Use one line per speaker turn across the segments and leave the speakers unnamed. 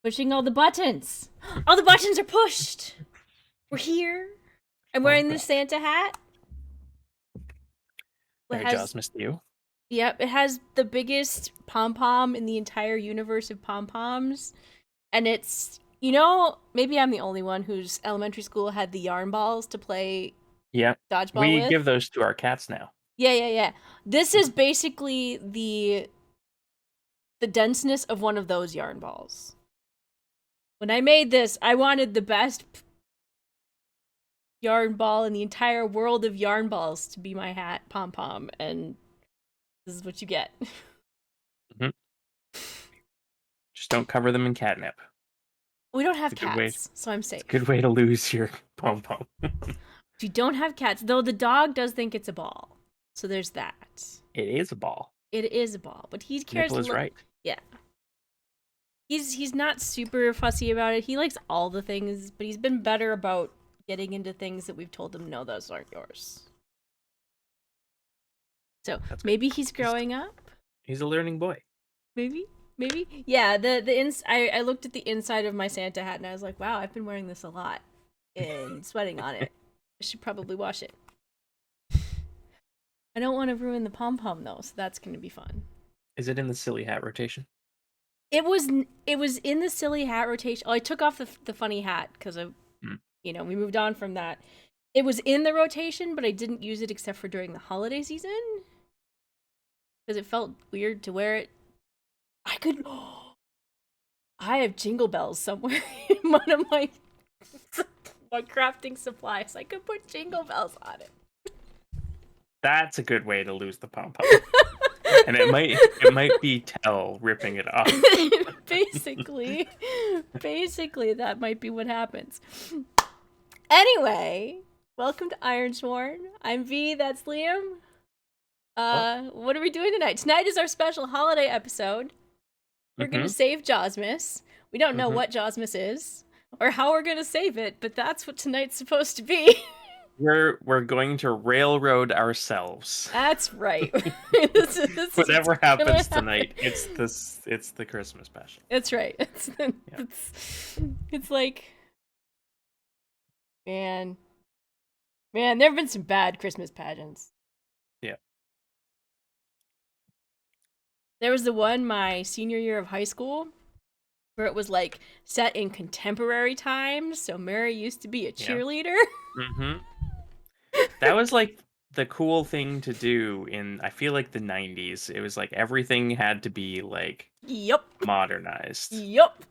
Pushing all the buttons. All the buttons are pushed. We're here. I'm wearing the Santa hat. It
Merry
has,
Jawsmas to you.
yep, it has the biggest pom pom in the entire universe of pom poms, and it's maybe I'm the only one whose elementary school had the yarn balls to play
Yeah,
dodgeball
we
with.
give those to our cats now.
Yeah. This is basically the denseness of one of those yarn balls. When I made this, I wanted the best yarn ball in the entire world of yarn balls to be my hat pom pom, and this is what you get.
hmm Just don't cover them in catnip.
We don't
It's
have
a good way.
cats, so I'm
It's a
safe.
good way to lose your pom pom.
If you don't have cats, though, the dog does think it's a ball, so there's that.
It is a ball.
It is a ball, but he cares.
Nipple is right.
Yeah, he's not super fussy about it. He likes all the things, but he's been better about getting into things that we've told him no, those aren't yours. So
That's good.
maybe he's growing up.
He's a learning boy.
Maybe. Yeah, I looked at the inside of my Santa hat and I was like, wow, I've been wearing this a lot and sweating on it. I should probably wash it. I don't want to ruin the pom pom though, so that's going to be fun.
Is it in the silly hat rotation?
It was in the silly hat rotation. Oh, I took off the funny hat because we moved on from that. It was in the rotation, but I didn't use it except for during the holiday season because it felt weird to wear it. I have jingle bells somewhere in one of my crafting supplies. I could put jingle bells on it.
That's a good way to lose the pom pom. And it might be Tell ripping it off.
basically, that might be what happens. Anyway, welcome to Ironsworn. I'm V. That's Liam. What are we doing tonight? Tonight is our special holiday episode. We're gonna save Jawsmas. We don't know what Jawsmas is or how we're gonna save it, but that's what tonight's supposed to be.
We're going to railroad ourselves.
That's right.
Whatever happens tonight, it's the Christmas special.
That's right. It's like, man, there have been some bad Christmas pageants.
Yeah.
There was the one my senior year of high school where it was like set in contemporary times. So Mary used to be a cheerleader.
Mm-hmm. That was like the cool thing to do in, I feel like, the 90s. It was like everything had to be like modernized.
Yep.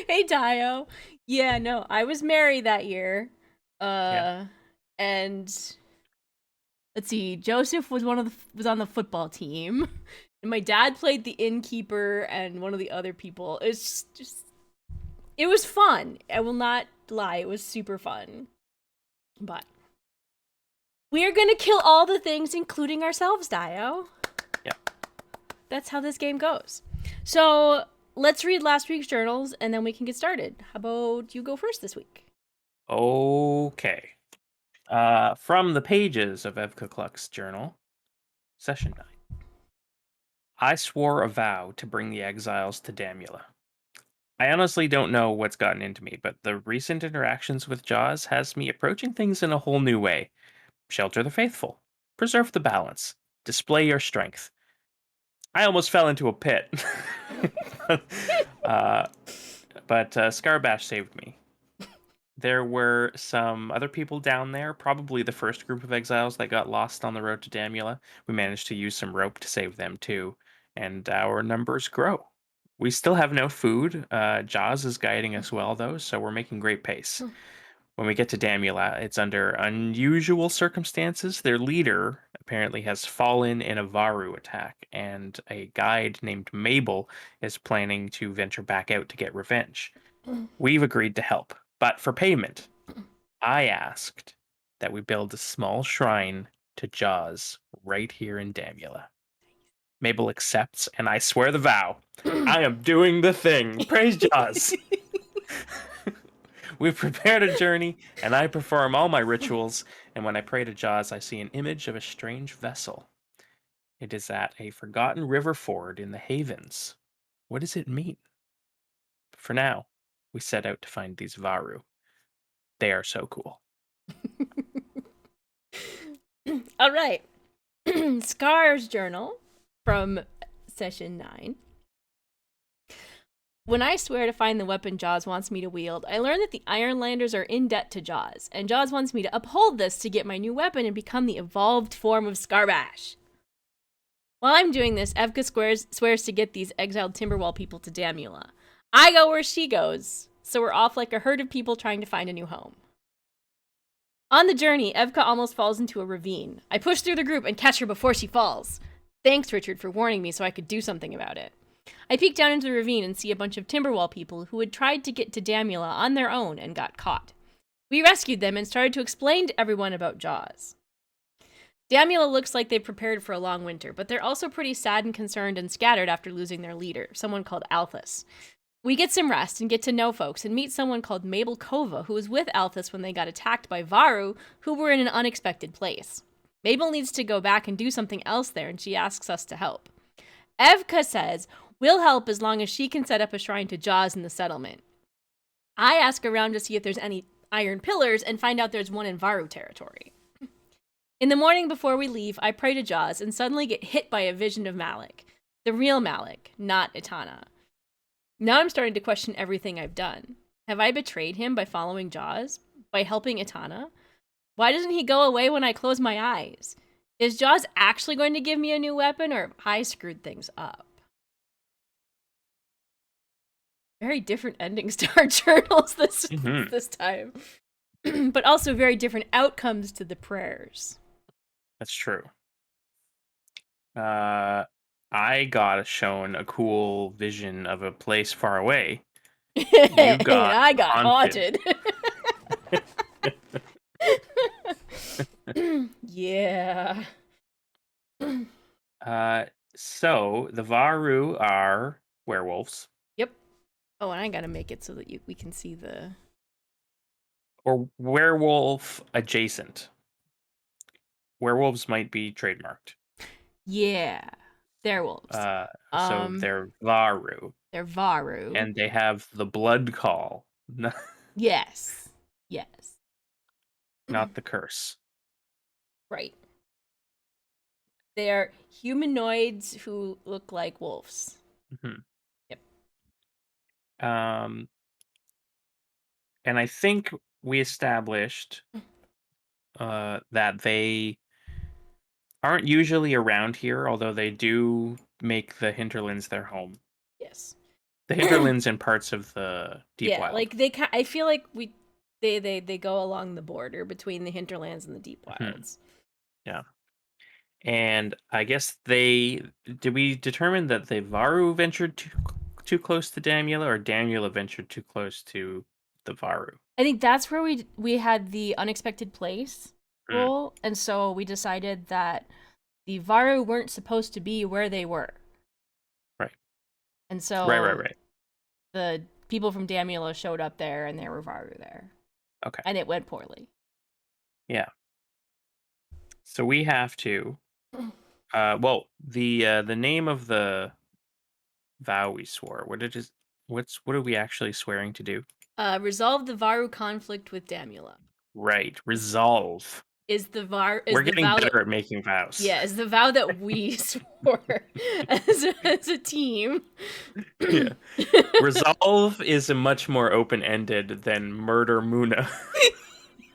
Hey Dio. Yeah, no, I was Mary that year. And let's see, Joseph was was on the football team. And my dad played the innkeeper and one of the other people. It's just it was fun. I will not lie, it was super fun. But we are gonna kill all the things, including ourselves, Dio.
Yeah.
That's how this game goes. So let's read last week's journals and then we can get started. How about you go first this week?
Okay. From the pages of Evka Kluck's journal, session 9. I swore a vow to bring the exiles to Damula. I honestly don't know what's gotten into me, but the recent interactions with Jaws has me approaching things in a whole new way. Shelter the faithful. Preserve the balance. Display your strength. I almost fell into a pit. But Scarbash saved me. There were some other people down there, probably the first group of exiles that got lost on the road to Damula. We managed to use some rope to save them too, and our numbers grow. We still have no food. Jaws is guiding us well, though, so we're making great pace. When we get to Damula, it's under unusual circumstances. Their leader apparently has fallen in a varou attack, and a guide named Mabel is planning to venture back out to get revenge. We've agreed to help, but for payment, I asked that we build a small shrine to Jaws right here in Damula. Mabel accepts, and I swear the vow. I am doing the thing. Praise Jaws. We've prepared a journey, and I perform all my rituals, and when I pray to Jaws, I see an image of a strange vessel. It is at a forgotten river ford in the Havens. What does it mean? for now, we set out to find these varou. They are so cool.
All right. Scar's journal from session 9. When I swear to find the weapon Jaws wants me to wield, I learn that the Ironlanders are in debt to Jaws, and Jaws wants me to uphold this to get my new weapon and become the evolved form of Scarbash. While I'm doing this, Evka swears to get these exiled Timberwall people to Damula. I go where she goes, so we're off like a herd of people trying to find a new home. On the journey, Evka almost falls into a ravine. I push through the group and catch her before she falls. Thanks, Richard, for warning me so I could do something about it. I peek down into the ravine and see a bunch of Timberwall people who had tried to get to Damula on their own and got caught. We rescued them and started to explain to everyone about Jaws. Damula looks like they've prepared for a long winter, but they're also pretty sad and concerned and scattered after losing their leader, someone called Althus. We get some rest and get to know folks and meet someone called Mabel Kova, who was with Althus when they got attacked by varou, who were in an unexpected place. Mabel needs to go back and do something else there, and she asks us to help. Evka says we'll help as long as she can set up a shrine to Jaws in the settlement. I ask around to see if there's any iron pillars and find out there's one in varou territory. In the morning before we leave, I pray to Jaws and suddenly get hit by a vision of Malik. The real Malik, not Itana. Now I'm starting to question everything I've done. Have I betrayed him by following Jaws? By helping Itana? Why doesn't he go away when I close my eyes? Is Jaws actually going to give me a new weapon, or have I screwed things up? Very different endings to our journals this time. But also very different outcomes to the prayers.
That's true. I got shown a cool vision of a place far away. You got
I got haunted. Yeah.
So the varou are werewolves.
Yep. Oh, and I gotta make it so that we can see the...
Or werewolf adjacent. Werewolves might be trademarked.
Yeah. They're wolves.
So they're varou.
They're varou.
And they have the blood call.
Yes. Yes.
Not the curse.
Right. They're humanoids who look like wolves.
Mm-hmm.
Yep.
And I think we established that they aren't usually around here, although they do make the hinterlands their home.
Yes.
The hinterlands and parts of the deep wild.
Like I feel like they go along the border between the hinterlands and the deep wilds.
Yeah. And I guess did we determine that the varou ventured too close to Damula, or Damula ventured too close to the varou?
I think that's where we had the unexpected place rule, and so we decided that the varou weren't supposed to be where they were.
Right.
And so
right.
The people from Damula showed up there, and there were varou there.
Okay.
And it went poorly. Yeah.
So we have to. Well, the name of the vow we swore. What are we actually swearing to do?
Resolve the varou conflict with Damula.
Right. Resolve. We're getting better at making vows.
Yeah, is the vow that we swore as a team.
Yeah. Resolve is a much more open-ended than murder Muna.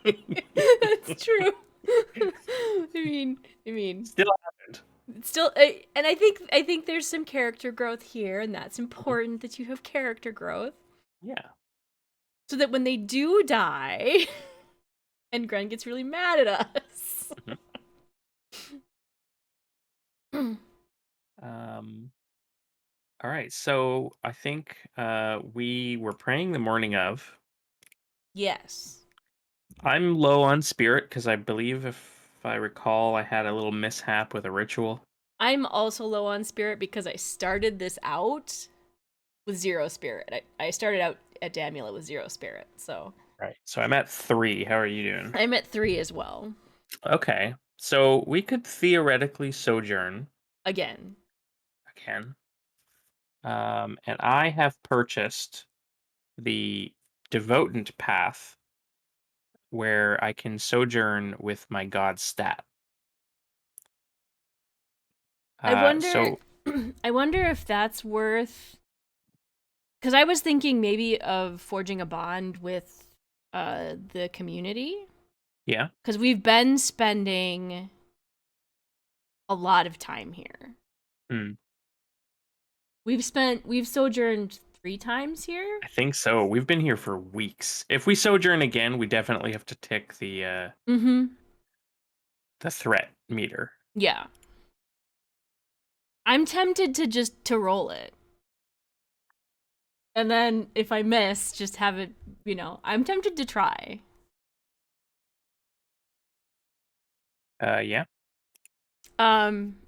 That's true. I mean,
still happened.
Still, and I think there's some character growth here, and that's important that you have character growth.
Yeah. So
that when they do die, and Gren gets really mad at us.
All right. So I think we were praying the morning of.
Yes.
I'm low on spirit because I believe, if I recall, I had a little mishap with a ritual.
I'm also low on spirit because I started this out with 0 spirit. I started out at Damula with 0 spirit, so.
Right. So I'm at 3. How are you doing?
I'm at 3 as well.
Okay. So we could theoretically sojourn.
Again.
And I have purchased the devotant path where I can sojourn with my god stat.
I wonder
So
I wonder if that's worth, cuz I was thinking maybe of forging a bond with the community,
yeah.
cuz we've been spending a lot of time here.
Hmm.
We've sojourned 3 times here.
I think so. We've been here for weeks. If we sojourn again, we definitely have to tick
Mhm.
the threat meter.
Yeah. I'm tempted to just to roll it. And then if I miss, just have it, I'm tempted to try.
Yeah.
Um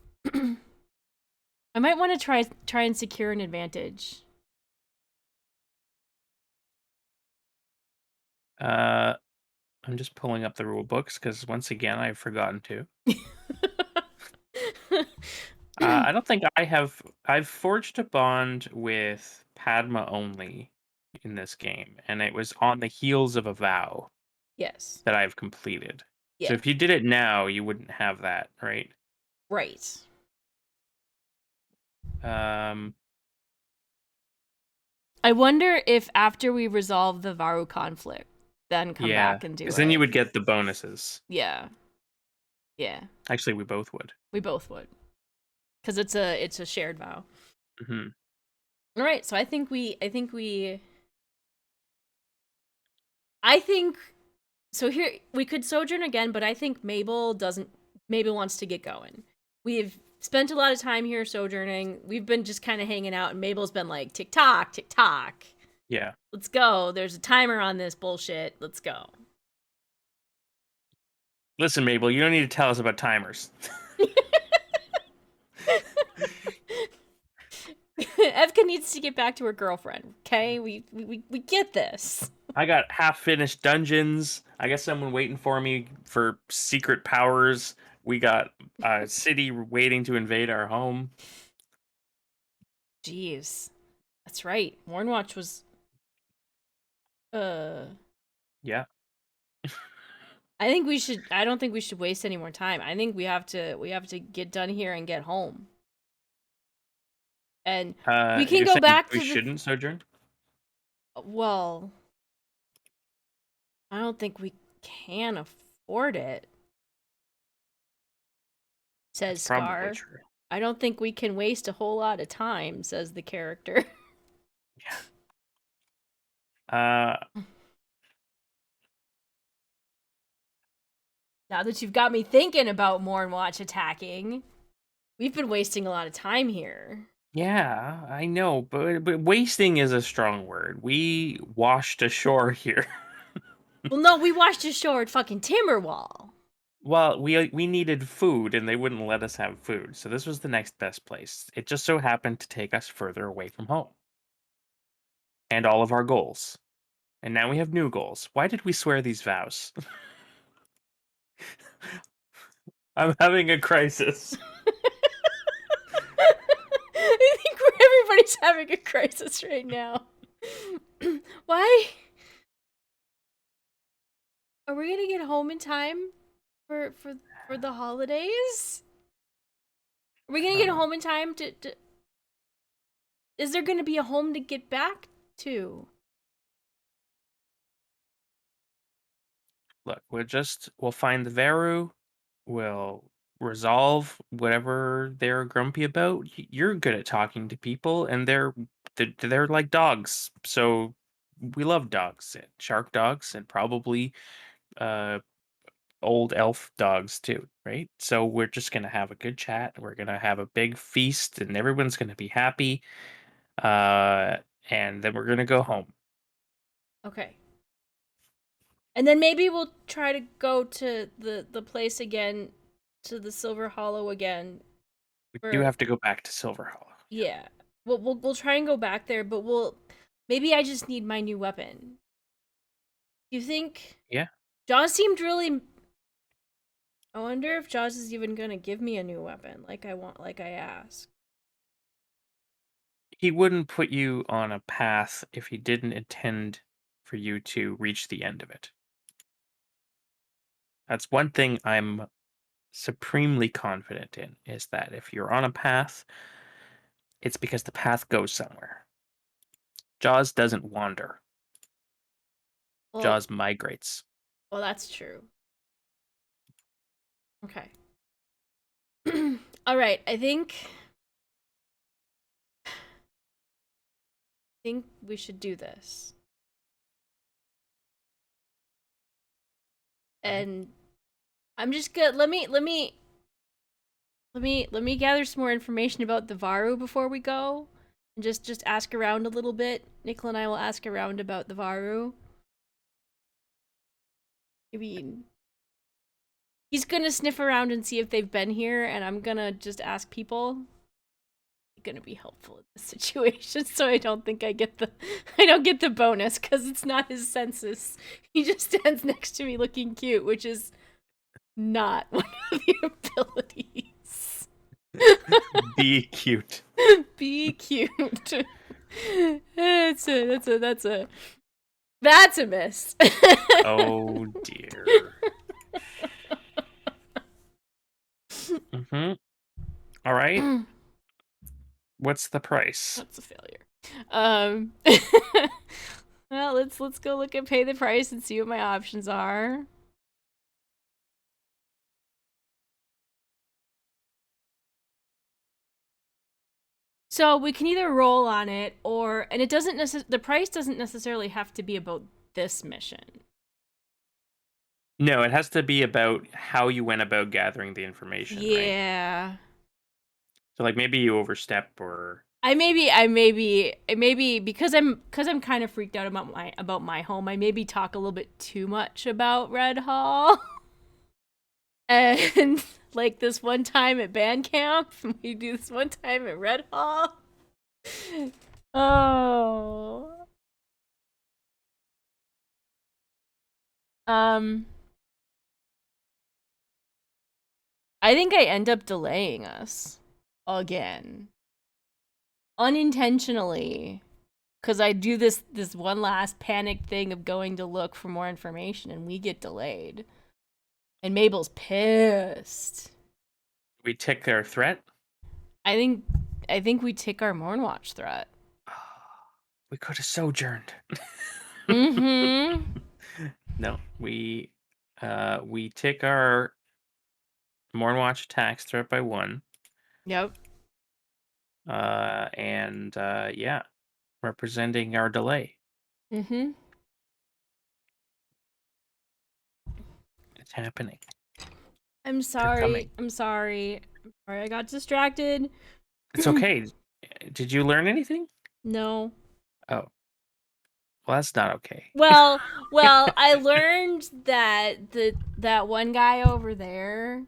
I might want to try and secure an advantage.
Uh, I'm just pulling up the rule books because once again I've forgotten to. I don't think I have. I've forged a bond with Padma only in this game, and it was on the heels of a vow
Yes.
that I've completed. So
Yeah.
if you did it now, you wouldn't have that, right?
Right.
Um,
I wonder if after we resolve the Varou conflict, then come
yeah,
back and do
because then you
it.
would get the bonuses.
Yeah. Yeah.
Actually, we both would.
We both would. Cuz it's a shared vow.
Hmm.
All right, so I think so here we could sojourn again, but I think Mabel wants to get going. We've spent a lot of time here sojourning. We've been just kind of hanging out, and Mabel's been like, tick tock, tick tock.
Yeah.
Let's go. There's a timer on this bullshit. Let's go.
Listen, Mabel, you don't need to tell us about timers.
Evka needs to get back to her girlfriend. Okay, we get this.
I got half finished dungeons. I got someone waiting for me for secret powers. We got a city waiting to invade our home.
Jeez, that's right. Warnwatch was uh.
Yeah.
I think we should. I don't think we should waste any more time. I think we have to. We have to get done here and get home. And we can
You're
go
saying
back
we
to the.
shouldn't sojourn?
Well, I don't think we can afford it,
That's
says
probably
Scar.
true.
I don't think we can waste a whole lot of time, says the character.
Uh,
Now that you've got me thinking about Mornwatch attacking, we've been wasting a lot of time here.
yeah, I know, but wasting is a strong word. We washed ashore here.
Well, no, we watched ashore at fucking Timberwall.
Well, we needed food, and they wouldn't let us have food, so this was the next best place. It just so happened to take us further away from home and all of our goals. And now we have new goals. Why did we swear these vows? I'm having a crisis.
I think everybody's having a crisis right now. Why? Are we gonna get home in time for the holidays? Are we gonna get
Uh,
home in time to? Is there gonna be a home to get back to?
Look, we'll find the varou. We'll resolve whatever they're grumpy about. You're good at talking to people, and they're like dogs. So we love dogs, shark dogs, and probably uh old elf dogs too, right? So we're just gonna have a good chat. We're gonna have a big feast, and everyone's gonna be happy. Uh, and then we're gonna go home.
Okay. And then maybe we'll try to go to the place again, to the Silver Hollow again.
We do
For
have to go back to Silver Hollow.
yeah, we'll try and go back there, but maybe I just need my new weapon. You think
Yeah.
Jaws seemed really? I wonder if Jaws is even gonna give me a new weapon, like I asked.
He wouldn't put you on a path if he didn't intend for you to reach the end of it. That's one thing I'm supremely confident in, is that if you're on a path, it's because the path goes somewhere. Jaws doesn't wander.
Well,
Jaws migrates.
well, that's true. Okay. All right. I think we should do this.
Mhm.
And I'm just gonna let me gather some more information about the varou before we go, and just ask around a little bit. Nicola and I will ask around about the varou. I mean, he's gonna sniff around and see if they've been here, and I'm gonna just ask people. It's gonna be helpful in this situation, so I don't think I don't get the bonus because it's not his census. He just stands next to me looking cute, which is not one of the abilities.
Be cute.
Be cute. That's a miss.
Oh dear. All right. What's the price?
That's a failure. Um well, let's go look at pay the price and see what my options are. So we can either roll on it, or and it doesn't the price doesn't necessarily have to be about this mission.
No, it has to be about how you went about gathering the information, right?
Yeah.
So like maybe you overstep or
I maybe because I'm kind of freaked out about my home. I maybe talk a little bit too much about Redhall. And like this one time at band camp, we do this one time at Redhall. Oh. Um I think I end up delaying us again. Unintentionally. Cause I do this one last panic thing of going to look for more information and we get delayed. And Mabel's pissed.
we tick their threat.
I think we tick our Mornwatch threat.
We could have sojourned.
Mm-hmm.
No, we tick our Mornwatch attacks threat by 1.
Yep.
And yeah, representing our delay.
Mm-hmm.
It's happening.
I'm
They're
sorry.
coming.
I'm sorry. I'm sorry I got distracted.
It's okay. Did you learn anything?
No.
Oh, well, that's not okay.
Well, I learned that that one guy over there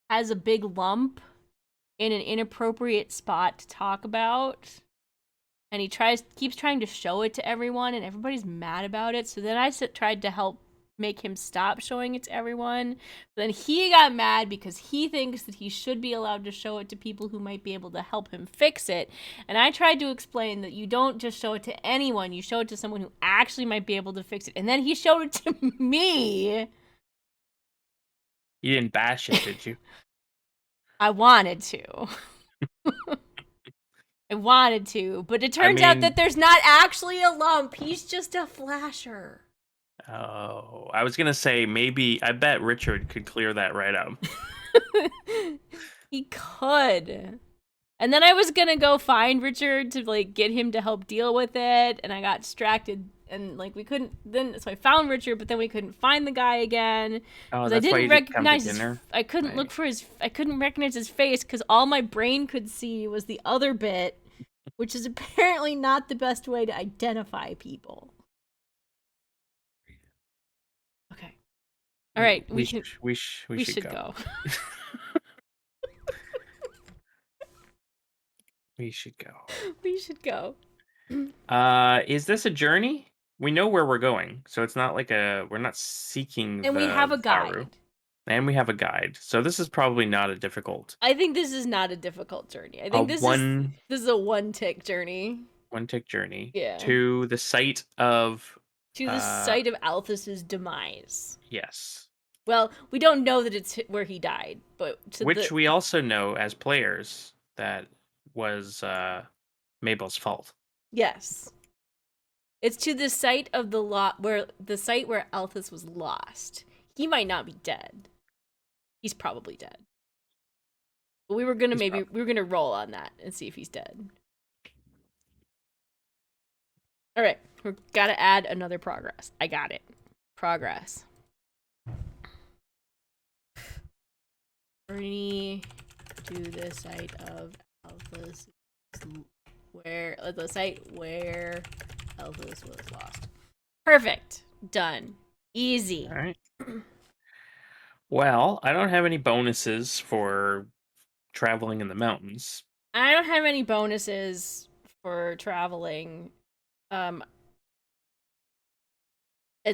has a big lump in an inappropriate spot to talk about. And he keeps trying to show it to everyone, and everybody's mad about it. So then I tried to help make him stop showing it to everyone. But then he got mad because he thinks that he should be allowed to show it to people who might be able to help him fix it. And I tried to explain that you don't just show it to anyone, you show it to someone who actually might be able to fix it. And then he showed it to me.
You didn't bash it, did you?
I wanted to. I wanted to, but it
I
turns out
mean,
that there's not actually a lump. He's just a flasher.
oh, I was gonna say maybe. I bet Richard could clear that right up.
He could. And then I was gonna go find Richard to like get him to help deal with it, and I got distracted and like we couldn't then so I found Richard, but then we couldn't find the guy again
Oh,
because I
that's why
didn't
you didn't come to
recognize
dinner.
I couldn't
Right.
look for I couldn't recognize his face because all my brain could see was the other bit, which is apparently not the best way to identify people. Okay. All right, we
We should
should
go.
go.
We should go.
We should go.
Is this a journey? We know where we're going, so it's not like we're not seeking
And we have
the
a
Varou.
guide.
And we have a guide. So this is probably not a difficult.
I think this is not a difficult journey. I
A
think this is a one tick journey.
one tick journey
Yeah.
to the site of
To the site of Althus's demise.
yes.
Well, we don't know that it's where he died, but to
Which
the
we also know as players that was Mabel's fault.
yes. It's to the site of the site where Althus was lost. He might not be dead. He's probably dead. But we were gonna roll on that and see if he's dead. All right, we gotta add another progress. I got it. Progress. Journey to the site of Althus, where the site where Althus was lost. Perfect. Done. Easy.
All right. Well, I don't have any bonuses for traveling in the mountains.
I don't have any bonuses for traveling. And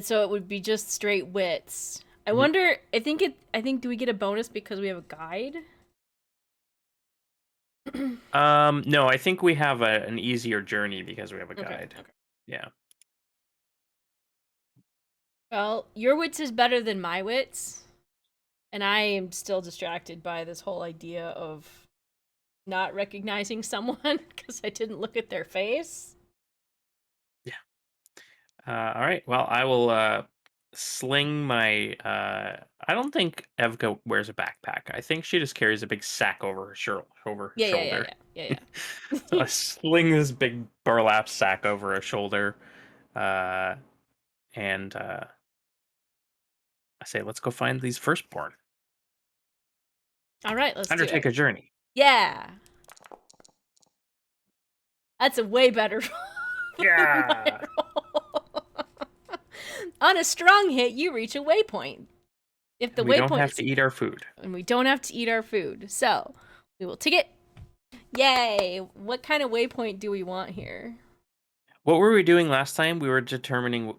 so it would be just straight wits. I wonder, I think do we get a bonus because we have a guide?
No, I think we have an easier journey because we have a guide.
Okay.
Yeah.
Well, your wits is better than my wits. And I am still distracted by this whole idea of not recognizing someone because I didn't look at their face.
Yeah. All right. Well, I will sling my. I don't think Evka wears a backpack. I think she just carries a big sack over her shoulder.
Yeah.
So I sling this big burlap sack over her shoulder, and I say, "Let's go find these firstborn."
All right, let's
Undertake
do
a
it.
journey.
Yeah. That's a way better
Yeah.
On a strong hit, you reach a waypoint. If the
We don't
waypoint
have to eat our food.
and we don't have to eat our food. So, we will tick it. Yay! What kind of waypoint do we want here?
What were we doing last time? We were determining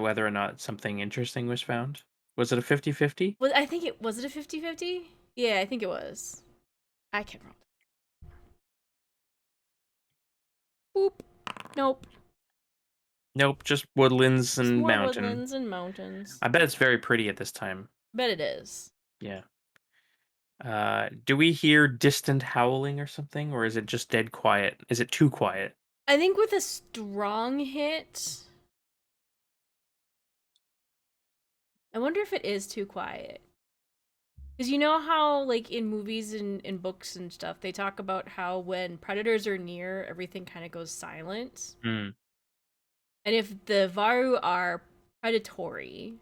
whether or not something interesting was found. Was it a 50-50?
Well, I think it was it a 50-50? Yeah, I think it was. I can roll. Boop. Nope.
Nope, just woodlands
Just
and
more
mountain.
woodlands and mountains.
I bet it's very pretty at this time.
Bet it is.
Yeah. Do we hear distant howling or something, or is it just dead quiet? Is it too quiet?
I think with a strong hit, I wonder if it is too quiet. Because you know how, like, in movies and in books and stuff, they talk about how when predators are near, everything kind of goes silent.
Hmm.
And if the varou are predatory,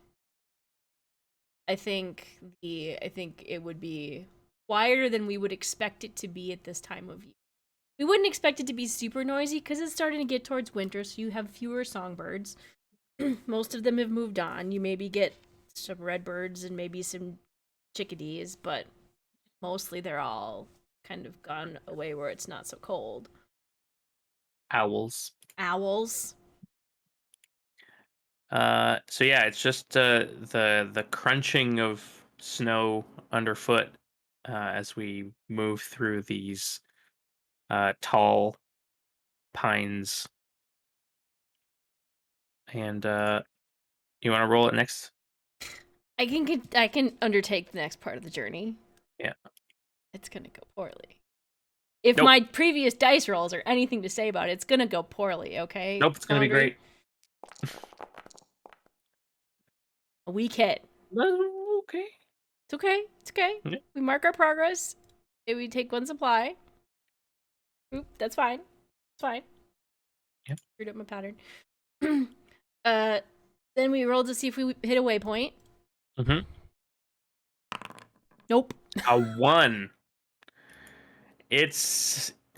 I think it would be quieter than we would expect it to be at this time of year. We wouldn't expect it to be super noisy because it's starting to get towards winter, so you have fewer songbirds. Most of them have moved on. You maybe get some redbirds and maybe some chickadees, but mostly they're all kind of gone away where it's not so cold.
Owls.
Owls.
So yeah, it's just the crunching of snow underfoot as we move through these tall pines. And you want to roll it next?
I can undertake the next part of the journey.
Yeah.
It's gonna go poorly. If
Nope.
my previous dice rolls are anything to say about it, it's gonna go poorly, okay?
Nope, it's gonna be great.
A weak hit.
Okay.
It's okay. It's okay.
Yeah.
We mark our progress. We take one supply. Oop, that's fine. It's fine.
Yep.
Screwed up my pattern. Then we roll to see if we hit a waypoint.
Mm-hmm.
Nope.
A 1.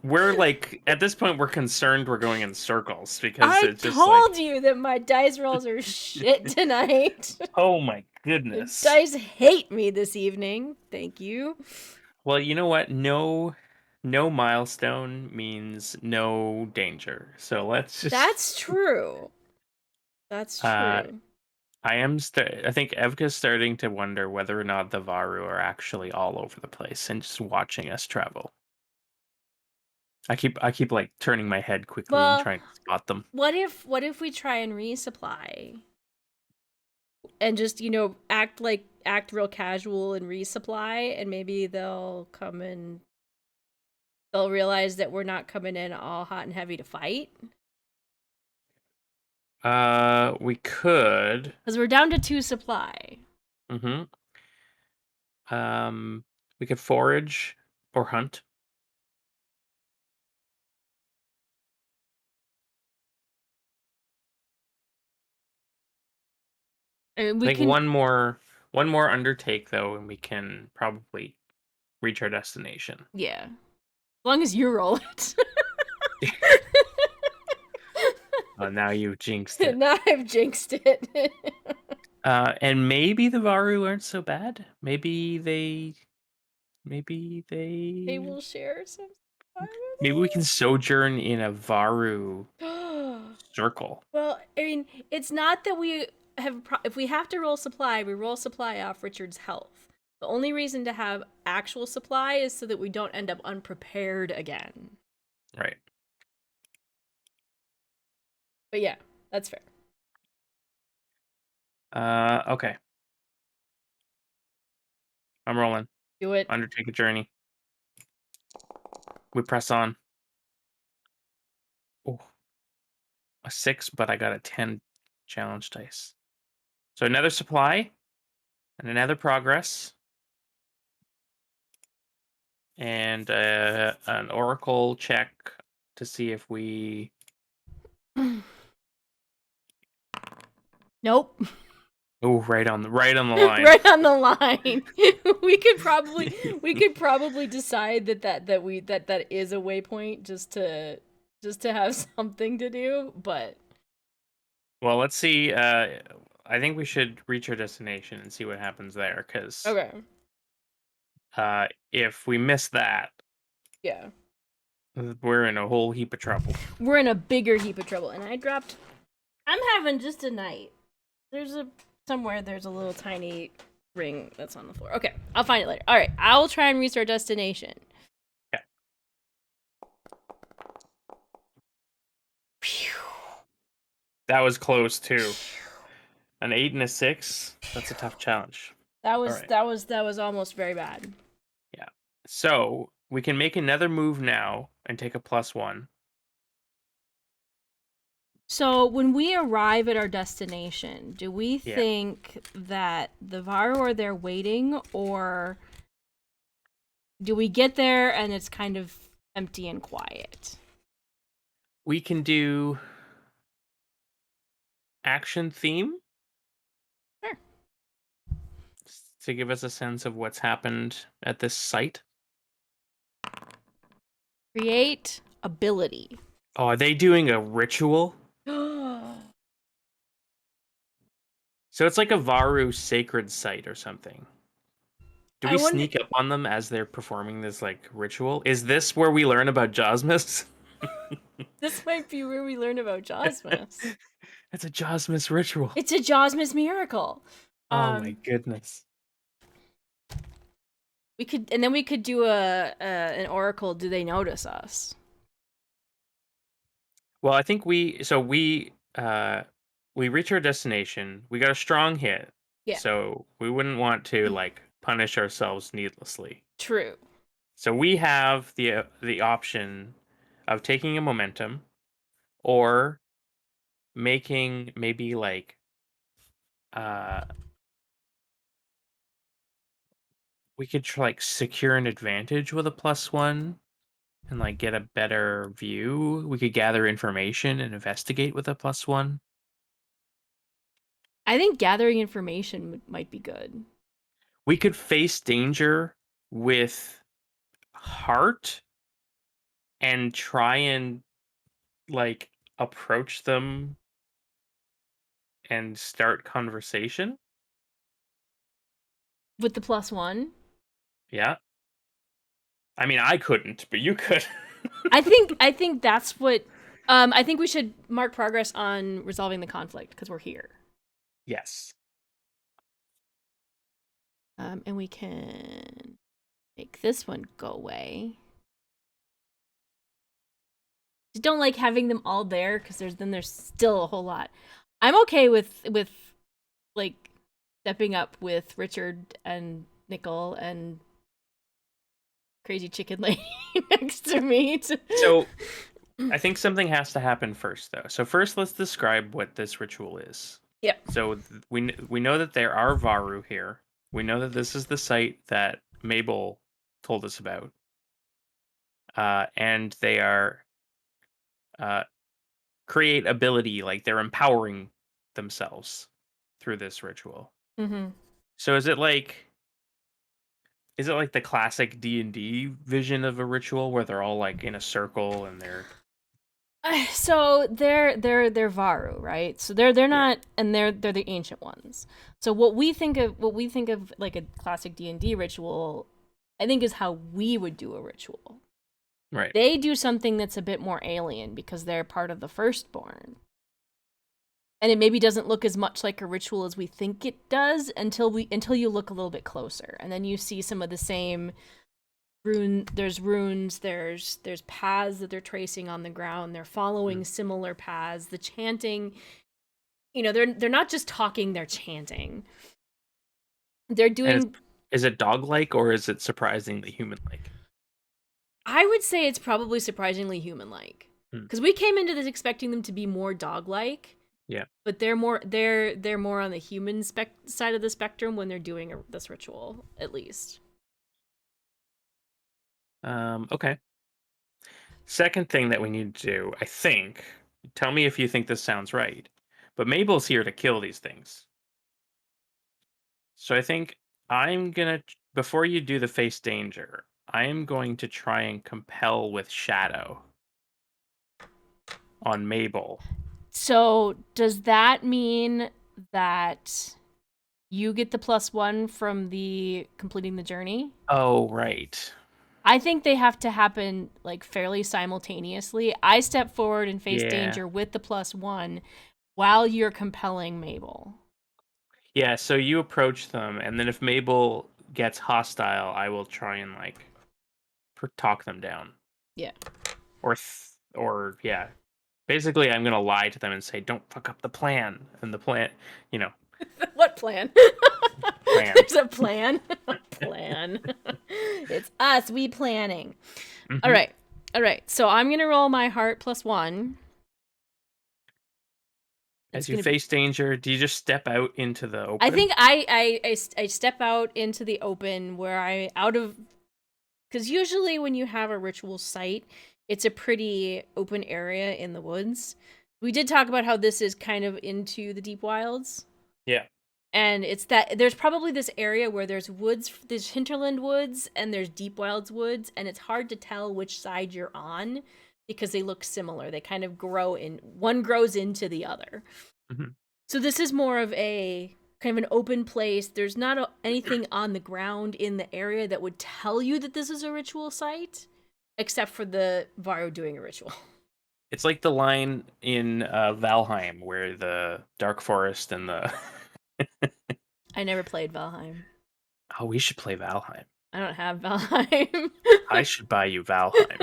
We're like at this point we're concerned we're going in circles because
I
it's just
told you that my dice rolls are shit tonight.
oh my
The
goodness.
dice hate me this evening. Thank you.
Well, you know what? No milestone means no danger. So let's just
That's true. That's true.
I think Evka's starting to wonder whether or not the Varou are actually all over the place and just watching us travel. I keep like turning my head quickly and
Well,
trying to spot them.
what if we try and resupply and just, act real casual and resupply, and maybe they'll realize that we're not coming in all hot and heavy to fight.
We could.
Because we're down to 2 supply.
Mm-hmm. We could forage or hunt.
And
I
we
think
can,
one more undertake though, and we can probably reach our destination.
yeah. As long as you roll it.
Oh, now you jinxed it.
Now I've jinxed it.
And maybe the Varu aren't so bad. Maybe
They
they,
will share some supply
maybe we can sojourn in a Varu
with us.
circle.
Well, I mean, it's not that we if we have to roll supply, we roll supply off Richard's health. The only reason to have actual supply is so that we don't end up unprepared again.
Right.
But yeah, that's fair.
Okay. I'm rolling.
Do it.
Undertake a journey. We press on. Oh, a 6, but I got a 10 challenge dice. So another supply and another progress. And an oracle check to see if we.
Nope.
Oh, right on the line.
Right on the line. we could probably decide that is a waypoint just to have something to do, but
Well, let's see. I think we should reach our destination and see what happens there, because
okay.
if we miss that,
Yeah.
we're in a whole heap of trouble.
We're in a bigger heap of trouble. And I'm having just a night. There's a little tiny ring that's on the floor. Okay, I'll find it later. All right, I'll try and reach our destination.
Yeah. That was close too. An 8 and a 6. That's a tough challenge.
That was
right.
that was almost very bad.
Yeah. So we can make another move now and take a +1.
So when we arrive at our destination, do we
Yeah.
think that the varou are there waiting, or do we get there and it's kind of empty and quiet?
We can do action theme.
Sure.
To give us a sense of what's happened at this site.
Create ability.
Oh, are they doing a ritual? So it's like a Varou sacred site or something. Do
I
we
wonder.
sneak up on them as they're performing this like ritual? Is this where we learn about Jawsmas?
This might be where we learn about Jawsmas.
It's a Jawsmas ritual.
It's a Jawsmas miracle.
Oh my goodness.
We could do an oracle. Do they notice us?
Well, I think we reach our destination. We got a strong hit.
Yeah.
So we wouldn't want to like punish ourselves needlessly.
True.
So we have the option of taking a momentum or making maybe like uh we could like secure an advantage with a +1 and like get a better view. We could gather information and investigate with a +1.
I think gathering information might be good.
We could face danger with heart and try and like approach them and start conversation.
With the +1.
Yeah. I mean, I couldn't, but you could.
I think that's what I think we should mark progress on resolving the conflict because we're here.
Yes.
And we can make this one go away. Just don't like having them all there because there's still a whole lot. I'm okay with like stepping up with Richard and Nickel and Crazy Chicken Lady next to me.
So I think something has to happen first, though. So first, let's describe what this ritual is.
Yep.
So we know that there are varou here. We know that this is the site that Mabel told us about, and they are uh, create ability, like they're empowering themselves through this ritual.
Mm-hmm.
So is it like the classic D&D vision of a ritual where they're all like in a circle and they're
So they're varou, right? So they're
yeah,
not, and they're the ancient ones. So what we think of like a classic D&D ritual, I think is how we would do a ritual.
right.
They do something that's a bit more alien because they're part of the firstborn. And it maybe doesn't look as much like a ritual as we think it does until you look a little bit closer. And then you see some of the same there's runes, there's paths that they're tracing on the ground. They're following
Mm.
similar paths. The chanting, they're not just talking, they're chanting. They're
And
doing
is it dog-like or is it surprisingly human-like?
I would say it's probably surprisingly human-like.
Mm.
Cuz we came into this expecting them to be more dog-like.
Yeah.
But they're more on the human side of the spectrum when they're doing this ritual, at least.
Okay. Second thing that we need to do, I think, tell me if you think this sounds right, but Mabel's here to kill these things. So I think I'm gonna, before you do the face danger, I am going to try and compel with shadow on Mabel.
So does that mean that you get the +1 from the completing the journey?
Oh, right.
I think they have to happen like fairly simultaneously. I step forward and face
Yeah.
danger with the +1 while you're compelling Mabel.
Yeah, so you approach them, and then if Mabel gets hostile, I will try and like talk them down.
Yeah.
Or yeah. Basically, I'm gonna lie to them and say, "Don't fuck up the plan." And the plan, you know,
What plan?
plan.
There's a plan. A plan. It's us. We planning. All
Hmm.
right. All right. So I'm gonna roll my heart +1. It's
As you
gonna be.
face danger, do you just step out into the
I
open?
think I step out into the open where I out of because usually when you have a ritual site, it's a pretty open area in the woods. We did talk about how this is kind of into the deep wilds.
Yeah.
And it's that there's probably this area where there's hinterland woods and there's deep wilds woods, and it's hard to tell which side you're on because they look similar. They kind of one grows into the other.
Hmm.
So this is more of a kind of an open place. There's not anything on the ground in the area that would tell you that this is a ritual site, except for the varou doing a ritual.
It's like the line in Valheim where the dark forest and the.
I never played Valheim.
Oh, we should play Valheim.
I don't have Valheim.
I should buy you Valheim.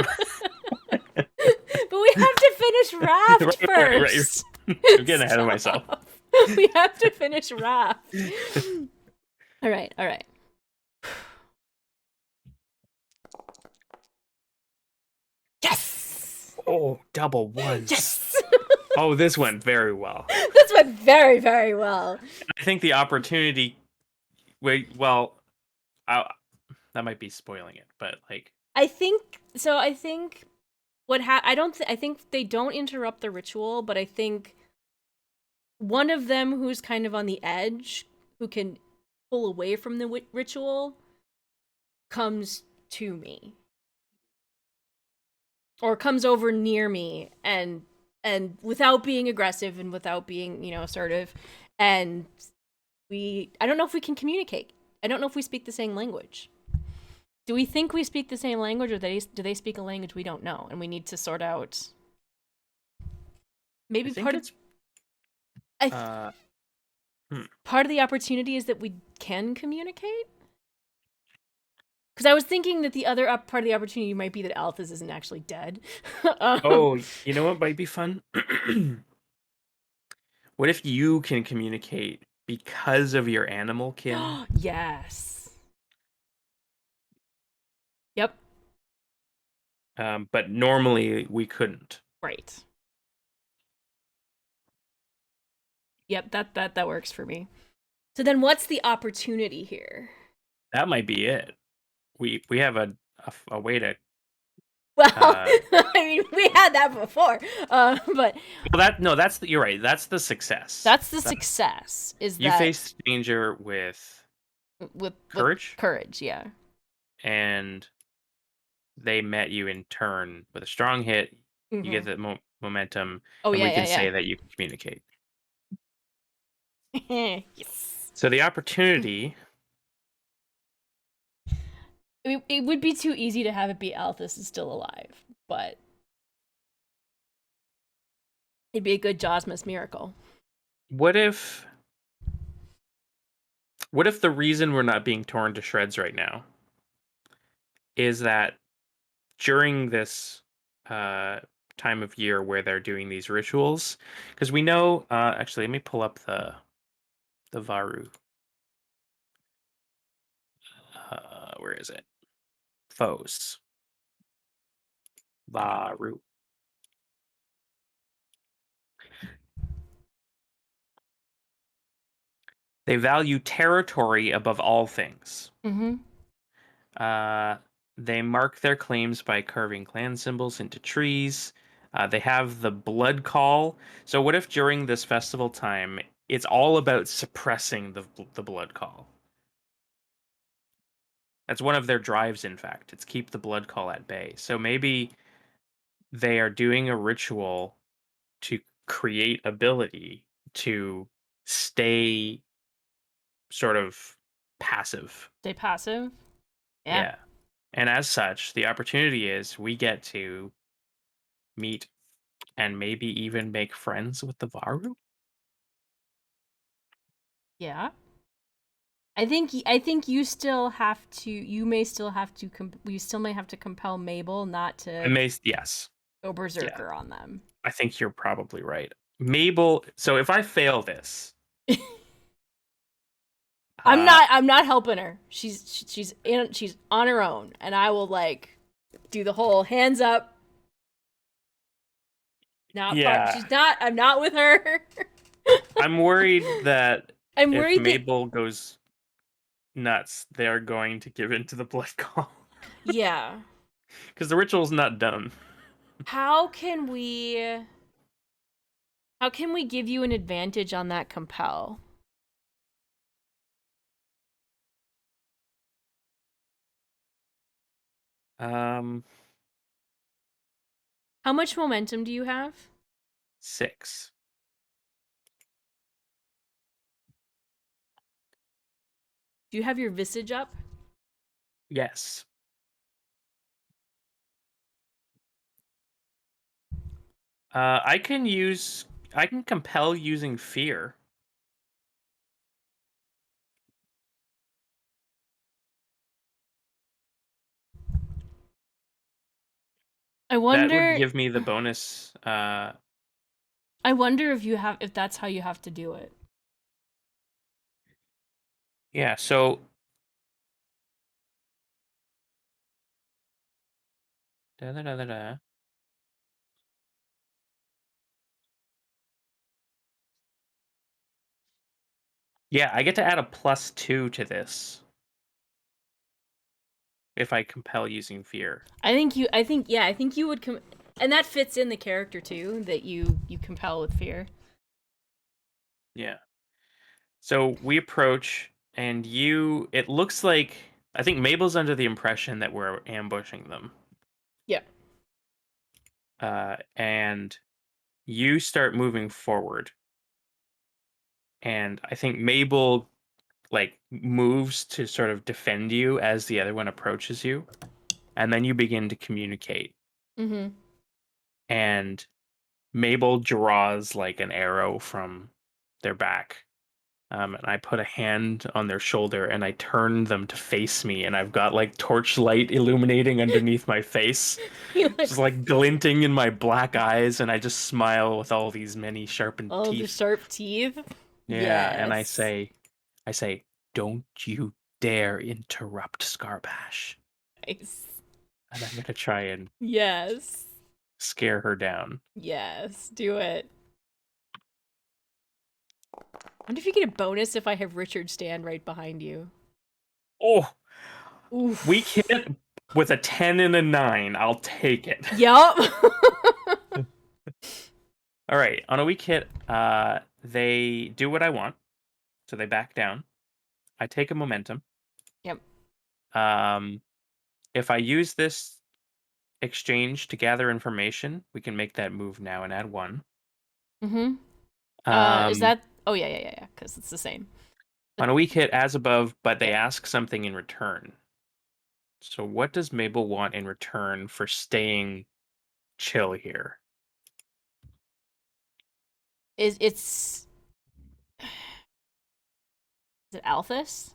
But we have to finish Raft
Right.
first.
I'm getting ahead of myself.
Stop. We have to finish Raft. All right, all right. Yes!
Oh, double ones.
Yes!
Oh, this went very well.
This went very, very well.
I think the opportunity. Wait, well, that might be spoiling it, but like,
I think so. I think I don't. I think they don't interrupt the ritual, but I think one of them who's kind of on the edge, who can pull away from the ritual, comes to me or comes over near me and without being aggressive and without being assertive, and I don't know if we can communicate. I don't know if we speak the same language. Do we think we speak the same language, or do they speak a language we don't know and we need to sort out? Maybe
I think it's.
part of the opportunity is that we can communicate. Because I was thinking that the other part of the opportunity might be that Althus isn't actually dead.
Oh, you know what might be fun? What if you can communicate because of your animal kin?
Yes. Yep.
But normally we couldn't.
Right. Yep, that works for me. So then what's the opportunity here?
That might be it. We have a way to.
Well,
Uh,
I mean, we had that before, but
well, you're right. That's the success.
that's the success. Is
You
that
face danger with
with
courage,
courage? Yeah.
and they met you in turn with a strong hit. You get
Mm-hmm.
that momentum,
Oh
and
yeah,
we can
yeah,
say that you can communicate.
yeah. Yes.
So the opportunity.
It would be too easy to have it be Althus is still alive, but it'd be a good Jawsmas miracle.
What if? What if the reason we're not being torn to shreds right now is that during this uh, time of year where they're doing these rituals, because we know. Actually, let me pull up the varou. Where is it? Foes. Varou. They value territory above all things.
Mm-hmm.
Uh, they mark their claims by carving clan symbols into trees. They have the blood call. So, what if during this festival time, it's all about suppressing the blood call? That's one of their drives, in fact. It's keep the blood call at bay. So maybe they are doing a ritual to create ability to stay sort of passive.
Stay passive. Yeah.
Yeah. And as such, the opportunity is we get to meet and maybe even make friends with the Varou.
Yeah. I think you still have to. You may still have to. You still may have to compel Mabel not
I
to
may, yes.
go
Yeah.
berserker on them.
I think you're probably right. Mabel, so if I fail this,
I'm
uh
not. I'm not helping her. She's on her own, and I will like do the whole hands up. Not part.
yeah,
She's not. I'm not with her.
I'm worried that
I'm
if
worried that.
Mabel goes nuts, they're going to give in to the blood call.
Yeah.
Because the ritual's not done.
How can we? How can we give you an advantage on that compel?
Um,
How much momentum do you have?
6.
Do you have your visage up?
Yes. I can use. I can compel using fear.
I
That would
wonder.
give me the bonus.
I wonder if that's how you have to do it.
Yeah. So. Da, da, da, da, da. Yeah, I get to add a +2 to this if I compel using fear.
I think you would and that fits in the character too that you compel with fear.
Yeah. So we approach, and you. It looks like I think Mabel's under the impression that we're ambushing them.
Yeah.
And you start moving forward, and I think Mabel like moves to sort of defend you as the other one approaches you, and then you begin to communicate.
Mhm.
And Mabel draws like an arrow from their back, And I put a hand on their shoulder and I turn them to face me, and I've got like torchlight illuminating underneath my face,
You like
just like glinting in my black eyes, and I just smile with all these many sharpened
all the
teeth.
sharp teeth.
Yeah, and
Yes.
I say, don't you dare interrupt Scarbash.
Nice.
And I'm gonna try and
Yes.
scare her down.
Yes. Do it. I wonder if you get a bonus if I have Richard stand right behind you.
Oh, weak
Oof.
hit with a 10 and a 9. I'll take it.
Yup.
All right, on a weak hit, they do what I want, so they back down. I take a momentum.
Yep.
Um, if I use this exchange to gather information, we can make that move now and add 1.
Mm-hmm. Is
Um,
that? Oh yeah. Because it's the same.
on a weak hit, as above, but they
Yep.
ask something in return. So what does Mabel want in return for staying chill here?
Is it Althus?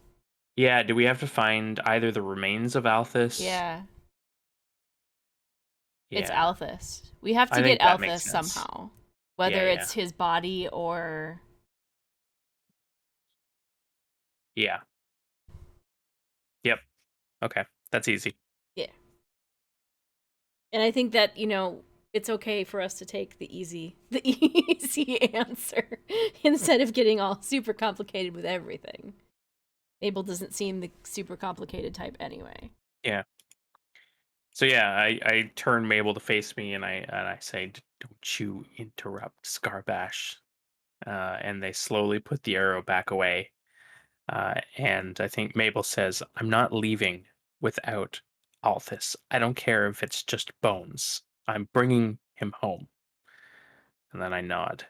Yeah, do we have to find either the remains of Althus?
Yeah. It's
Yeah,
Althus. We have
I
to get
think that
Althus
makes sense.
somehow.
Yeah,
Whether
yeah,
it's his body or
yeah. Yep. Okay, that's easy.
yeah. And I think that, it's okay for us to take the easy answer instead of getting all super complicated with everything. Abel doesn't seem the super complicated type anyway.
Yeah. So yeah, I turn Mabel to face me, and I say, "Don't you interrupt, Scarbash." And they slowly put the arrow back away. And I think Mabel says, "I'm not leaving without Althus. I don't care if it's just bones. I'm bringing him home." And then I nod.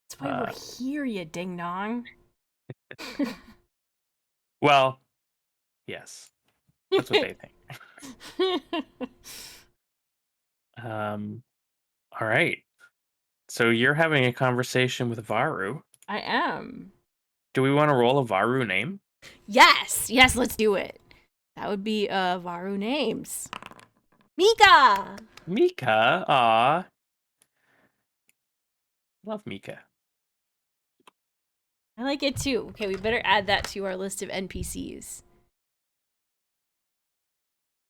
That's why we're
Uh,
here, you ding dong.
well, yes, that's what they think. Um, all right. So you're having a conversation with Varou.
I am.
Do we want to roll a Varou name?
Yes, let's do it. That would be Varou names. Mika!
Mika. Aw. Love Mika.
I like it too. Okay, we better add that to our list of NPCs.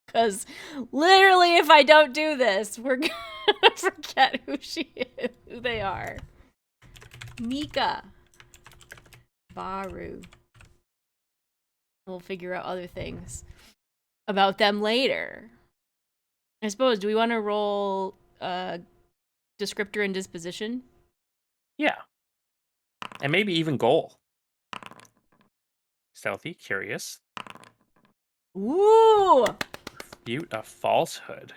Because literally, if I don't do this, we're gonna forget who they are. Mika. Varou. We'll figure out other things about them later. I suppose, do we want to roll descriptor and disposition?
Yeah. And maybe even goal. Stealthy, curious,
Ooh!
refute a falsehood.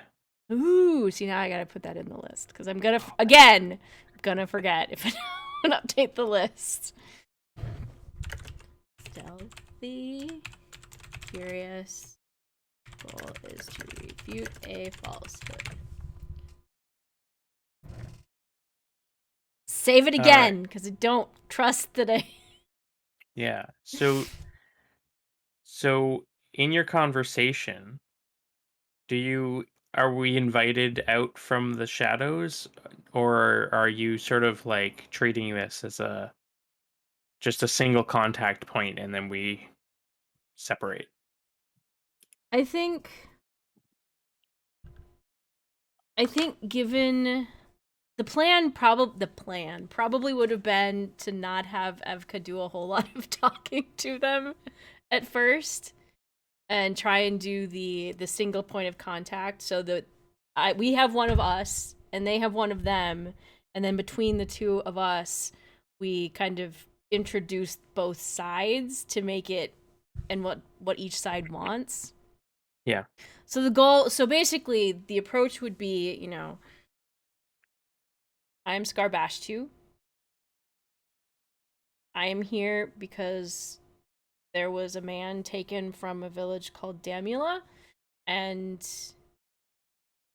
Ooh, see, now I gotta put that in the list. Because I'm gonna, again, gonna forget if I don't update the list. Stealthy, curious, goal is to refute a falsehood. Save it
All right.
again, because I don't trust that I...
Yeah. So in your conversation, do you are we invited out from the shadows, or are you sort of like treating this as a just a single contact point and then we separate?
I think... given... the plan probably would have been to not have Evka do a whole lot of talking to them at first, and try and do the single point of contact, so that we have one of us and they have one of them, and then between the two of us we kind of introduce both sides to make it and what each side wants.
Yeah.
So basically the approach would be, I'm Scarbash 2. I am here because there was a man taken from a village called Damula, and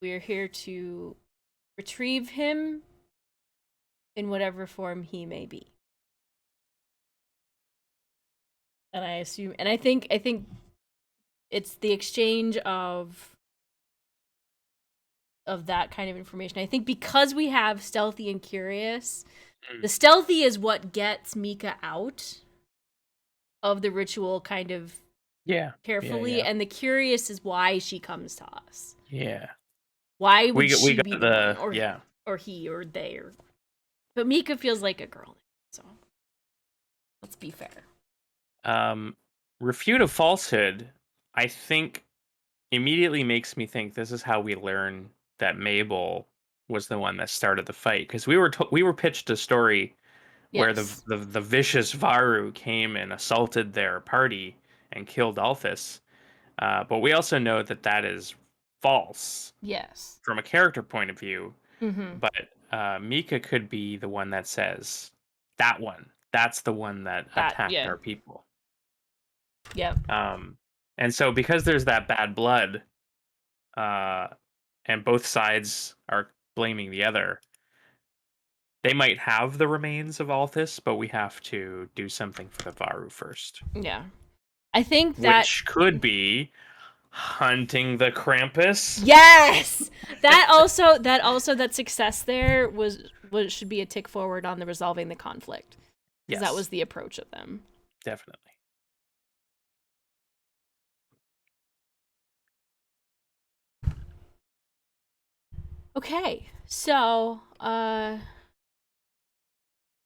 we're here to retrieve him in whatever form he may be. And I think it's the exchange of that kind of information. I think because we have stealthy and curious, the stealthy is what gets Mika out of the ritual kind of
Yeah.
carefully,
Yeah.
and the curious is why she comes to us.
Yeah.
Why would
We
she
got
be the one,
the yeah.
or he, or they, or but Mika feels like a girl, so let's be fair.
Refute a falsehood, I think, immediately makes me think this is how we learn that Mabel was the one that started the fight, because we were pitched a story where
Yes.
the vicious Varou came and assaulted their party and killed Althus. But we also know that that is false
Yes.
from a character point of view.
Mm-hmm.
But Mika could be the one that says that one. That's the one that
That,
attacked
yeah.
our people.
Yep.
And so because there's that bad blood, uh, and both sides are blaming the other, they might have the remains of Althus, but we have to do something for the Varou first,
Yeah. I think that
which could be hunting the Krampus.
yes. That success there was should be a tick forward on the resolving the conflict. Because that
Yes,
was the approach of them.
definitely.
Okay. So,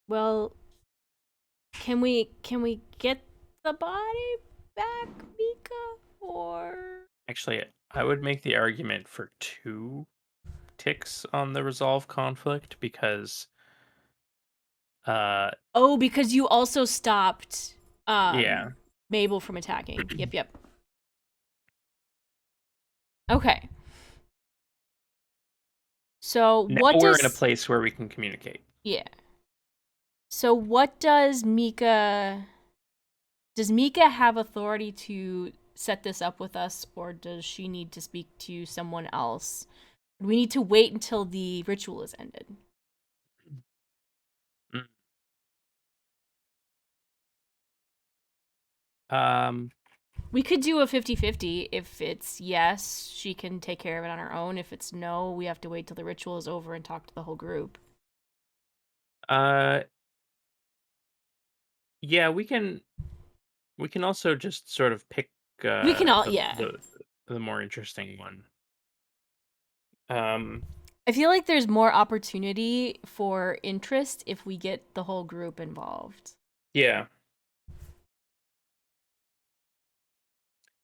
well, can we get the body back, Mika? Or
Actually, I would make the argument for two ticks on the resolve conflict because, uh,
oh, because you also stopped
yeah.
Mabel from attacking. Yep. Okay. So
Now
what
we're in a
does
place where we can communicate.
yeah. So what does Mika have authority to set this up with us, or does she need to speak to someone else? We need to wait until the ritual is ended.
Mm. Um,
We could do a 50-50. If it's yes, she can take care of it on her own. If it's no, we have to wait till the ritual is over and talk to the whole group.
uh, yeah, we can also just sort of pick
We can all yeah.
the more interesting one. Um,
I feel like there's more opportunity for interest if we get the whole group involved.
yeah.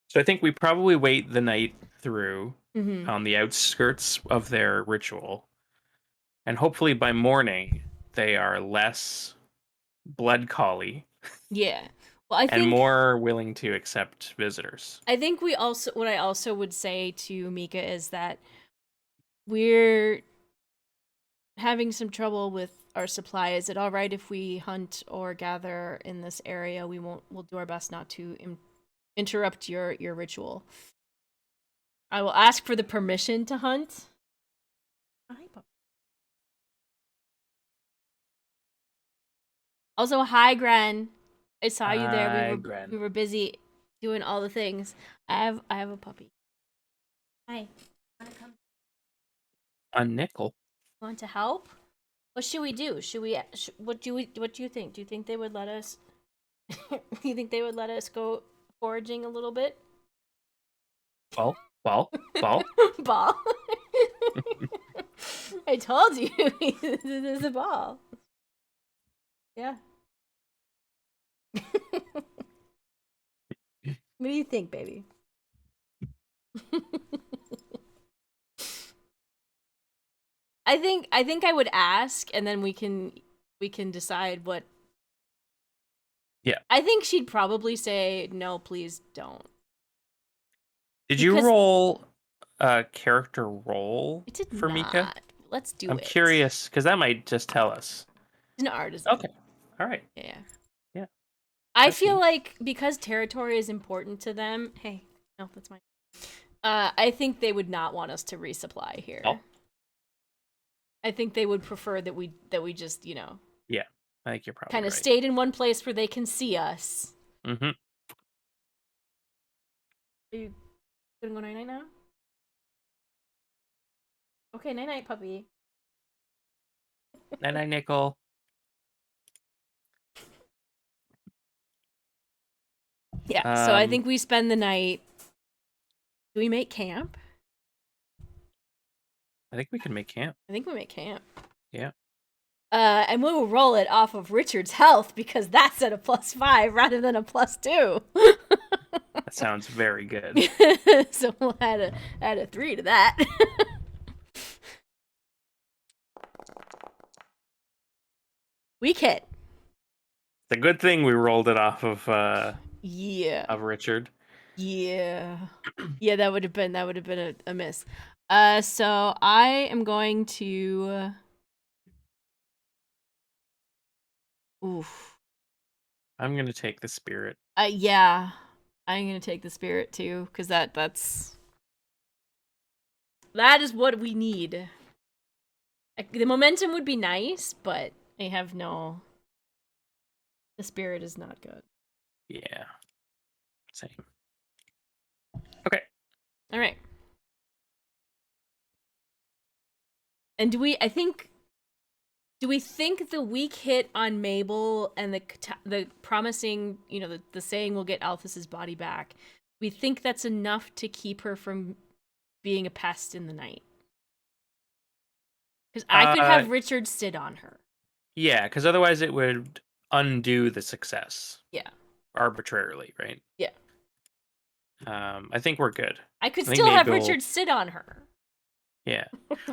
So I think we probably wait the night through
Mm-hmm.
on the outskirts of their ritual, and hopefully by morning they are less blood collie
Yeah. Well, I
and
think
more willing to accept visitors.
I think what I also would say to Mika is that we're having some trouble with our supply. Is it all right if we hunt or gather in this area? We'll do our best not to interrupt your ritual. I will ask for the permission to hunt. Hi, Pop. Also, hi, Gren. I saw you there. We
Hi,
were
Gren.
we were busy doing all the things. I have a puppy. Hi. Wanna come?
A nickel.
Want to help? What should we do? Should we? What do you think? Do you think they would let us? Do you think they would let us go foraging a little bit?
Well, well, well.
Ball. I told you, this is a ball. Yeah. What do you think, baby? I think I would ask, and then we can decide what.
Yeah.
I think she'd probably say no, please don't.
Did you
Because
roll a character roll
it did
for Mika?
not. Let's do
I'm
it.
curious because that might just tell us.
He's an artisan.
Okay. All right.
Yeah.
Yeah.
I
That's
feel
neat.
like because territory is important to them. Hey, no, that's mine. I think they would not want us to resupply here.
Oh.
I think they would prefer that we just
Yeah. I think you're probably
kind of
right.
stayed in one place where they can see us,
Mm-hmm.
Are you gonna go night-night now? Okay, night-night, puppy.
Night night, Nickel.
Yeah, so I think we spend the night. Do we make camp?
I think we can make camp.
I think we make camp.
Yeah.
And we will roll it off of Richard's health because that's at a +5 rather than a +2.
That sounds very good.
So we'll add a 3 to that. Weak hit.
It's a good thing we rolled it off of
Yeah.
of Richard.
Yeah. Yeah, that would have been a miss. So I am going to oof.
I'm gonna take the spirit.
Yeah. I'm gonna take the spirit too, because that is what we need. The momentum would be nice, but I have no. The spirit is not good.
Yeah. Same. Okay.
All right. And do we think the weak hit on Mabel and the promising, the saying we'll get Althus's body back, we think that's enough to keep her from being a pest in the night? Because I could have Richard sit on her.
Yeah, because otherwise it would undo the success.
Yeah.
Arbitrarily, right?
Yeah.
I think we're good.
I could still have Richard sit on her.
Yeah.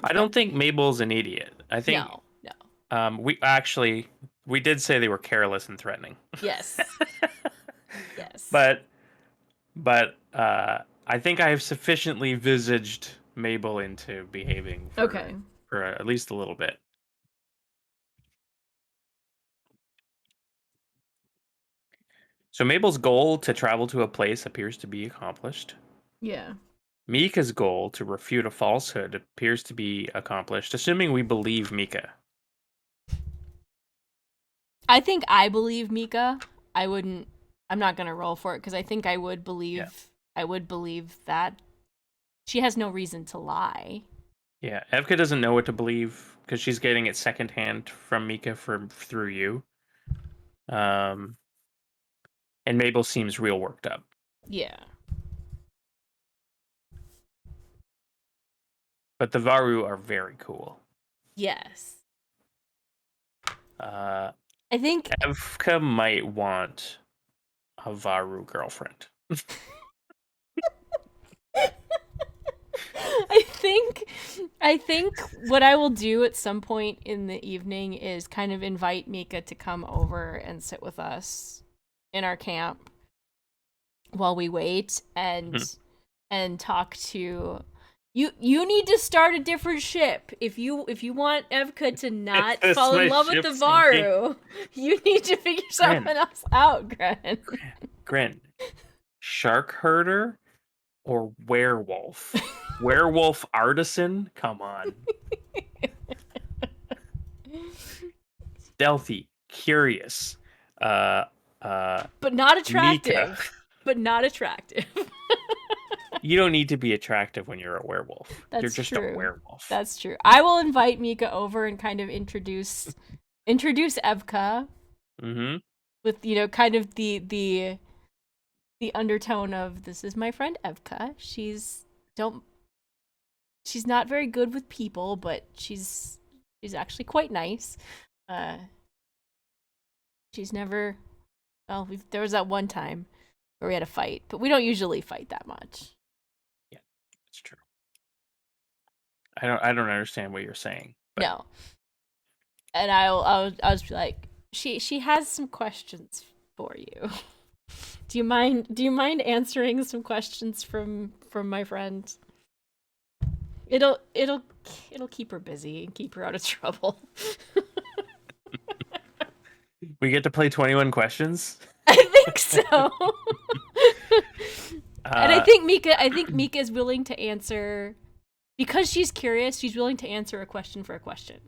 I don't think Mabel's an idiot. I think
No.
we did say they were careless and threatening.
Yes. Yes.
But I think I have sufficiently visaged Mabel into behaving for at least a little bit. So Mabel's goal to travel to a place appears to be accomplished.
Yeah.
Mika's goal to refute a falsehood appears to be accomplished, assuming we believe Mika.
I think I believe Mika. I'm not going to roll for it because I think I would believe that she has no reason to lie.
Yeah, Evka doesn't know what to believe because she's getting it secondhand from Mika through you. And Mabel seems real worked up.
Yeah.
But the varou are very cool.
Yes.
I
think
Evka might want a varou girlfriend.
I think what I will do at some point in the evening is kind of invite Mika to come over and sit with us in our camp while we wait and talk to you. You need to start a different ship if you want Evka to not fall in love with the varou. You need to figure something else out, Gren.
Gren, shark herder or werewolf? Werewolf artisan? Come on. Stealthy, curious,
but not attractive.
Mika.
But not attractive.
You don't need to be attractive when you're a werewolf. You're just
true.
a werewolf.
That's true. I will invite Mika over and kind of introduce Evka.
Mm-hmm.
With kind of the undertone of, this is my friend Evka. She's not very good with people, but she's actually quite nice. She's never. Well, there was that one time where we had a fight, but we don't usually fight that much.
Yeah, that's true. I don't understand what you're saying. But...
No. And I was like, she has some questions for you. Do you mind answering some questions from my friend? It'll keep her busy and keep her out of trouble.
We get to play 21 questions?
I think so. And I think Mika is willing to answer, because she's curious, she's willing to answer a question for a question.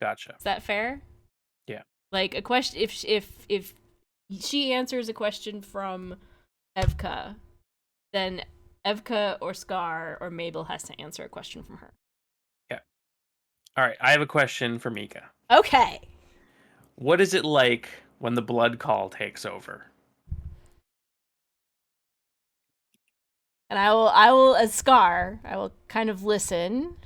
Gotcha.
Is that fair?
Yeah.
Like a question, if she answers a question from Evka, then Evka or Scar or Mabel has to answer a question from her.
Yeah. All right. I have a question for Mika.
Okay.
What is it like when the blood call takes over?
And I will, as Scar, I will kind of listen.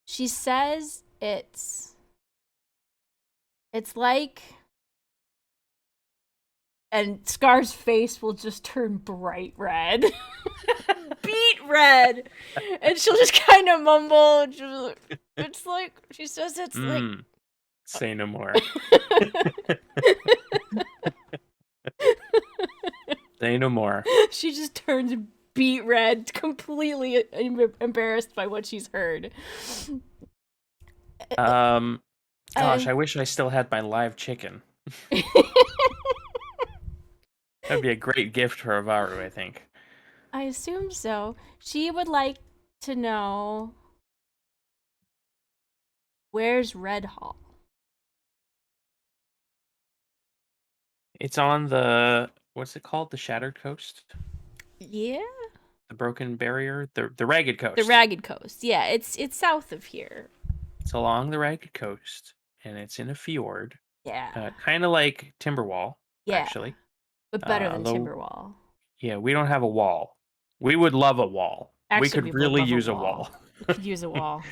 She says it's like, and Scar's face will just turn bright red. Beet red. And she'll just kind of mumble. It's like, she says it's like.
Say no more. Say no more.
She just turns beet red, completely embarrassed by what she's heard.
Gosh, I wish I still had my live chicken. That'd be a great gift for a varou, I think.
I assume so. She would like to know, where's Redhall?
It's on the, what's it called? The Shattered Coast?
Yeah,
The Broken Barrier? The Ragged Coast.
the Ragged Coast. Yeah, it's south of here.
It's along the Ragged Coast, and it's in a fjord.
Yeah,
Kind of like Timberwall,
yeah,
actually.
but better than
Although,
Timberwall.
yeah, we don't have a wall. We would love a wall. We
Actually,
could
we would
really
love
use
a
a
wall.
wall.
We could use a wall.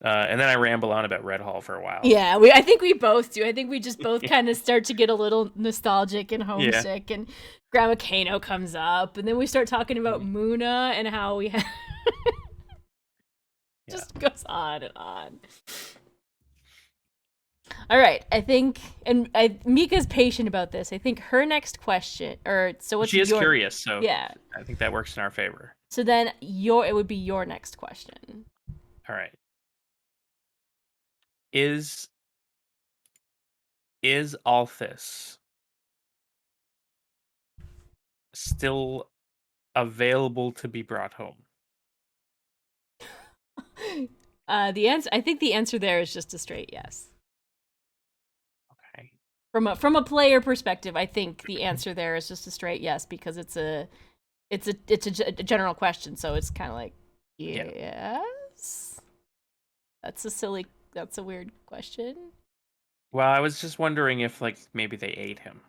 And then I ramble on about Redhall for a while.
Yeah, I think we both do. I think we just both kind of start to get a little nostalgic and homesick, and Grandma Kano comes up, and then we start talking about Muna and how we have just goes on and on. All right, I think, and Mika's patient about this. I think her next question, or so what's
She is
your,
curious, so
yeah.
I think that works in our favor.
So then it would be your next question.
All right. Is Althus still available to be brought home?
The answer, I think the answer there is just a straight yes.
Okay.
From a player perspective, I think the answer there is just a straight yes, because it's a general question, so it's kind of like yes. That's a weird question.
Well, I was just wondering if, like, maybe they ate him.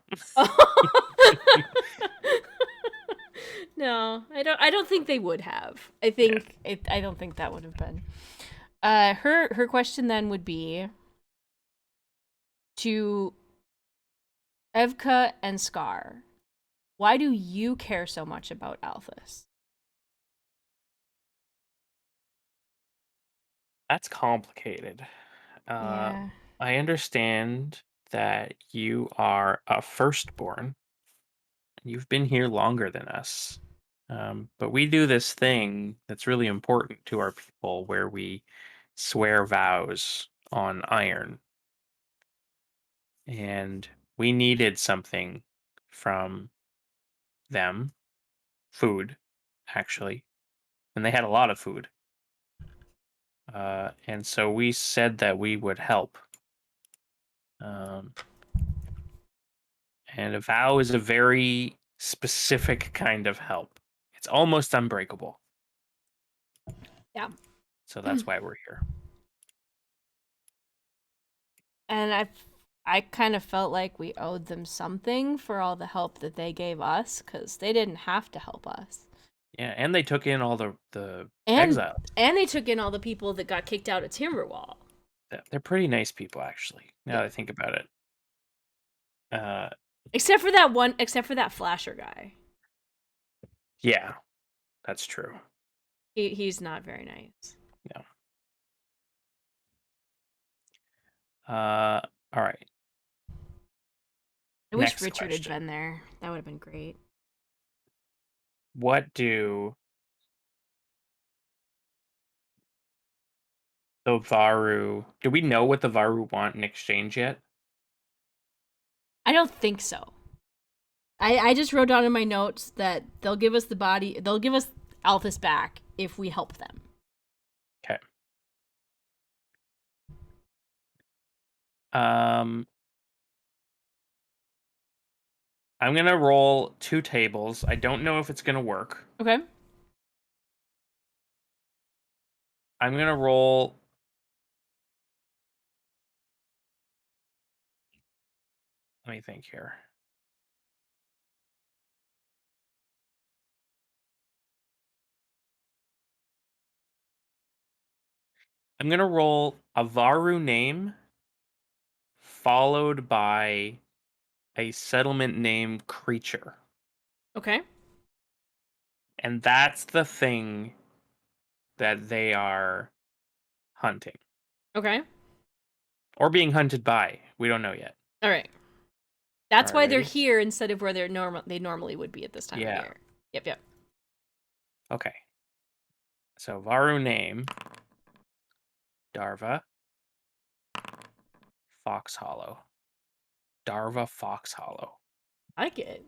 No, I don't think they would have. I think I don't think that would have been. Her question then would be to Evka and Scar. Why do you care so much about Althus?
That's complicated.
Yeah.
I understand that you are a firstborn. You've been here longer than us. But we do this thing that's really important to our people where we swear vows on iron. And we needed something from them, food, actually. And they had a lot of food. And so we said that we would help. And a vow is a very specific kind of help. It's almost unbreakable.
Yeah.
So that's why we're here.
And I kind of felt like we owed them something for all the help that they gave us, because they didn't have to help us.
Yeah, and they took in all the
And
exiles.
and they took in all the people that got kicked out of Timberwall.
They're pretty nice people, actually, now that I think about it.
Except for that flasher guy.
Yeah, that's true.
He's not very nice.
No. All right.
I wish
Next
Richard
question.
had been there. That would have been great.
What do the varou? Do we know what the varou want in exchange yet?
I don't think so. I just wrote down in my notes that they'll give us Althus back if we help them.
Okay. I'm gonna roll 2 tables. I don't know if it's gonna work.
Okay.
I'm gonna roll. Let me think here. I'm gonna roll a varou name followed by a settlement name creature.
Okay.
And that's the thing that they are hunting.
Okay.
Or being hunted by. We don't know yet.
All right. That's
Alright,
why they're
ready?
here instead of where they normally would be at this time of
Yeah.
year. Yep.
Okay. So varou name, Darva, Fox Hollow. Darva Fox Hollow.
I like it.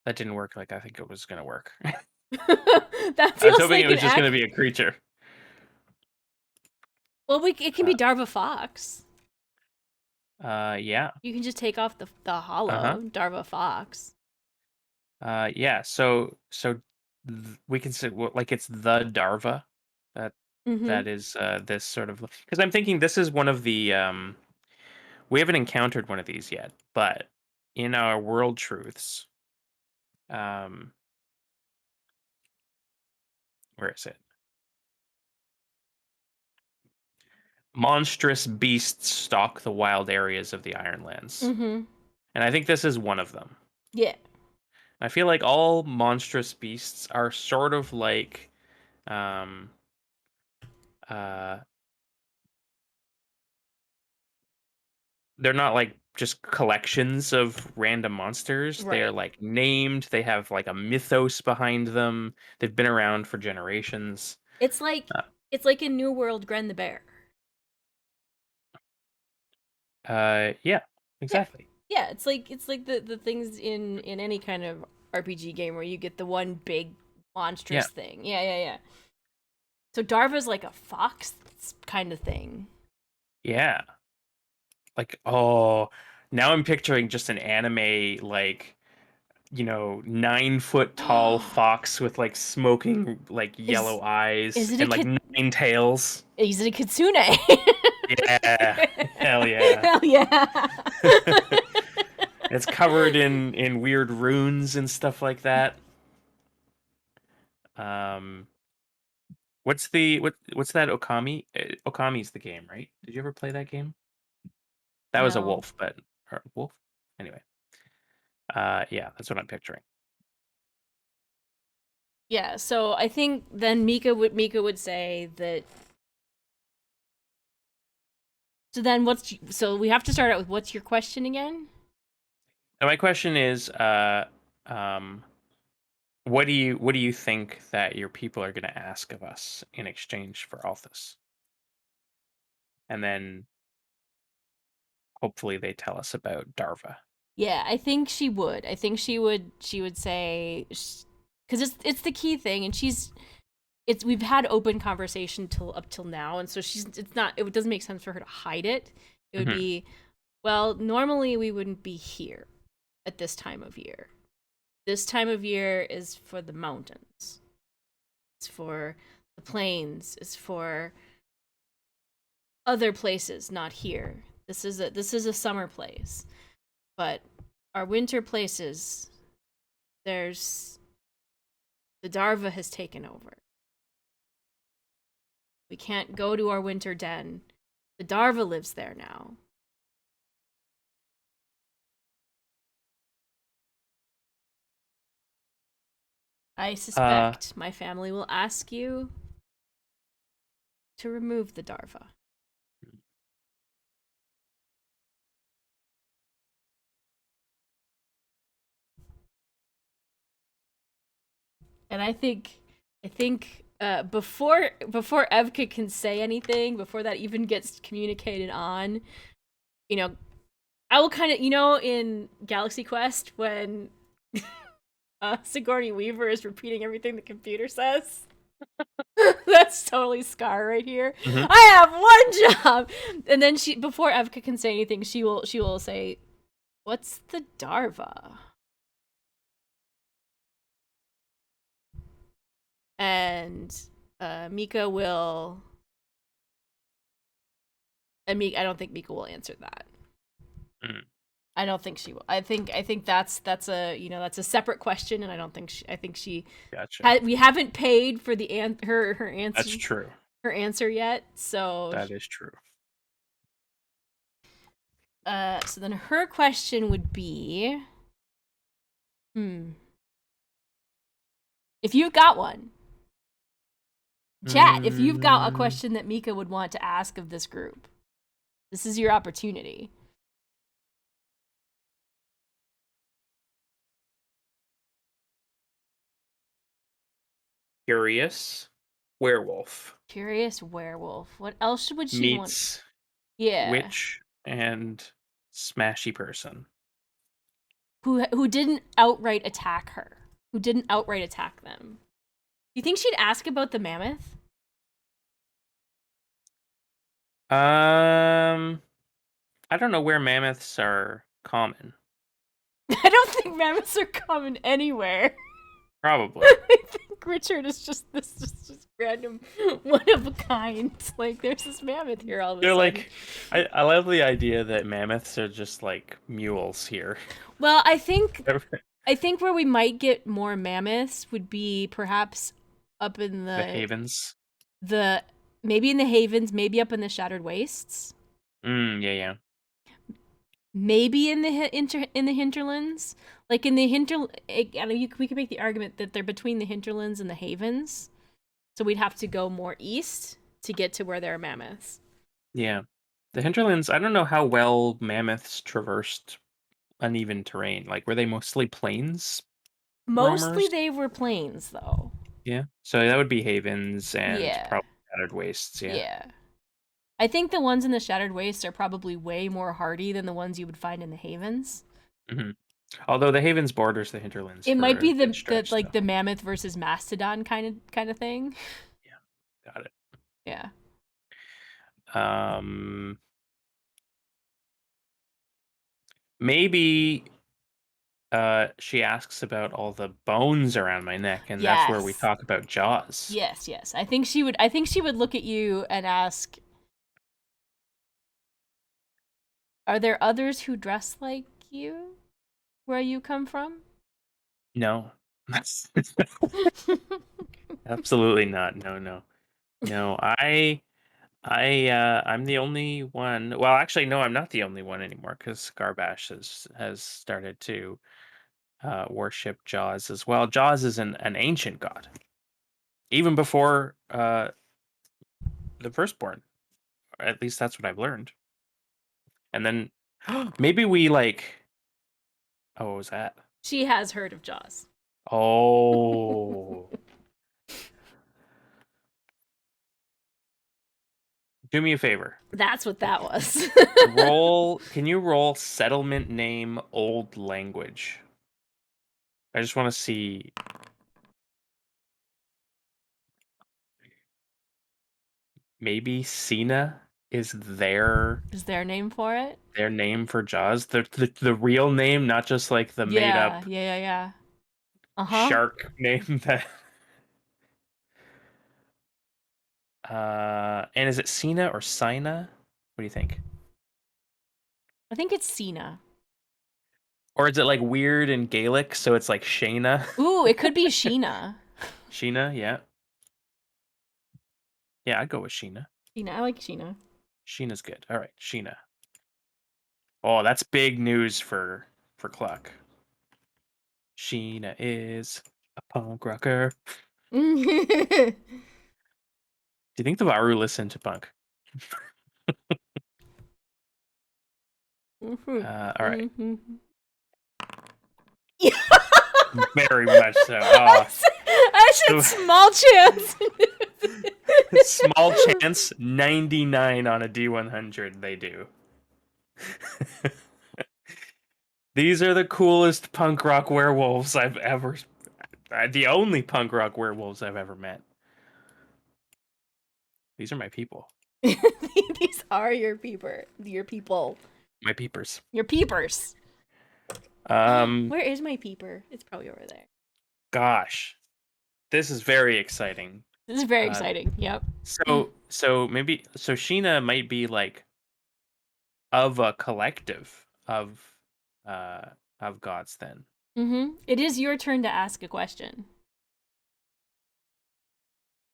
That didn't work like I think it was gonna work.
That
I was
feels
hoping
like
it
an
was just gonna be a creature.
Well, it can be Darva Fox.
Yeah.
You can just take off the hollow, Darva Fox.
Yeah. So we can say like it's the Darva that
Mm-hmm.
that is this sort of, because I'm thinking this is one of the we haven't encountered one of these yet, but in our world truths, um, where is it? Monstrous beasts stalk the wild areas of the Ironlands,
Mm-hmm.
and I think this is one of them.
Yeah.
I feel like all monstrous beasts are sort of like um uh they're not like just collections of random monsters. They are
Right.
like named, they have like a mythos behind them. They've been around for generations.
It's like
Uh,
it's like in New World Gren the Bear.
yeah,
Yeah.
exactly.
Yeah, it's like the things in any kind of RPG game where you get the one big
Yeah.
monstrous thing. Yeah. So Darva's like a fox kind of thing.
Yeah. Like, oh, now I'm picturing just an anime, like, 9-foot tall fox with like smoking like
Is
yellow eyes
is it a
and like
kid?
9 tails.
Is it a kitsune?
Yeah. Hell yeah.
Hell yeah.
It's covered in weird runes and stuff like that. Um what's that Okami? Okami's the game, right? Did you ever play that game? That was a
No.
wolf, but or wolf? Anyway. Yeah, that's what I'm picturing.
Yeah, so I think then Mika would say that. So then so we have to start out with what's your question again?
Now my question is um what do you think that your people are going to ask of us in exchange for Althus? And then hopefully they tell us about Darva.
Yeah, I think she would. I think she would say because it's the key thing, and it's we've had open conversation up till now, and so it's not it doesn't make sense for her to hide it. It would
Hmm.
be, well, normally we wouldn't be here at this time of year. This time of year is for the mountains. It's for the plains. It's for other places, not here. This is a summer place. But our winter places, there's the Darva has taken over. We can't go to our winter den. The Darva lives there now. I
Uh
suspect my family will ask you to remove the Darva. And I think before Evka can say anything, before that even gets communicated on, you know, I will kind of, in Galaxy Quest when Sigourney Weaver is repeating everything the computer says. That's totally Scar right here.
mhm.
I have one job, and then before Evka can say anything, she will say, "What's the Darva?" and Mika will. I don't think Mika will answer that.
Mm,
I don't think she will. I think that's that's a separate question, and I don't think I think she.
gotcha.
We haven't paid for the her
That's
answer
true.
yet, so.
That is true.
So then her question would be, if you've got one, chat. If you've got a
Mm,
question that Mika would want to ask of this group, this is your opportunity.
curious werewolf
Curious werewolf. What else would she want?
meets
Yeah.
witch and smashy person.
Who didn't outright attack her? Who didn't outright attack them? Do you think she'd ask about the mammoth?
I don't know where mammoths are common.
I don't think mammoths are common anywhere.
Probably.
I think Richard is just just random one of a kind. Like there's this mammoth here all of a
They're
sudden.
like, I love the idea that mammoths are just like mules here.
Well, I think where we might get more mammoths would be perhaps up in
The havens.
the maybe in the havens, maybe up in the shattered wastes,
Yeah, yeah.
maybe in the in the hinterlands. Like in the we could make the argument that they're between the hinterlands and the havens, so we'd have to go more east to get to where there are mammoths.
Yeah. The hinterlands, I don't know how well mammoths traversed uneven terrain. Like, were they mostly plains
Mostly
roamers?
they were plains, though.
Yeah. So that would be havens and
Yeah,
probably shattered wastes. Yeah.
yeah. I think the ones in the Shattered Wastes are probably way more hardy than the ones you would find in the Havens.
hmm Although the havens borders the hinterlands
It
for
might
a
be
good
the
stretch,
like
though.
the mammoth versus mastodon kind of thing.
Yeah. Got it.
Yeah.
Um, maybe she asks about all the bones around my neck, and that's where we
Yes.
talk about jaws.
Yes, yes. I think she would look at you and ask, "Are there others who dress like you where you come from?"
No. Absolutely not. No, no. No, I'm the only one. Well, actually, no, I'm not the only one anymore because Garbash has started to worship Jaws as well. Jaws is an ancient god, even before the firstborn. At least that's what I've learned. And then maybe we like. Oh, what was that?
She has heard of Jaws.
Oh, do me a favor.
That's what that was.
Roll. Can you roll settlement name old language? I just want to see. Maybe Cena is
Is their name for it?
their name for Jaws. The real name, not just like the made
Yeah,
up
yeah, yeah, yeah. Uh-huh.
shark name that and is it Cena or Sina? What do you think?
I think it's Cena.
Or is it like weird in Gaelic, so it's like Shayna?
Ooh, it could be Sheena.
Sheena, yeah. Yeah, I'd go with Sheena.
Sheena, I like Sheena.
Sheena's good. All right, Sheena. Oh, that's big news for Cluck. Sheena is a punk rocker.
Mhm.
Do you think the Varou listen to punk? All right.
Mhm.
Very much so. Oh,
I said small chance.
small chance, 99 on a D100 they do. These are the coolest punk rock werewolves I've ever the only punk rock werewolves I've ever met. These are my people.
These are your peeper. Your people.
My peepers.
Your peepers.
Um
Where is my peeper? It's probably over there.
gosh. this is very exciting.
This is very
Uh,
exciting. Yep.
so Sheena might be like of a collective uh of gods then.
It is your turn to ask a question.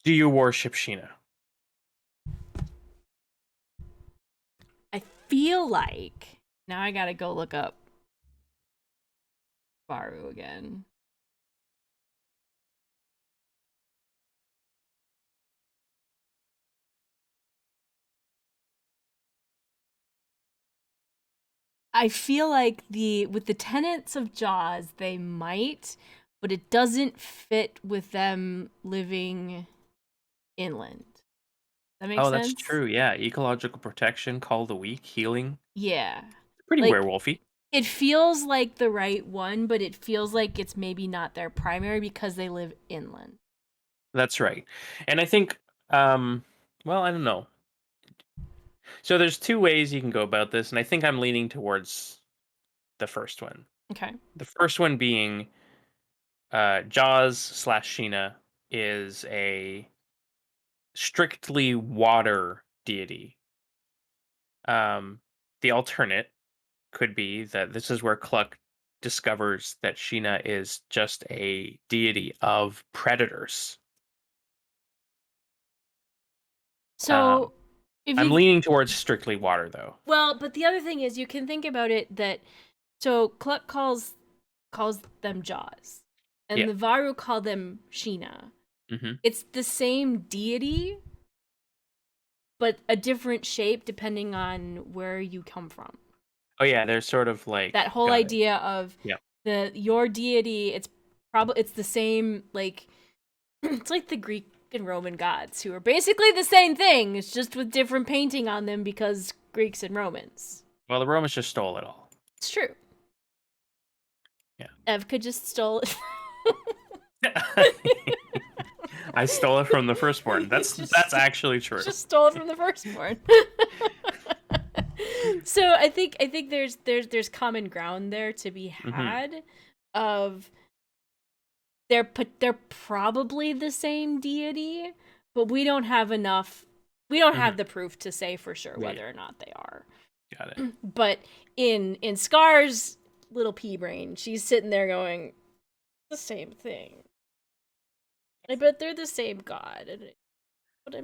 Do you worship Sheena?
I feel like now I gotta go look up varou again. I feel like with the tenets of Jaws, they might, but it doesn't fit with them living inland. That makes
Oh, that's
sense?
true. Yeah, ecological protection, call the weak, healing.
Yeah.
Pretty
Like
werewolfy.
it feels like the right one, but it feels like it's maybe not their primary because they live inland.
That's right. And I think well, I don't know. So there's two ways you can go about this, and I think I'm leaning towards the first one.
Okay.
The first one being Jaws slash Sheena is a strictly water deity. The alternate could be that this is where Cluck discovers that Sheena is just a deity of predators. Um,
So if
I'm
you
leaning towards strictly water, though.
well, but the other thing is you can think about it that so Cluck calls them Jaws, and
Yeah.
the varou call them Sheena.
Hmm.
It's the same deity, but a different shape depending on where you come from.
Oh yeah, they're sort of
That
like
whole
got it.
idea of
Yeah.
your deity, it's the same like it's like the Greek and Roman gods who are basically the same thing. It's just with different painting on them because Greeks and Romans.
Well, the Romans just stole it all.
It's true.
Yeah.
Evka just stole it.
I stole it from the firstborn. That's actually true.
Just stole it from the firstborn. So I think there's common ground there to be
Hmm.
had of they're probably the same deity, but we don't have enough. We don't
Hmm.
have the proof to say for sure
Yeah, yeah,
whether or not they are.
got it.
But in Scar's little pea brain, she's sitting there going, the same thing. I bet they're the same god, but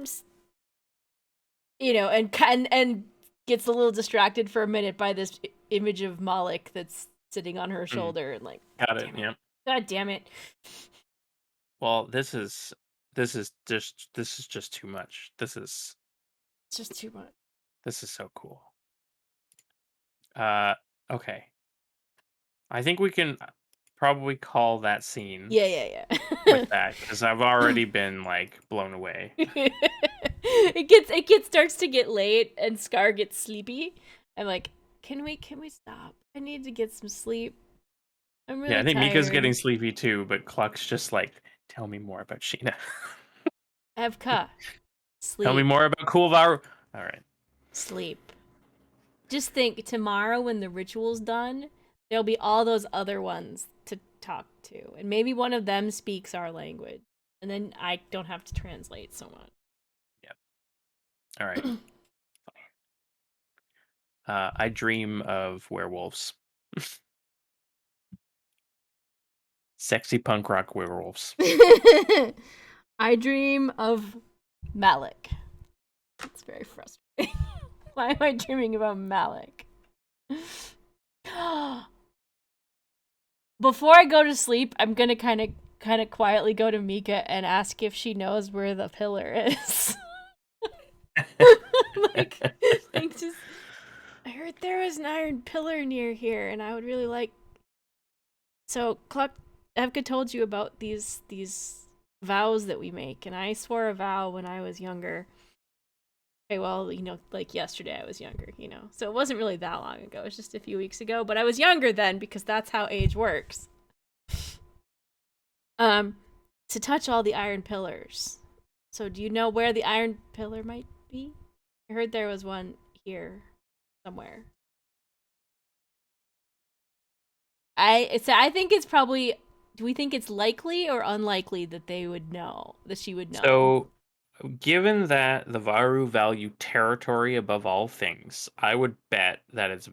and gets a little distracted for a minute by this image of Moloch that's sitting on her
Mm,
shoulder and like,
got it.
damn it,
Yeah.
god damn it,
Well, this is just too much.
it's just too much.
This is so cool. Uh, okay. I think we can probably call that scene
Yeah, yeah,
with
yeah.
that because I've already been like blown away.
It starts to get late and Scar gets sleepy. I'm like, can we stop? I need to get some sleep. I'm
Yeah, I
really
think Mika's
tired.
getting sleepy too, but Cluck's just like, tell me more about Sheena.
Evka,
Tell me
sleep,
more about Cool Varu. All right.
sleep. Just think tomorrow when the ritual's done, there'll be all those other ones to talk to. And maybe one of them speaks our language. And then I don't have to translate so much.
Yep. All right. I dream of werewolves. Sexy punk rock werewolves.
I dream of Malik. It's very frustrating. Why am I dreaming about Malik? Before I go to sleep, I'm gonna kind of quietly go to Mika and ask if she knows where the pillar is. like, just I heard there was an iron pillar near here, and I would really like. So, Cluck, Evka told you about these vows that we make, and I swore a vow when I was younger. Okay, well, like yesterday I was younger, so it wasn't really that long ago. It was just a few weeks ago, but I was younger then because that's how age works. Um, to touch all the iron pillars. So, do you know where the iron pillar might be? I heard there was one here somewhere. I think it's probably do we think it's likely or unlikely that they would know, that she would know?
So, given that the Varou value territory above all things, I would bet that it's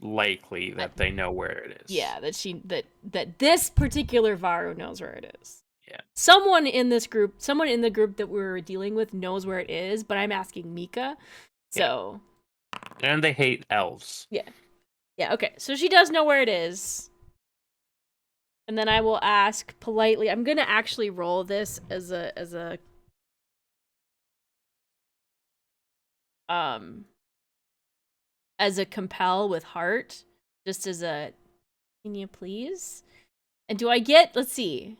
likely
I,
that they know where it is.
yeah, that this particular varou knows where it is.
Yeah.
Someone in this group, someone in the group that we're dealing with knows where it is, but I'm asking Mika.
Yeah.
So,
And they hate elves.
yeah. Yeah, okay. So she does know where it is. And then I will ask politely. I'm going to actually roll this um as a compel with heart, just as a can you please? And do I get, let's see.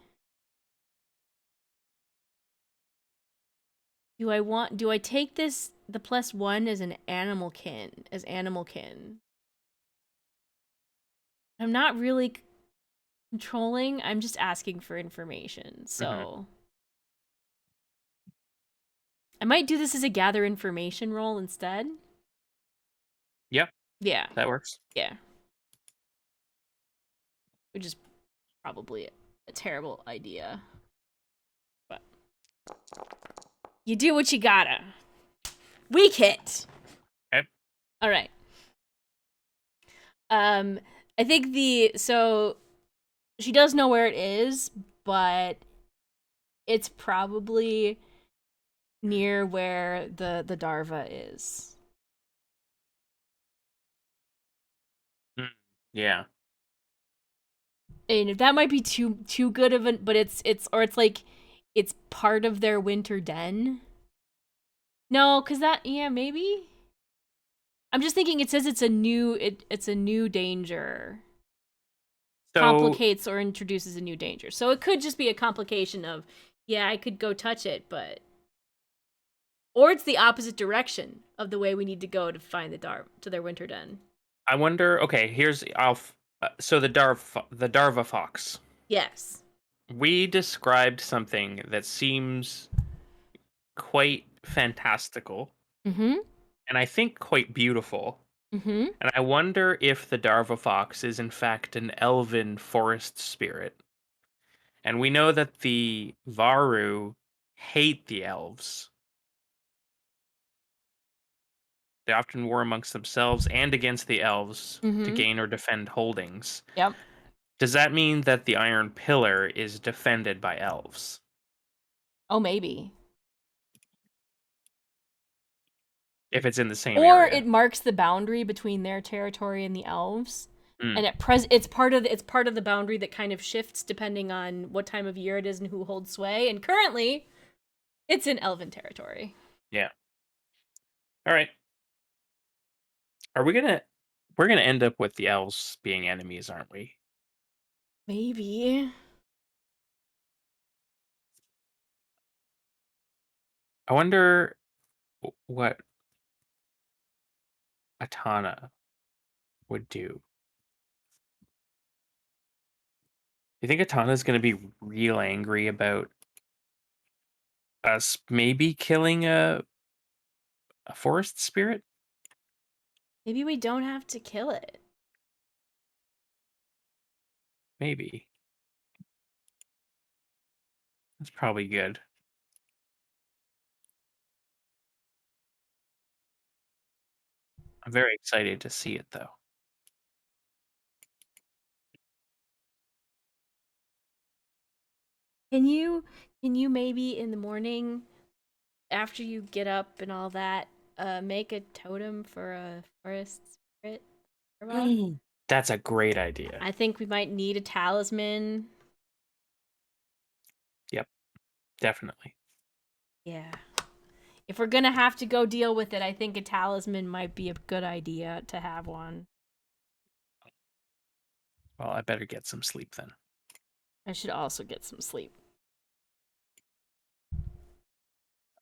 Do I take this the +1 as an animal kin, as animal kin? I'm not really controlling. I'm just asking for information.
Mm-hmm.
So I might do this as a gather information roll instead.
Yep,
Yeah.
that works.
Yeah. Which is probably a terrible idea. But you do what you gotta. Weak hit.
Okay.
All right. I think so she does know where it is, but it's probably near where the Darva is.
Yeah.
And that might be too good of an, but it's like it's part of their winter den. No, cuz that, yeah, maybe. I'm just thinking it says it's a new danger.
So
Complicates or introduces a new danger. So it could just be a complication of, yeah, I could go touch it, but or it's the opposite direction of the way we need to go to find to their winter den.
I wonder. Okay, here's so the Darva fox.
Yes.
We described something that seems quite fantastical,
Mm-hmm.
and I think quite beautiful.
Mm-hmm.
And I wonder if the Darva fox is in fact an elven forest spirit. And we know that the Varou hate the elves. They often war amongst themselves and against the elves to
Mm-hmm.
gain or defend holdings.
Yep.
Does that mean that the Iron Pillar is defended by elves?
Oh, maybe.
If it's in the same
Or
area.
it marks the boundary between their territory and the elves.
Mm,
And it's part of the boundary that kind of shifts depending on what time of year it is and who holds sway. And currently, it's in elven territory.
yeah. All right. Are we gonna we're gonna end up with the elves being enemies, aren't we?
Maybe.
I wonder what Atana would do. You think Atana's gonna be real angry about us maybe killing a forest spirit?
Maybe we don't have to kill it.
Maybe. That's probably good. I'm very excited to see it though.
Can you maybe in the morning after you get up and all that, make a totem for a forest spirit?
That's a great idea.
I think we might need a talisman.
Yep, definitely.
Yeah. If we're gonna have to go deal with it, I think a talisman might be a good idea to have one.
Well, I better get some sleep then.
I should also get some sleep.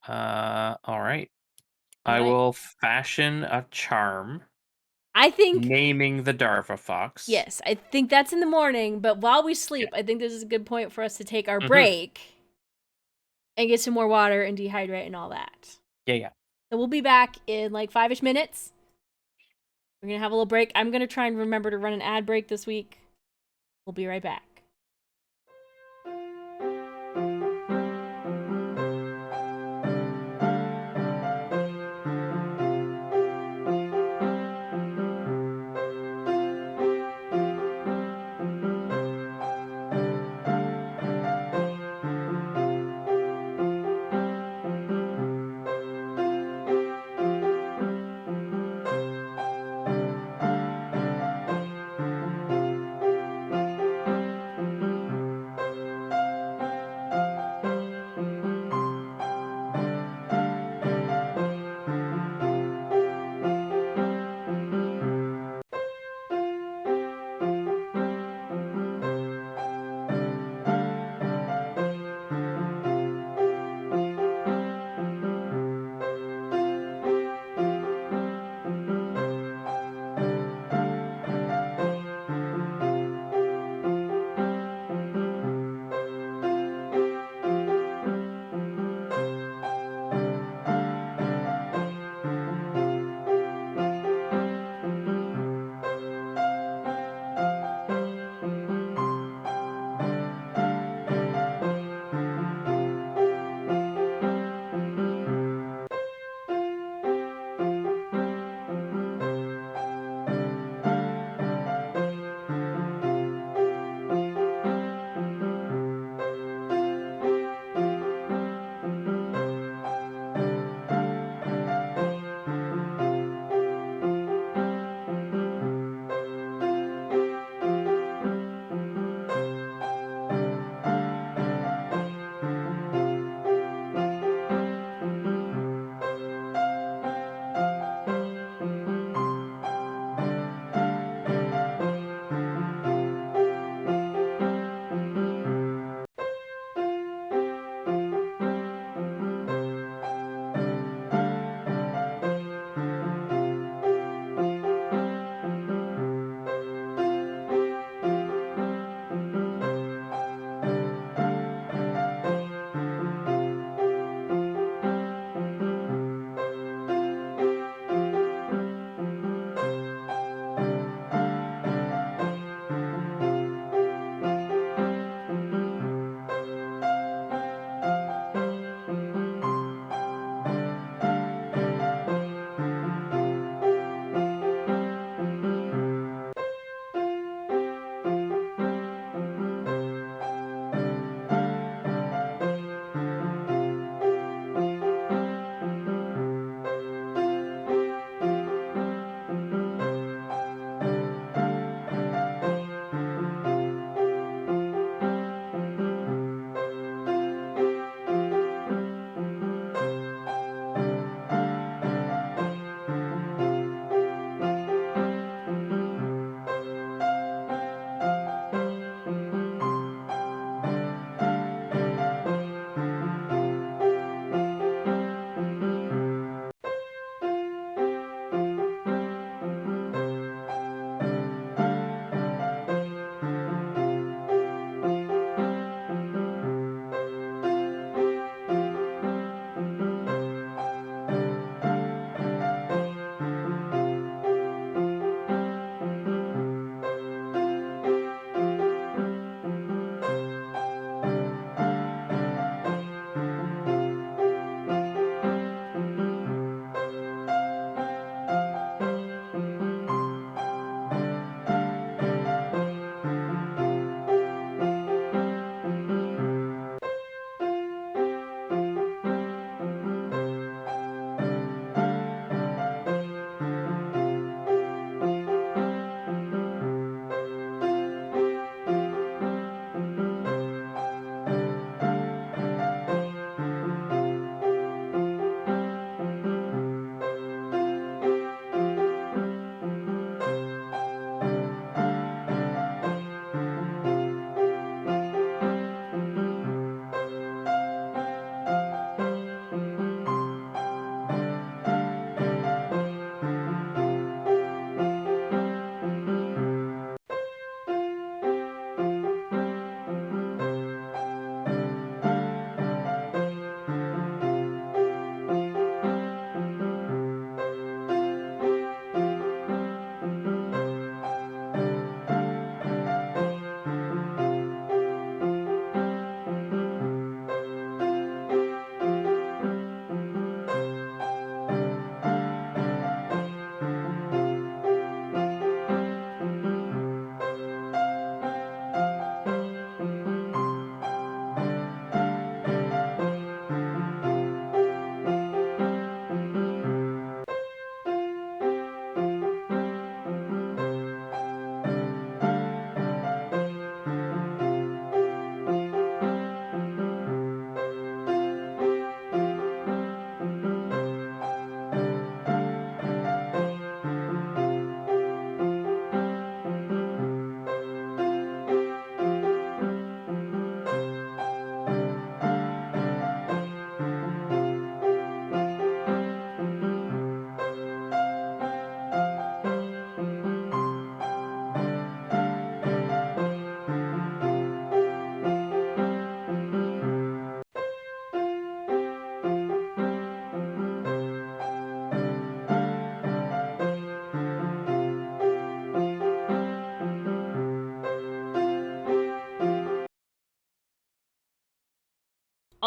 All right.
And
I will fashion a charm
I think,
naming the Darva fox.
yes, I think that's in the morning, but while we
Yeah.
sleep, I think this is a good point for us to take our
Hmm.
break and get some more water and dehydrate and all that.
Yeah, yeah.
So we'll be back in like 5-ish minutes. We're gonna have a little break. I'm gonna try and remember to run an ad break this week. We'll be right back.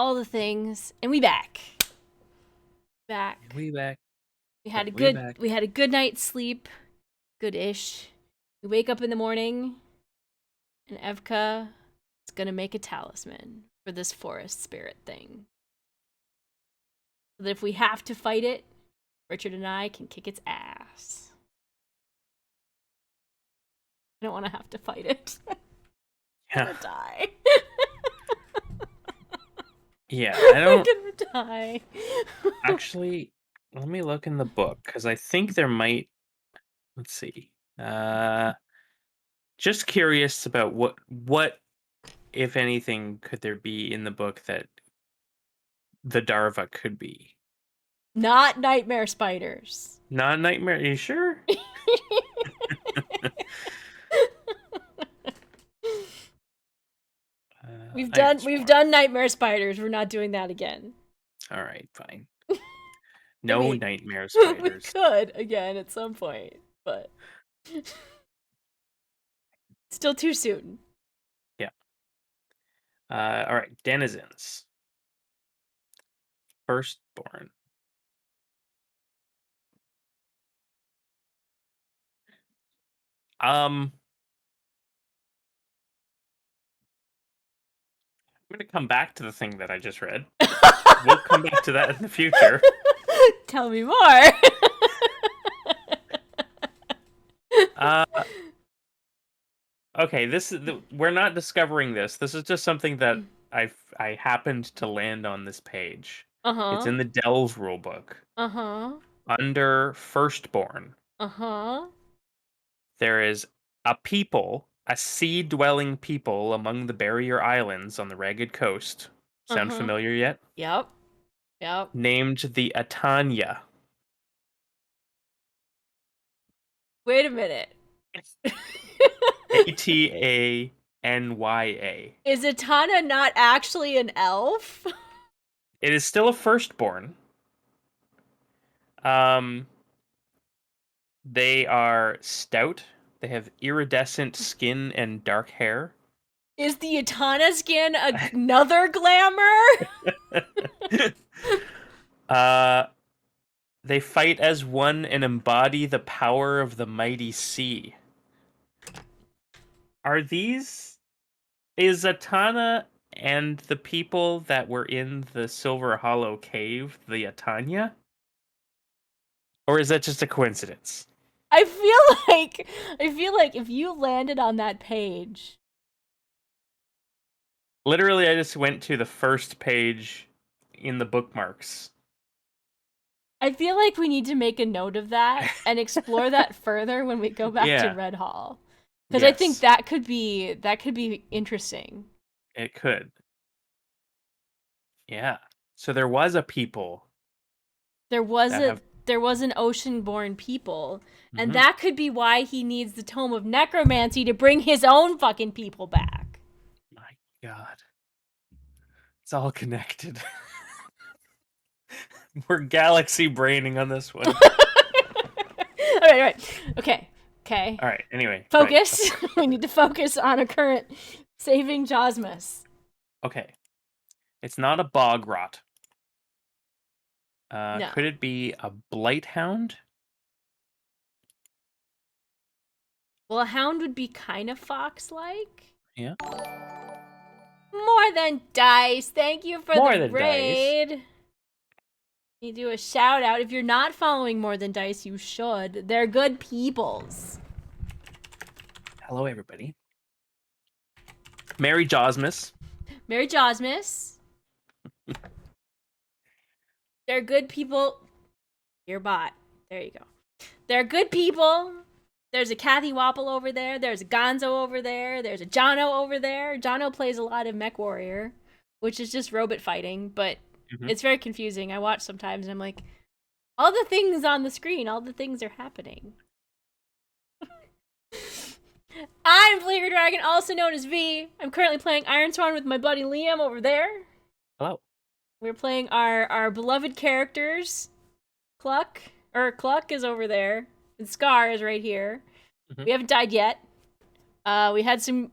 all the things, and we back.
We back.
We had a good night's sleep, good-ish. We wake up in the morning, and Evka is gonna make a talisman for this forest spirit thing. So that if we have to fight it, Richard and I can kick its ass. I don't want to have to fight it. I'm gonna die.
Yeah, I don't.
I'm gonna die.
Actually, let me look in the book because I think there might. Let's see. Just curious about what, if anything, could there be in the book that the Darva could be?
Not nightmare spiders.
Not nightmare. Are you sure?
We've done nightmare spiders. We're not doing that again.
All right, fine. No nightmare spiders.
We could again at some point, but still too soon.
Yeah. All right, denizens. Firstborn. I'm going to come back to the thing that I just read. We'll come back to that in the future.
Tell me more.
Okay, we're not discovering this. This is just something that I happened to land on this page.
Uh-huh.
It's in the Delve rulebook.
Uh-huh.
Under Firstborn.
Uh-huh.
There is a sea-dwelling people among the barrier islands on the Ragged Coast. Sound familiar yet?
Yep.
Named the Atanya.
Wait a minute.
Atanya.
Is Atana not actually an elf?
It is still a firstborn. They are stout. They have iridescent skin and dark hair.
Is the Atana skin another glamour?
They fight as one and embody the power of the mighty sea. Is Atana and the people that were in the Silver Hollow Cave the Atanya? Or is that just a coincidence?
I feel like if you landed on that page.
Literally, I just went to the first page in the bookmarks.
I feel like we need to make a note of that and explore that further when we go back to Redhall. Because I think that could be interesting.
It could. Yeah. So there was a people.
There was an ocean-born people, and that could be why he needs the Tome of Necromancy to bring his own fucking people back.
My God. It's all connected. We're galaxy braining on this one.
All right. Okay.
All right, anyway.
Focus. Right. We need to focus on a current saving Jawsmas.
Okay. It's not a bog rot.
No.
Could it be a blight hound?
Well, a hound would be kind of fox-like.
Yeah.
More than dice. Thank you for the raid. Dice. You do a shout out. If you're not following More Than Dice, you should. They're good peoples.
Hello, everybody. Merry Jawsmas.
Merry Jawsmas. They're good people. Your bot. There you go. They're good people. There's a Kathy Wapple over there. There's a Gonzo over there. There's a Jono over there. Jono plays a lot of Mech Warrior, which is just robot fighting, but it's very confusing. I watch sometimes and I'm like, all the things on the screen, all the things are happening. I'm Flaker Dragon, also known as V. I'm currently playing Ironsworn with my buddy Liam over there.
Hello.
We're playing our beloved characters. Cluck is over there. And Scar is right here. We haven't died yet. We had some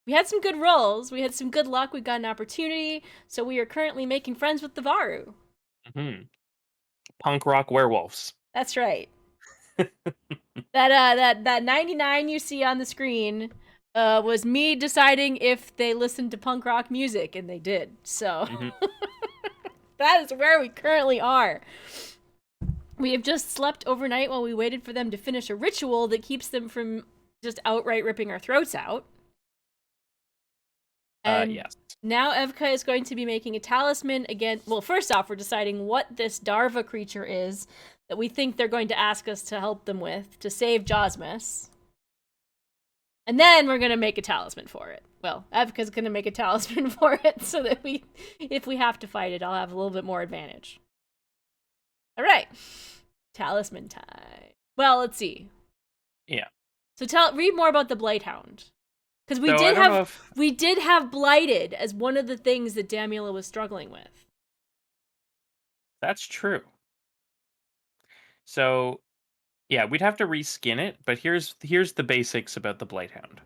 We had some good rolls. We had some good luck. We got an opportunity. So we are currently making friends with the varou.
Hmm. Punk rock werewolves.
That's right. That 99 you see on the screen was me deciding if they listened to punk rock music, and they did. So
Hmm.
that is where we currently are. We have just slept overnight while we waited for them to finish a ritual that keeps them from just outright ripping our throats out. And
Yes.
now Evka is going to be making a talisman again. Well, first off, we're deciding what this Darva creature is that we think they're going to ask us to help them with to save Jawsmas. And then we're going to make a talisman for it. Well, Evka's going to make a talisman for it so that if we have to fight it, I'll have a little bit more advantage. All right. Talisman time. Well, let's see.
Yeah.
So read more about the Blighthound. Because we did have blighted as one of the things that Damula was struggling with.
That's true. So, yeah, we'd have to reskin it, but here's the basics about the Blighthound.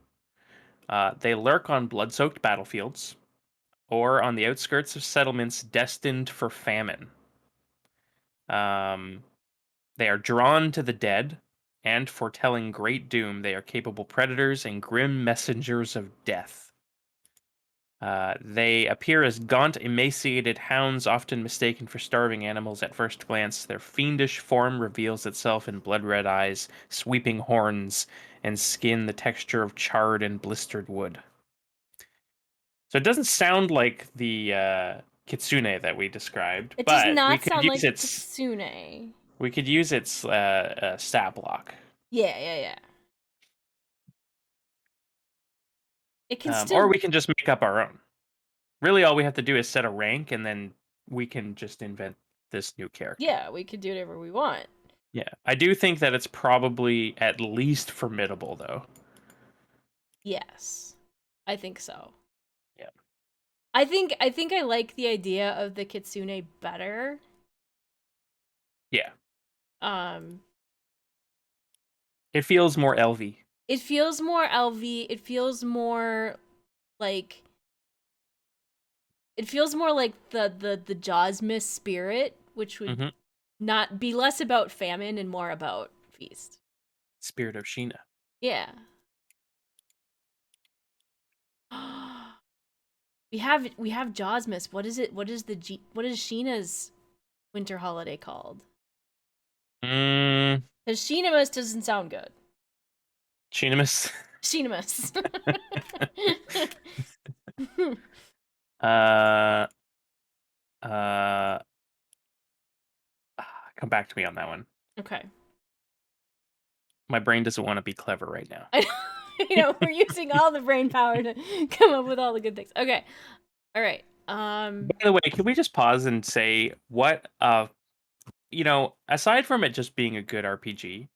They lurk on blood-soaked battlefields or on the outskirts of settlements destined for famine. Um, they are drawn to the dead, and foretelling great doom, they are capable predators and grim messengers of death. They appear as gaunt, emaciated hounds, often mistaken for starving animals at first glance. Their fiendish form reveals itself in blood-red eyes, sweeping horns, and skin the texture of charred and blistered wood. So it doesn't sound like the kitsune that we described,
It does
but
not sound like the kitsune.
we could use its stat block.
Yeah. It can
Or
still.
we can just make up our own. Really, all we have to do is set a rank, and then we can just invent this new character.
Yeah, we could do whatever we want.
Yeah, I do think that it's probably at least formidable, though.
Yes, I think so.
Yeah.
I think I like the idea of the kitsune better.
Yeah.
Um,
It feels more LV.
it feels more LV. It feels more like the Jawsmas spirit, which would
Mm-hmm.
not be less about famine and more about feast.
Spirit of Sheena.
Yeah. we have Jawsmas. What is it? What is Sheena's winter holiday called?
Mm,
Because Sheenamus doesn't sound good.
Sheenamus.
Sheenamus.
uh, uh, come back to me on that one.
Okay.
My brain doesn't want to be clever right now.
We're using all the brain power to come up with all the good things. Okay. All right.
By the way, can we just pause and say what aside from it just being a good RPG,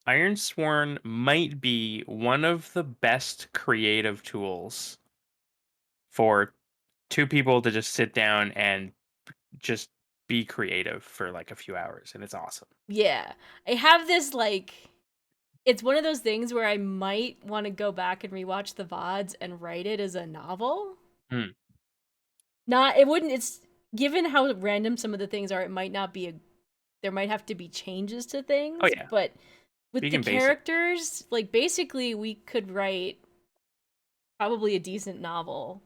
Ironsworn might be one of the best creative tools for two people to just sit down and just be creative for like a few hours, and it's awesome.
Yeah. I have this it's one of those things where I might want to go back and rewatch the VODs and write it as a novel.
Hmm.
Not it wouldn't it's given how random some of the things are, it might not be there might have to be changes to
Oh
things,
yeah,
but with
we
the
can base it.
characters, like basically we could write probably a decent novel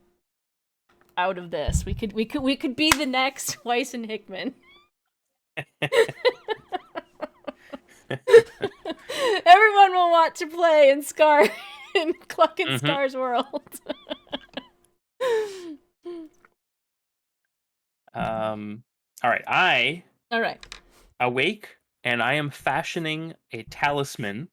out of this. We could be the next Weiss and Hickman. Everyone will want to play in Scar in Cluck and
Mm-hmm.
Scar's world.
All right, I
All right.
awake and I am fashioning a talisman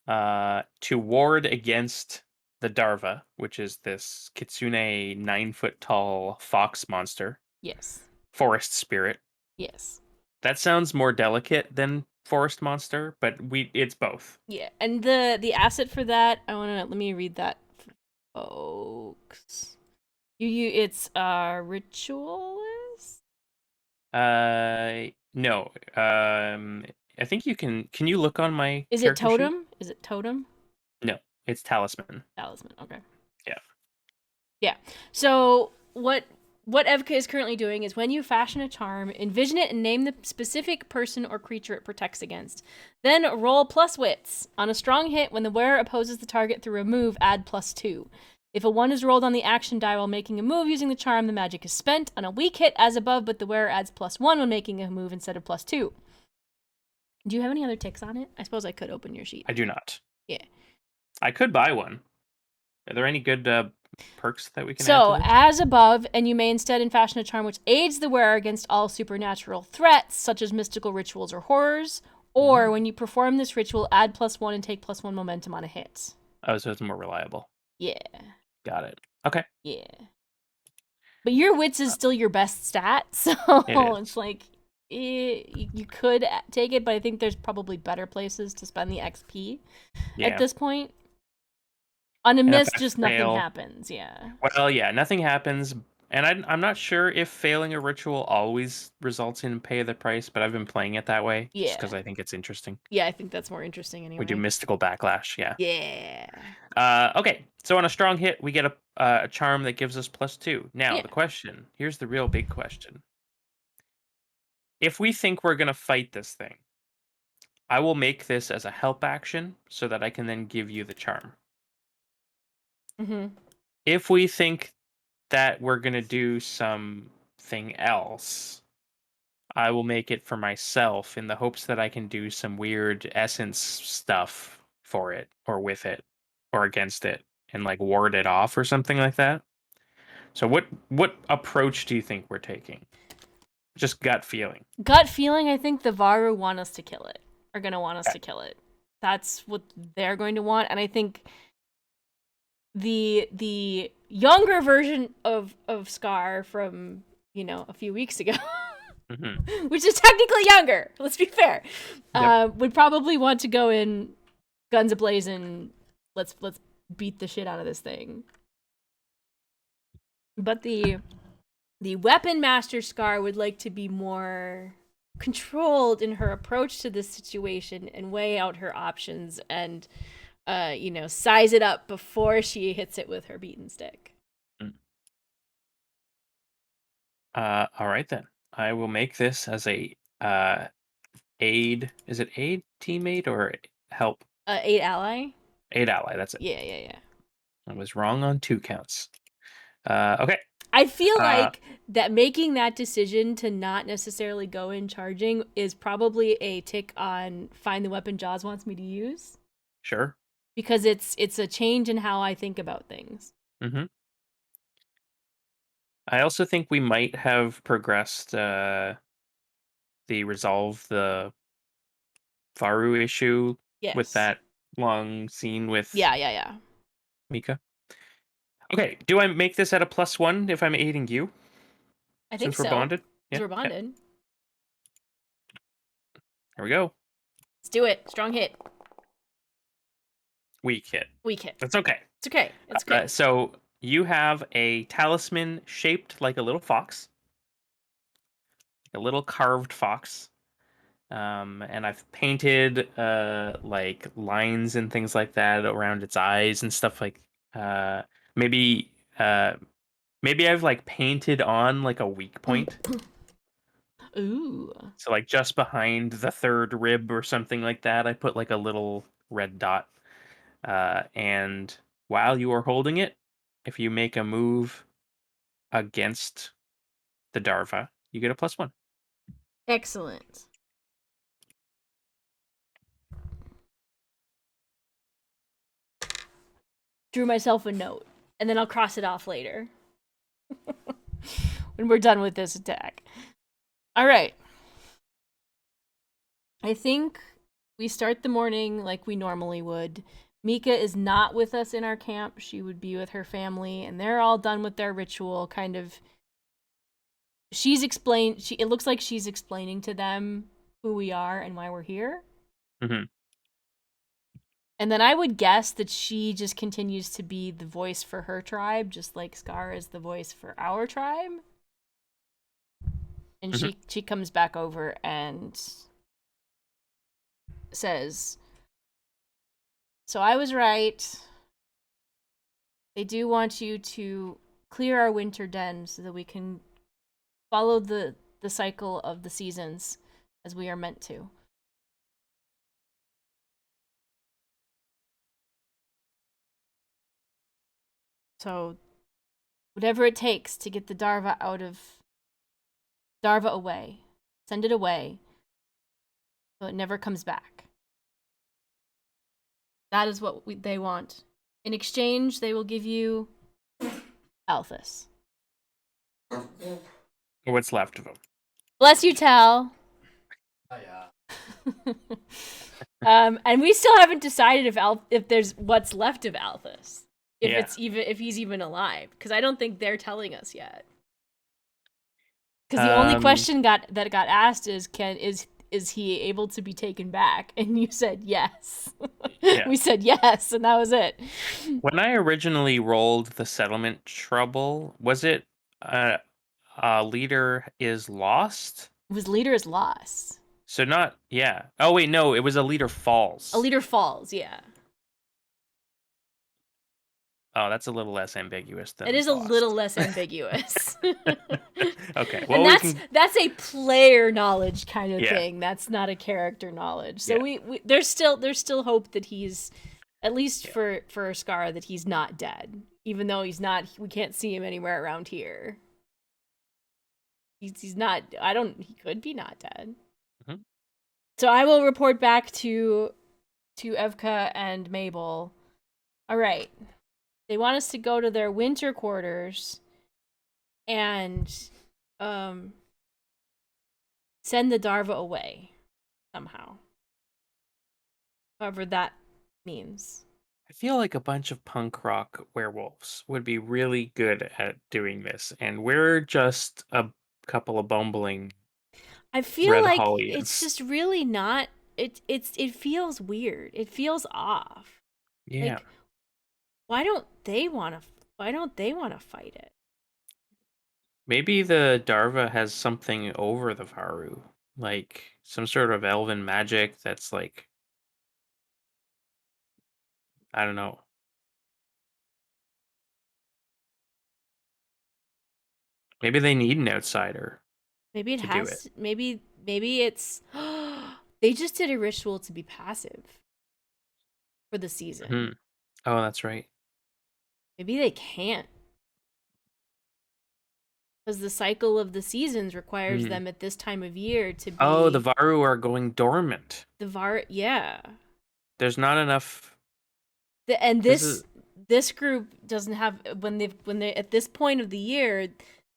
to ward against the Darva, which is this kitsune 9 foot tall fox monster,
Yes.
forest spirit.
Yes.
That sounds more delicate than forest monster, but it's both.
Yeah. And the asset for that, let me read that for folks. It's ritualist?
No. I think you can you look on my
Is it
character sheet?
totem? Is it totem?
No, it's talisman.
Talisman. Okay. Yeah. So what Evka is currently doing is when you fashion a charm, envision it and name the specific person or creature it protects against. Then roll plus wits. On a strong hit, when the wearer opposes the target through a move, add +2. If a 1 is rolled on the action die while making a move using the charm, the magic is spent. On a weak hit, as above, but the wearer adds +1 when making a move instead of +2. Do you have any other ticks on it? I suppose I could open your sheet.
I do not.
Yeah.
I could buy one. Are there any good perks that we can add to
So,
this?
as above, and you may instead fashion a charm which aids the wearer against all supernatural threats, such as mystical rituals or horrors. Or when you perform this ritual, add +1 and take +1 momentum on a hit.
Oh, so it's more reliable.
Yeah.
Got it. Okay.
Yeah. But your wits is still your best stat, so it's like you could take it, but I think there's probably better places to spend the XP at this point. On a miss, just nothing happens. Yeah.
Well, yeah, nothing happens, and I'm not sure if failing a ritual always results in pay the price, but I've been playing it that way just because I think it's interesting.
Yeah, I think that's more interesting anyway.
We do mystical backlash. Yeah.
Yeah.
Okay, so on a strong hit, we get a charm that gives us +2. Now, the question, here's the real big question. If we think we're going to fight this thing, I will make this as a help action so that I can then give you the charm. If we think that we're going to do something else, I will make it for myself in the hopes that I can do some weird essence stuff for it or with it or against it and like ward it off or something like that. So what approach do you think we're taking? Just gut feeling.
Gut feeling, I think the varou want us to kill it. Are going to want us to kill it. That's what they're going to want, and I think the younger version of Scar from, a few weeks ago, which is technically younger, let's be fair, would probably want to go in guns a-blazing, let's beat the shit out of this thing. But the weapon master Scar would like to be more controlled in her approach to this situation and weigh out her options and size it up before she hits it with her beaten stick.
All right then. I will make this as a aid. Is it aid teammate or help?
Aid ally.
Aid ally. That's it.
Yeah.
I was wrong on 2 counts. Okay.
I feel like that making that decision to not necessarily go in charging is probably a tick on find the weapon Jaws wants me to use.
Sure.
Because it's a change in how I think about things.
I also think we might have progressed resolve the varou issue with that long scene with Mika. Okay, do I make this at a +1 if I'm aiding you?
I think so.
Since we're bonded?
We're bonded.
Yeah. Here we go.
Let's do it. Strong hit.
Weak hit. That's okay.
It's okay. It's okay.
So you have a talisman shaped like a little fox. A little carved fox. And I've painted like lines and things like that around its eyes and stuff like maybe I've like painted on like a weak point.
Ooh.
So like just behind the third rib or something like that, I put like a little red dot. And while you are holding it, if you make a move against the Darva, you get a +1.
Excellent. Drew myself a note, and then I'll cross it off later. When we're done with this attack. All right. I think we start the morning like we normally would. Mika is not with us in our camp. She would be with her family, and they're all done with their ritual. Kind of. It looks like she's explaining to them who we are and why we're here. And then I would guess that she just continues to be the voice for her tribe, just like Scar is the voice for our tribe. And she comes back over and says, "So I was right. They do want you to clear our winter den so that we can follow the cycle of the seasons as we are meant to. So whatever it takes to get the Darva away. Send it away so it never comes back. That is what they want. In exchange, they will give you Althus.
What's left of him?
Bless you, Tal.
Oh, yeah.
And we still haven't decided if there's what's left of Althus. If he's even alive, because I don't think they're telling us yet. Because the only question that got asked is is he able to be taken back? And you said yes.
Yeah.
We said yes, and that was it.
When I originally rolled the settlement trouble, was it leader is lost?
It was leader is lost.
So not, yeah. Oh wait, no, it was a leader falls.
A leader falls, yeah.
Oh, that's a little less ambiguous than
it is
lost.
a little less ambiguous.
Okay, well,
and that's a player knowledge kind of thing. That's not a character knowledge. So we there's still hope that he's, at least for Scar, that he's not dead, even though he's not. We can't see him anywhere around here. He's not. He could be not dead.
Mm-hmm.
So I will report back to Evka and Mabel. All right. They want us to go to their winter quarters and send the Darva away somehow. However that means.
I feel like a bunch of punk rock werewolves would be really good at doing this, and we're just a couple of bumbling
I feel
Redhallians.
like it's just really not. It feels weird. It feels off.
Yeah.
Like, why don't they want to fight it?
Maybe the Darva has something over the Varou, like some sort of elven magic that's like, I don't know. Maybe they need an outsider.
Maybe it
to
has.
do it.
Maybe it's. They just did a ritual to be passive for the season.
Mm-hmm. Oh, that's right.
Maybe they can't. Because the cycle of the seasons requires them at this time of year to be.
Oh, the Varou are going dormant.
Yeah.
There's not enough.
This group doesn't have when they at this point of the year,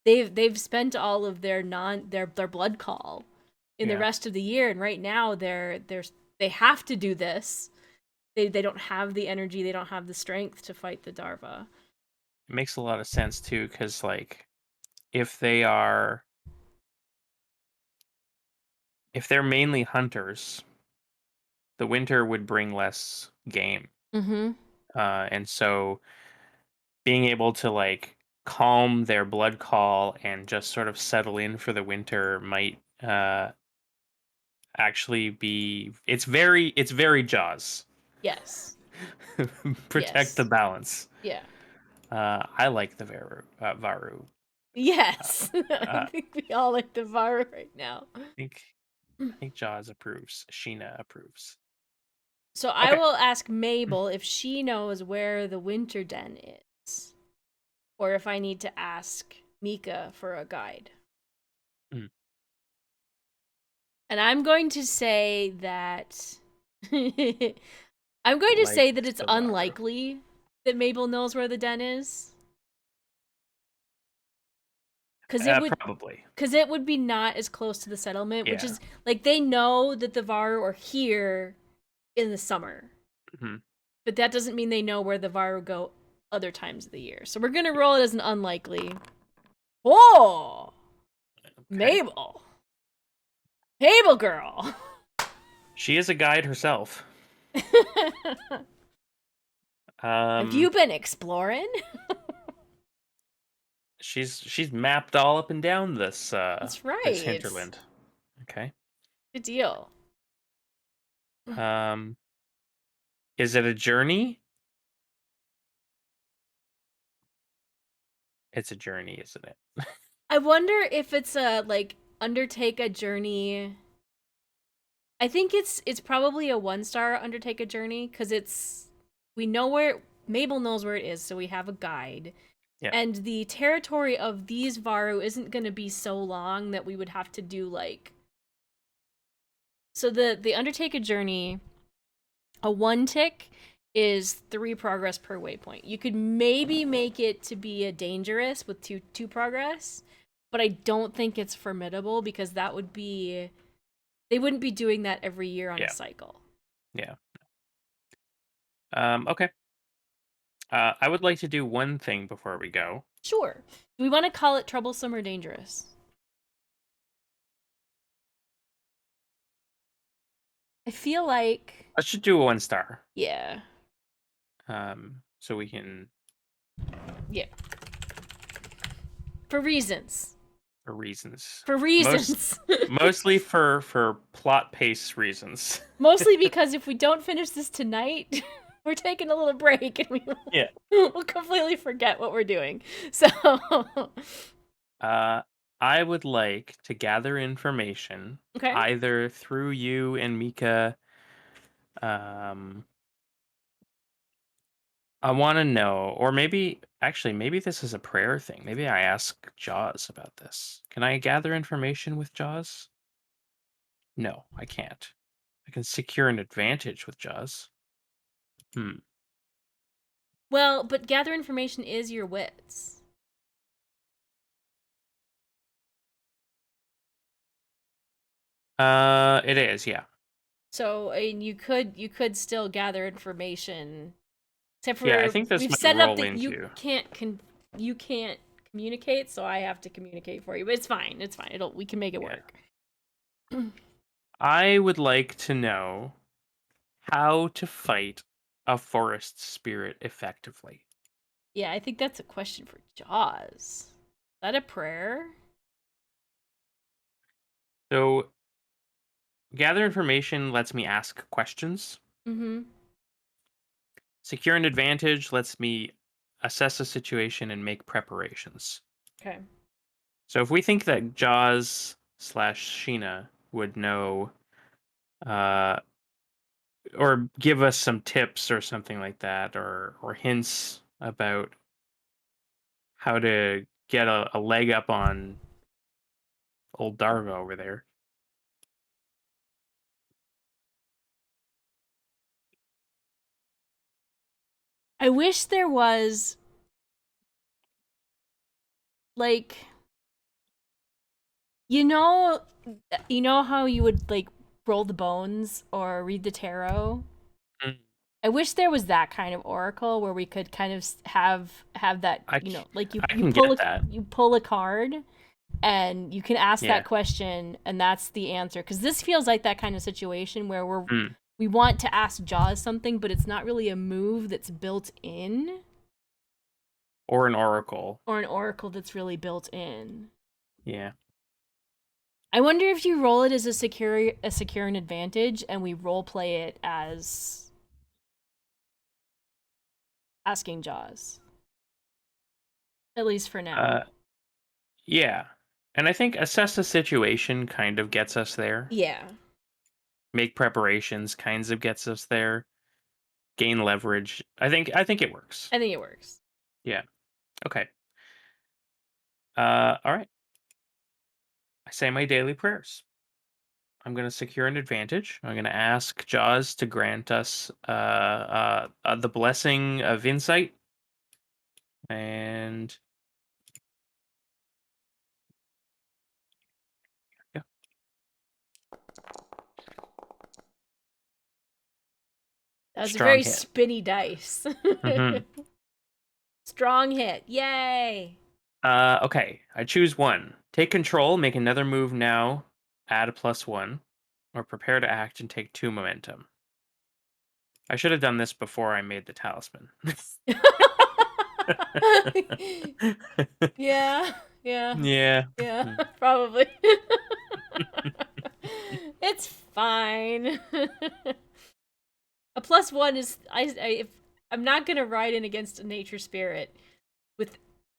they've spent all of their blood call in the rest of the year, and right now they have to do this. They don't have the energy, they don't have the strength to fight the Darva.
It makes a lot of sense too, because like, if they're mainly hunters, the winter would bring less game.
Mm-hmm.
And so being able to like calm their blood call and just sort of settle in for the winter might actually be it's very Jaws.
Yes.
Protect the balance.
Yeah.
I like the Varou.
Yes. I think we all like the Varou right now.
I think Jaws approves. Sheena approves.
So I will ask Mabel if she knows where the winter den is, or if I need to ask Mika for a guide.
Mm.
And I'm going to say that it's unlikely that Mabel knows where the den is. Because it would be not as close to the settlement, which is like they know that the Varou are here in the summer, but that doesn't mean they know where the Varou go other times of the year. So we're gonna roll it as an unlikely. Oh, Mabel girl.
She is a guide herself.
Have you been exploring?
She's mapped all up and down this.
That's right.
This hinterland. Okay.
Good deal.
Is it a journey? It's a journey, isn't it?
I wonder if it's a like undertake a journey. I think it's probably a 1-star undertake a journey because we know where Mabel knows where it is, so we have a guide.
Yeah.
And the territory of these varou isn't going to be so long that we would have to do like. So the undertake a journey, a 1 tick is 3 progress per waypoint. You could maybe make it to be a dangerous with two progress, but I don't think it's formidable because that would be they wouldn't be doing that every year on a
Yeah.
cycle.
Yeah. Okay. I would like to do one thing before we go.
Sure. Do we want to call it troublesome or dangerous? I feel like
I should do a 1-star.
yeah.
So we can
Yeah. For reasons.
for reasons.
For reasons.
Mostly for plot pace reasons.
Mostly because if we don't finish this tonight, we're taking a little break and
Yeah.
we'll completely forget what we're doing. So
I would like to gather information
okay.
either through you and Mika. Um, I want to know, or maybe this is a prayer thing. Maybe I ask Jaws about this. Can I gather information with Jaws? No, I can't. I can secure an advantage with Jaws. Hmm.
Well, but gather information is your wits.
It is, yeah.
So I mean, you could still gather information, except
Yeah, I
for
think this
we've
might
set it up
roll
that
into.
you can't communicate, so I have to communicate for you. But it's fine. It's fine. We can make it
Yeah.
work.
I would like to know how to fight a forest spirit effectively.
Yeah, I think that's a question for Jaws. Is that a prayer?
So, gather information lets me ask questions.
Mm-hmm.
Secure an advantage lets me assess a situation and make preparations.
Okay.
So, if we think that Jaws slash Sheena would know, uh, or give us some tips or something like that, or hints about how to get a leg up on old Darva over there.
I wish there was like you know you know how you would like roll the bones or read the tarot?
Mm,
I wish there was that kind of oracle where we could kind of have that, like
I can get that.
you pull a card and you can ask that
Yeah.
question and that's the answer cuz this feels like that kind of situation where
Mm.
we want to ask Jaws something but it's not really a move that's built in
Or an oracle.
or an oracle that's really built in.
Yeah.
I wonder if you roll it as a secure an advantage and we role play it as asking Jaws. At least for now.
Uh, yeah. And I think assess the situation kind of gets us there.
Yeah.
Make preparations kinds of gets us there. Gain leverage. I think it works.
I think it works.
Yeah. Okay. All right. I say my daily prayers. I'm going to secure an advantage. I'm going to ask Jaws to grant us the blessing of insight. And yeah,
That was a
strong
very
hit.
spinny dice.
Hmm.
Strong hit. Yay.
Okay, I choose one. Take control, make another move now, add a +1, or prepare to act and take 2 momentum. I should have done this before I made the talisman.
Yeah. Yeah.
Yeah.
Yeah.
Hmm.
Probably. It's fine. A +1 is if I'm not gonna ride in against a nature spirit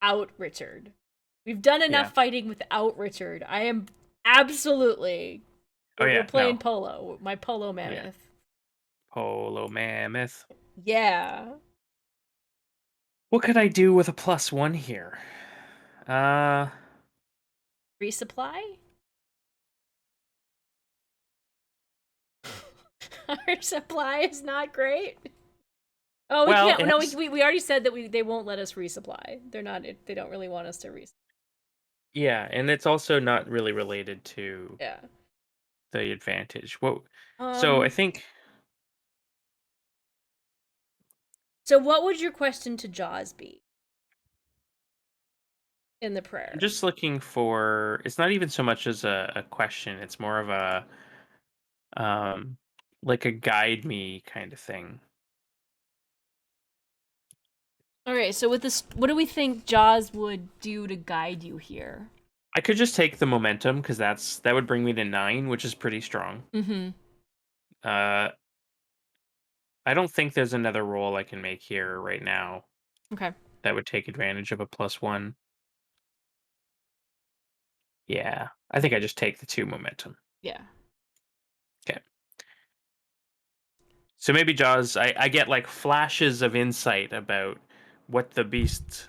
without Richard. We've done enough
Yeah.
fighting without Richard. I am absolutely.
Oh
We're
yeah,
playing
no.
polo. My polo
Yeah.
mammoth.
Polo Mammoth.
Yeah.
What could I do with a +1 here? Uh,
Resupply? Our supply is not great. Oh, we
well,
can't.
it
No,
has,
we already said that they won't let us resupply. They're not. They don't really want us to resupply.
yeah, and it's also not really related to
Yeah.
the advantage. What? So I
Um.
think
So, what would your question to Jaws be in the
I'm
prayer?
just looking for. It's not even so much as a question. It's more of a um, like a guide me kind of thing.
All right. So, with this, what do we think Jaws would do to guide you here?
I could just take the momentum because that would bring me to 9, which is pretty strong.
Mm-hmm.
Uh, I don't think there's another roll I can make here right now
Okay.
that would take advantage of a +1. Yeah, I think I just take the 2 momentum.
Yeah.
Okay. So maybe Jaws, I get like flashes of insight about what the beast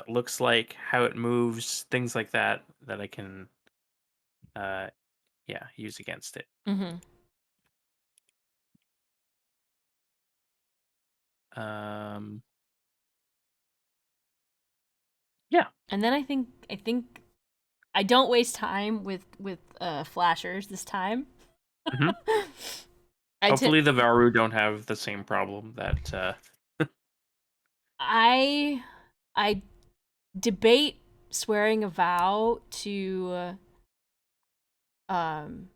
looks like, how it moves, things like that, that I can, uh, yeah, use against it.
Mm-hmm.
Um, yeah.
And then I think I don't waste time with flashers this time.
Hmm.
I t-
Hopefully the Varou don't have the same problem that.
I I debate swearing a vow to um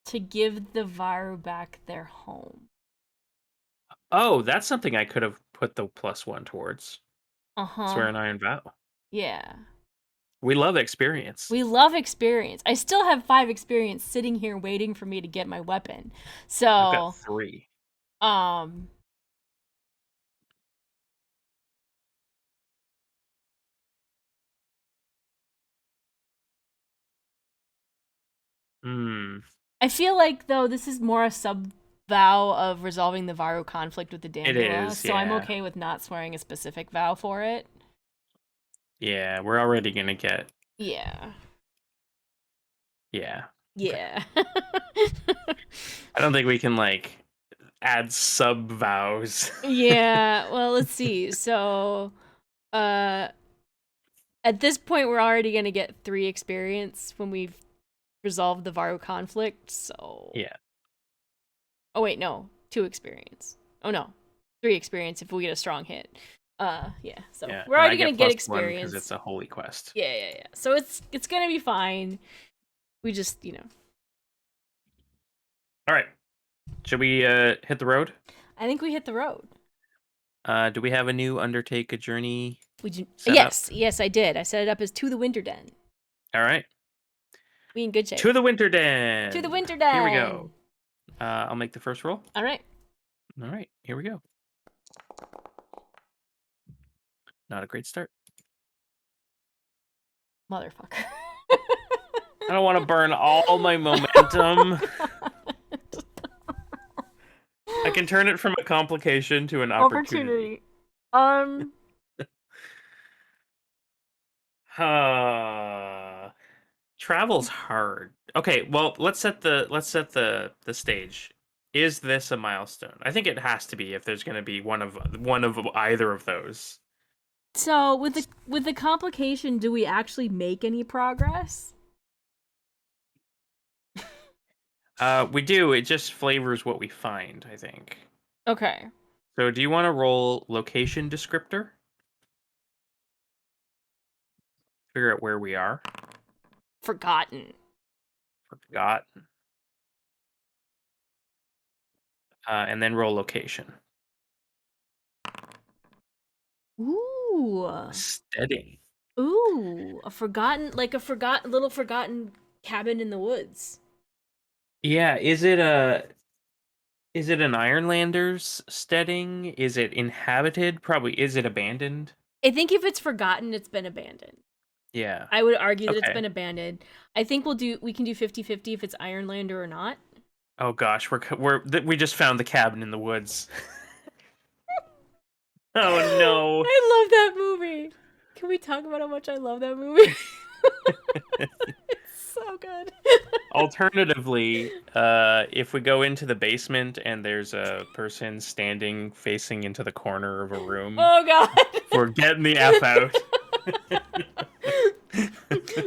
to give the Varu back their home.
Oh, that's something I could have put the +1 towards.
Uh-huh.
Swear an iron vow.
Yeah.
We love experience.
We love experience. I still have 5 experience sitting here waiting for me to get my weapon.
I've got
So,
3.
um
Hmm.
I feel like though this is more a sub vow of resolving the Varu conflict with the
It
Damnula,
is,
so I'm
yeah.
okay with not swearing a specific vow for it.
Yeah, we're already gonna get.
Yeah.
Yeah. Okay.
Yeah.
I don't think we can like add sub vows.
Yeah, well, let's see. So, uh at this point we're already going to get 3 experience when we've resolved the Varu conflict. So,
Yeah.
oh wait, no, 2 experience. Oh no. 3 experience if we get a strong hit. Yeah. So,
Yeah.
we're
And I
already going
get
to get
+1 because it's
experience.
a holy quest.
Yeah, yeah, yeah. So it's going to be fine. We just,
All right. Should we hit the road?
I think we hit the road.
Do we have a new Undertake a Journey set up?
Yes, yes, I did. I set it up as to the Winter Den.
All right.
We in good shape.
To the Winter
To the
Den.
Winter
Here we
Den.
go. I'll make the first roll.
All right.
All right. Here we go. Not a great start.
Motherfucker.
I don't want to burn all my momentum. I can turn it from a complication to an opportunity.
Um,
Travel's hard. Okay, well, let's set the stage. Is this a milestone? I think it has to be if there's going to be one of either of those.
so with the complication, do we actually make any progress?
We do. It just flavors what we find, I think.
Okay.
So, do you want to roll location descriptor? Figure out where we are.
Forgotten.
Forgot. And then roll location.
Ooh.
Steady.
Ooh. A forgotten little forgotten cabin in the woods.
Yeah, is it a Is it an Ironlander's steading? Is it inhabited? Probably. Is it abandoned?
I think if it's forgotten, it's been abandoned.
Yeah.
I would argue that it's
Okay.
been abandoned. I think we can do 50-50 if it's Ironlander or not.
Oh gosh, we just found the cabin in the woods. Oh no.
I love that movie. Can we talk about how much I love that movie? It's so good.
Alternatively, if we go into the basement and there's a person standing facing into the corner of a room,
Oh god.
we're getting the F out.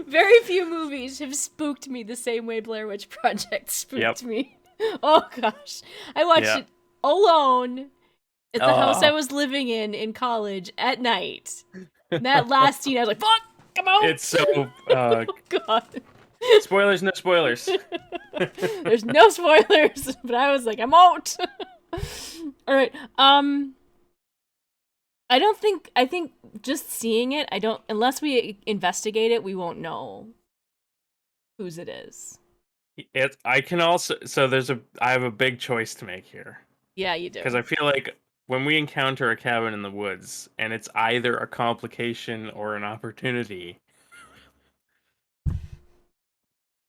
Very few movies have spooked me the same way Blair Witch Project
Yep.
spooked me. Oh gosh. I watched
Yeah.
it alone at the house I
Oh,
was living in college at night. And that last scene, I was like, fuck, come
it's
out.
so.
Oh god.
Spoilers, no spoilers.
There's no spoilers, but I was like, I'm out. All right. I think just seeing it, I don't unless we investigate it, we won't know whose it is.
I can also. So I have a big choice to make here.
Yeah, you
Because
do.
I feel like when we encounter a cabin in the woods and it's either a complication or an opportunity.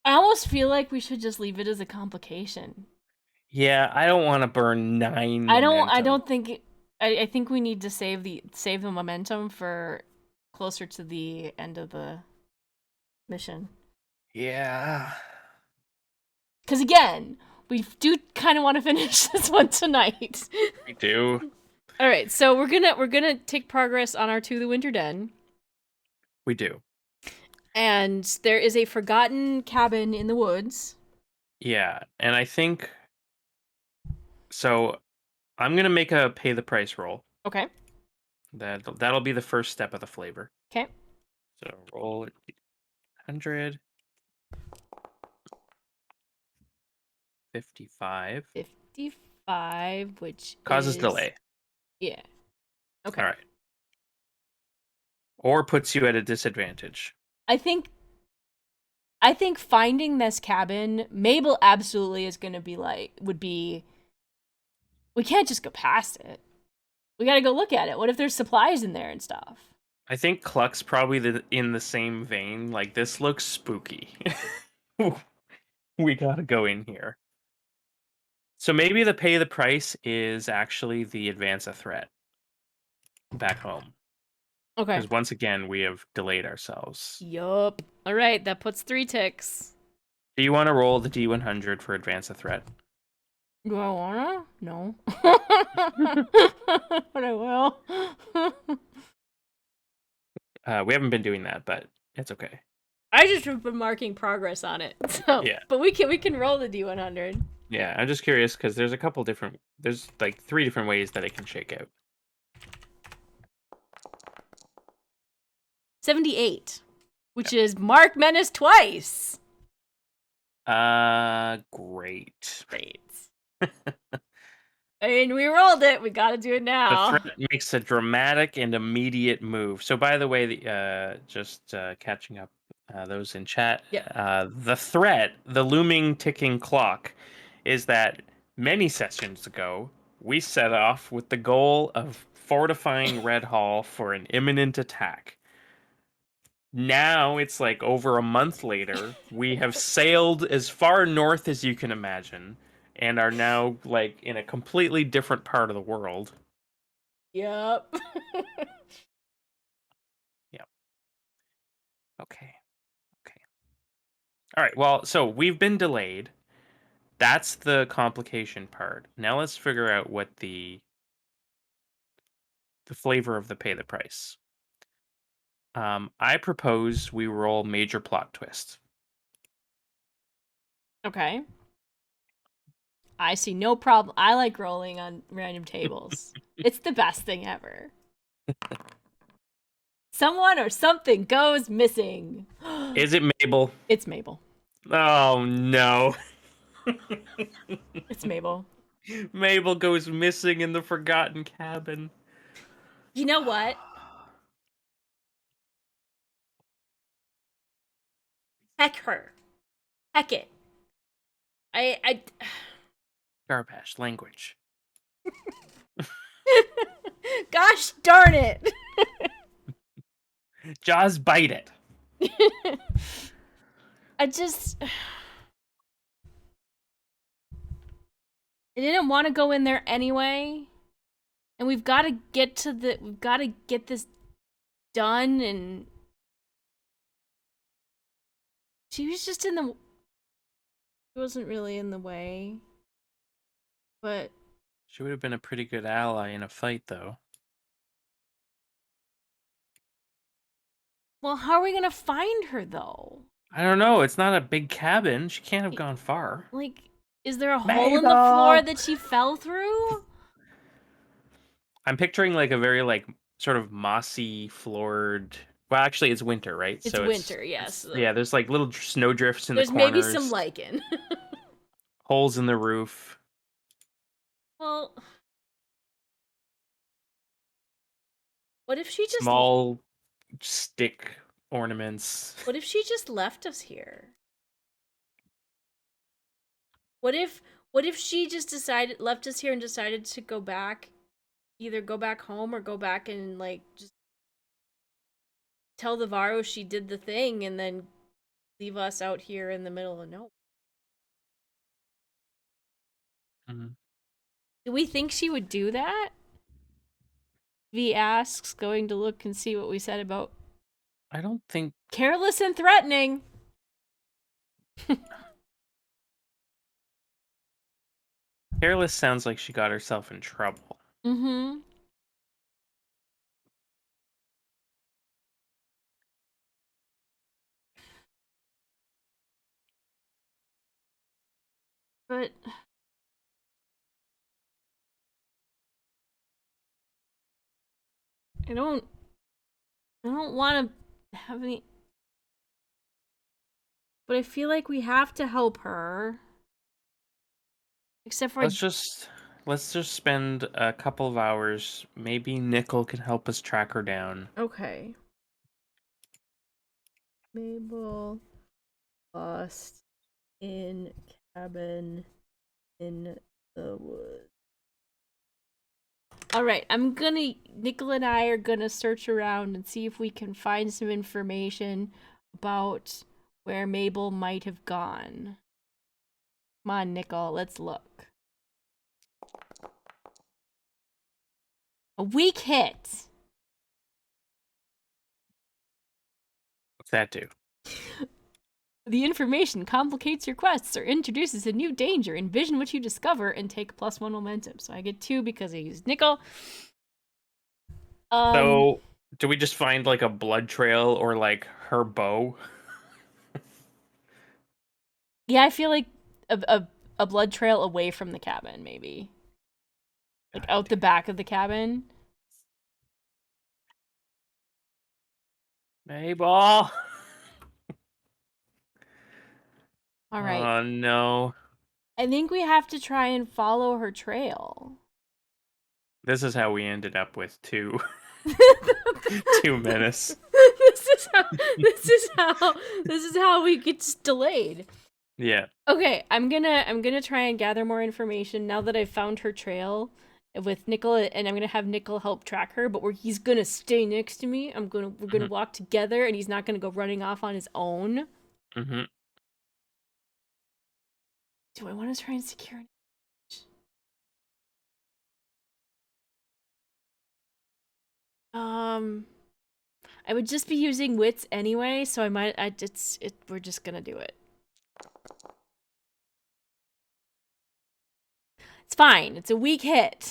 I almost feel like we should just leave it as a complication.
Yeah, I don't want to burn 9
I
momentum.
don't think I think we need to save the momentum for closer to the end of the mission.
Yeah,
Cuz again, we do kind of want to finish this one tonight.
we do.
All right, so we're gonna take progress on our To the Winter Den,
We do.
and there is a forgotten cabin in the woods.
Yeah, and I think so. I'm gonna make a pay the price roll.
Okay.
That'll be the first step of the flavor.
Okay.
So roll 100, 55.
55, which
Causes
is
delay.
yeah. Okay.
All right, or puts you at a disadvantage.
I think I think finding this cabin, Mabel absolutely is going to be like would be we can't just go past it. We got to go look at it. What if there's supplies in there and stuff?
I think Cluck's probably in the same vein. Like, this looks spooky. We gotta go in here. So maybe the pay the price is actually the advance a threat back home.
Okay.
Because once again, we have delayed ourselves.
Yup. All right, that puts 3 ticks.
Do you want to roll the D100 for advance a threat?
Do I wanna? No. But I will.
We haven't been doing that, but it's okay.
I just have been marking progress on it. So,
Yeah.
but we can roll the D100.
Yeah, I'm just curious because there's like 3 different ways that it can shake out.
78, which is Mark Menace twice.
Great.
Great. I mean, we rolled it. We got to do it
The
now.
threat makes a dramatic and immediate move. So, by the way, just catching up those in chat,
Yep.
the threat, the looming ticking clock, is that many sessions ago, we set off with the goal of fortifying Redhall for an imminent attack. Now it's like over a month later, we have sailed as far north as you can imagine and are now like in a completely different part of the world.
Yep.
Yeah. Okay. Okay. All right. Well, so we've been delayed. That's the complication part. Now let's figure out what the flavor of the pay the price. I propose we roll major plot twist.
Okay. I see no problem. I like rolling on random tables. It's the best thing ever. Someone or something goes missing.
Is it Mabel?
It's Mabel.
Oh no.
It's Mabel.
Mabel goes missing in the forgotten cabin.
You know what? Heck her. Heck it. I
Garbash language.
Gosh darn it!
Jaws bite it.
I just. I didn't want to go in there anyway. And we've got to get this done, and she was just in the. She wasn't really in the way. But.
She would have been a pretty good ally in a fight, though.
Well, how are we gonna find her, though?
I don't know. It's not a big cabin. She can't have gone far.
Like, is there a hole in the floor
Mabel!
that she fell through?
I'm picturing like a very like sort of mossy floored. Well, actually, it's winter, right?
It's
So
winter, yes.
yeah. There's like little snow drifts in the
There's maybe some
corners,
lichen.
holes in the roof.
Well, what if she just
Small stick ornaments.
what if she just left us here? What if she just decided left us here and decided to go back, either go back home or go back and like just tell the varou she did the thing and then leave us out here in the middle of nowhere?
Mhm.
Do we think she would do that? V asks, going to look and see what we said about
I don't think
careless and threatening.
careless sounds like she got herself in trouble.
Mm-hmm. But I don't want to have any, but I feel like we have to help her. Except for
Let's just spend a couple of hours. Maybe Nickel can help us track her down.
okay. Mabel lost in cabin in the woods. All right, Nickel and I are gonna search around and see if we can find some information about where Mabel might have gone. Come on, Nickel, let's look. A weak hit.
What's that do?
The information complicates your quests or introduces a new danger. Envision what you discover and take +1 momentum. So I get 2 because I used Nickel.
So, do we just find like a blood trail or like her bow?
Yeah, I feel like a blood trail away from the cabin, maybe. Like out the back of the cabin.
Mabel.
All right.
Oh no.
I think we have to try and follow her trail.
This is how we ended up with two 2 minutes.
This is how we get delayed.
Yeah.
Okay, I'm gonna try and gather more information now that I've found her trail with Nickel, and I'm gonna have Nickel help track her. But he's gonna stay next to me. We're gonna walk together, and he's not gonna go running off on his own.
Mm-hmm.
Do I want to try and secure? I would just be using wits anyway, so we're just gonna do it. It's fine. It's a weak hit.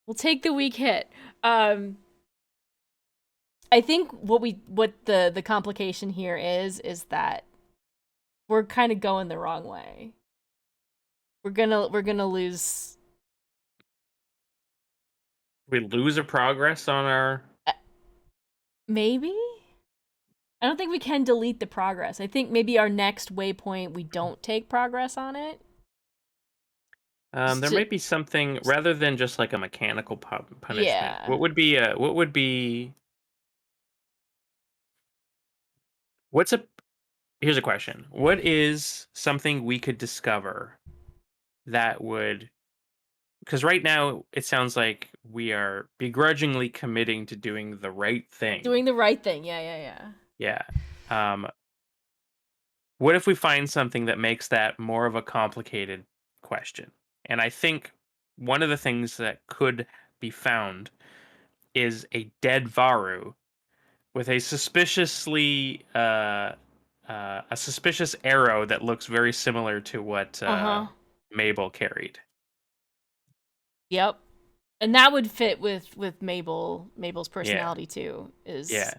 We'll take the weak hit. I think what the complication here is that we're kind of going the wrong way. We're gonna lose.
We lose a progress on our.
Maybe? I don't think we can delete the progress. I think maybe our next waypoint we don't take progress on it.
There might be something rather than just like a mechanical punishment.
Yeah.
What would be what's a Here's a question. What is something we could discover that would, because right now it sounds like we are begrudgingly committing to doing the right thing.
Doing the right thing. Yeah, yeah, yeah.
Yeah. Um, what if we find something that makes that more of a complicated question? And I think one of the things that could be found is a dead varou with a suspicious arrow that looks very similar to what
Uh-huh.
Mabel carried.
Yep. And that would fit with Mabel's
Yeah,
personality too. Is
yeah.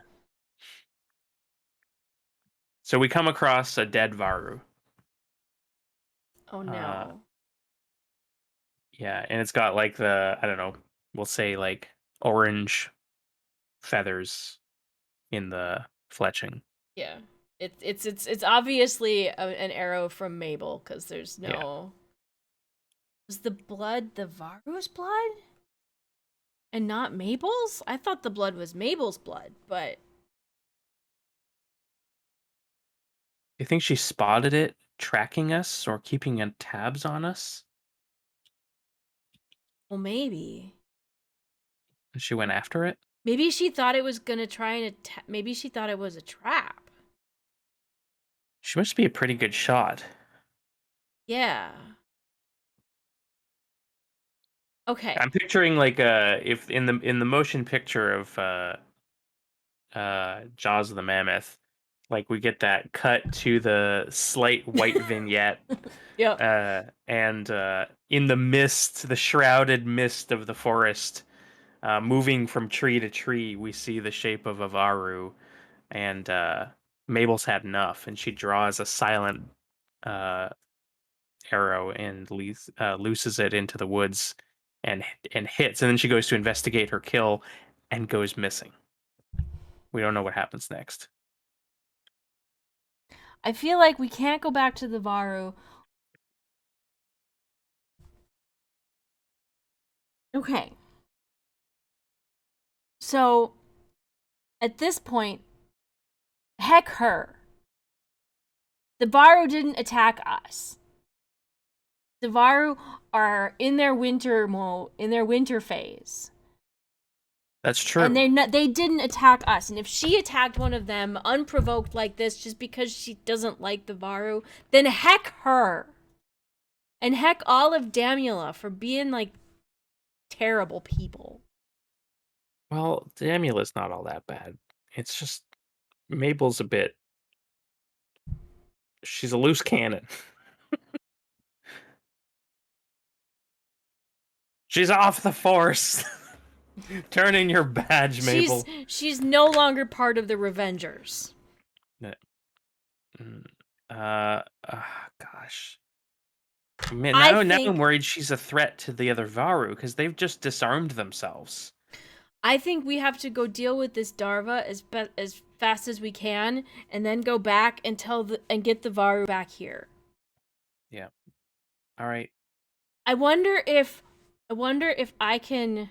So we come across a dead varou.
oh
Uh,
no.
yeah, and it's got like the, I don't know, we'll say like orange feathers in the fletching.
Yeah. It's obviously an arrow from Mabel because there's
Yeah.
no. Was the blood the Varu's blood and not Mabel's? I thought the blood was Mabel's blood, but
You think she spotted it tracking us or keeping tabs on us?
well, maybe.
And she went after it?
Maybe she thought it was gonna try and maybe she thought it was a trap.
She must be a pretty good shot.
Yeah. Okay.
I'm picturing like if in the motion picture of Jaws of the Mammoth, like we get that cut to the slight white vignette,
Yep.
and in the mist, the shrouded mist of the forest, moving from tree to tree, we see the shape of a varou, and Mabel's had enough, and she draws a silent uh, arrow and looses it into the woods, and hits, and then she goes to investigate her kill, and goes missing. We don't know what happens next.
I feel like we can't go back to the Varu. Okay. So at this point, heck her. The Varu didn't attack us. The Varu are in their winter in their winter phase.
That's
And
true.
they didn't attack us. And if she attacked one of them unprovoked like this just because she doesn't like the Varu, then heck her. And heck all of Damula for being like terrible people.
Well, the amulet's not all that bad. It's just Mabel's a bit. She's a loose cannon. She's off the force. Turn in your badge, Mabel.
She's no longer part of the Revengers.
Uh, mm, gosh. Man,
I
now I'm
think
worried she's a threat to the other Varou because they've just disarmed themselves.
I think we have to go deal with this Darva as fast as we can, and then go back and and get the Varu back here.
Yeah. All right.
I wonder if I can.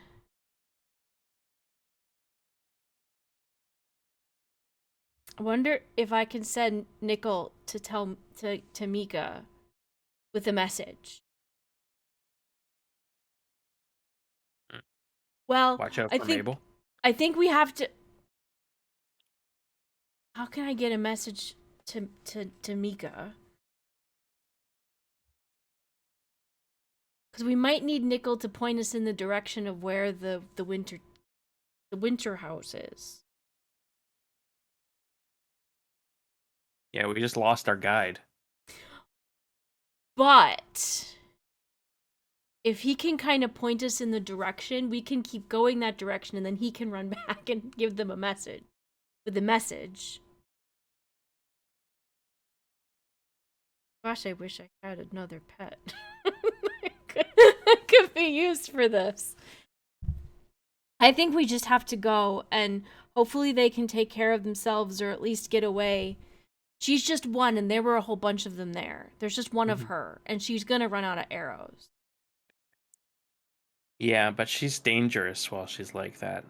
I wonder if I can send Nickel to tell to Mika with a message.
Mm.
Well,
Watch out
I
for
think
Mabel.
we have to. How can I get a message to Mika? Because we might need Nickel to point us in the direction of where the winter house is.
Yeah, we just lost our guide.
But if he can kind of point us in the direction, we can keep going that direction, and then he can run back and give them a message with the message. Gosh, I wish I had another pet. could be used for this. I think we just have to go, and hopefully they can take care of themselves or at least get away. She's just one, and there were a whole bunch of them there. There's just one of
Mhm.
her, and she's gonna run out of arrows.
Yeah, but she's dangerous while she's like that.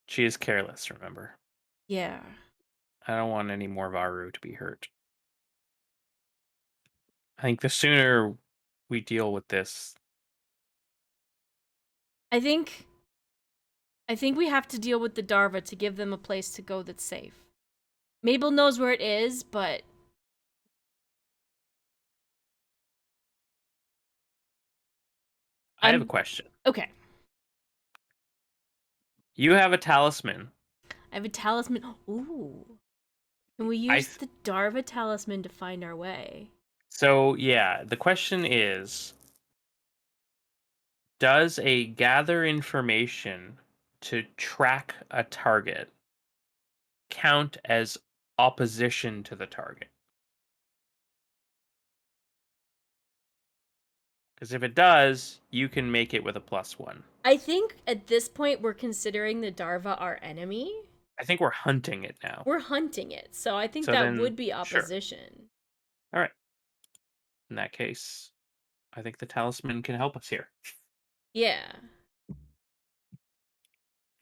She is careless, remember?
Yeah.
I don't want any more Varou to be hurt. I think the sooner we deal with this,
I think we have to deal with the Darva to give them a place to go that's safe. Mabel knows where it is, but
I have a
I'm
question.
okay.
You have a talisman.
I have a talisman. Ooh. Can we
I
use
th-
the Darva talisman to find our way?
so yeah, the question is, does a gather information to track a target count as opposition to the target? Because if it does, you can make it with a +1.
I think at this point we're considering the Darva our enemy.
I think we're hunting it now.
We're hunting it, so I think
So
that
then,
would be
sure.
opposition.
All right. In that case, I think the talisman can help us here.
Yeah.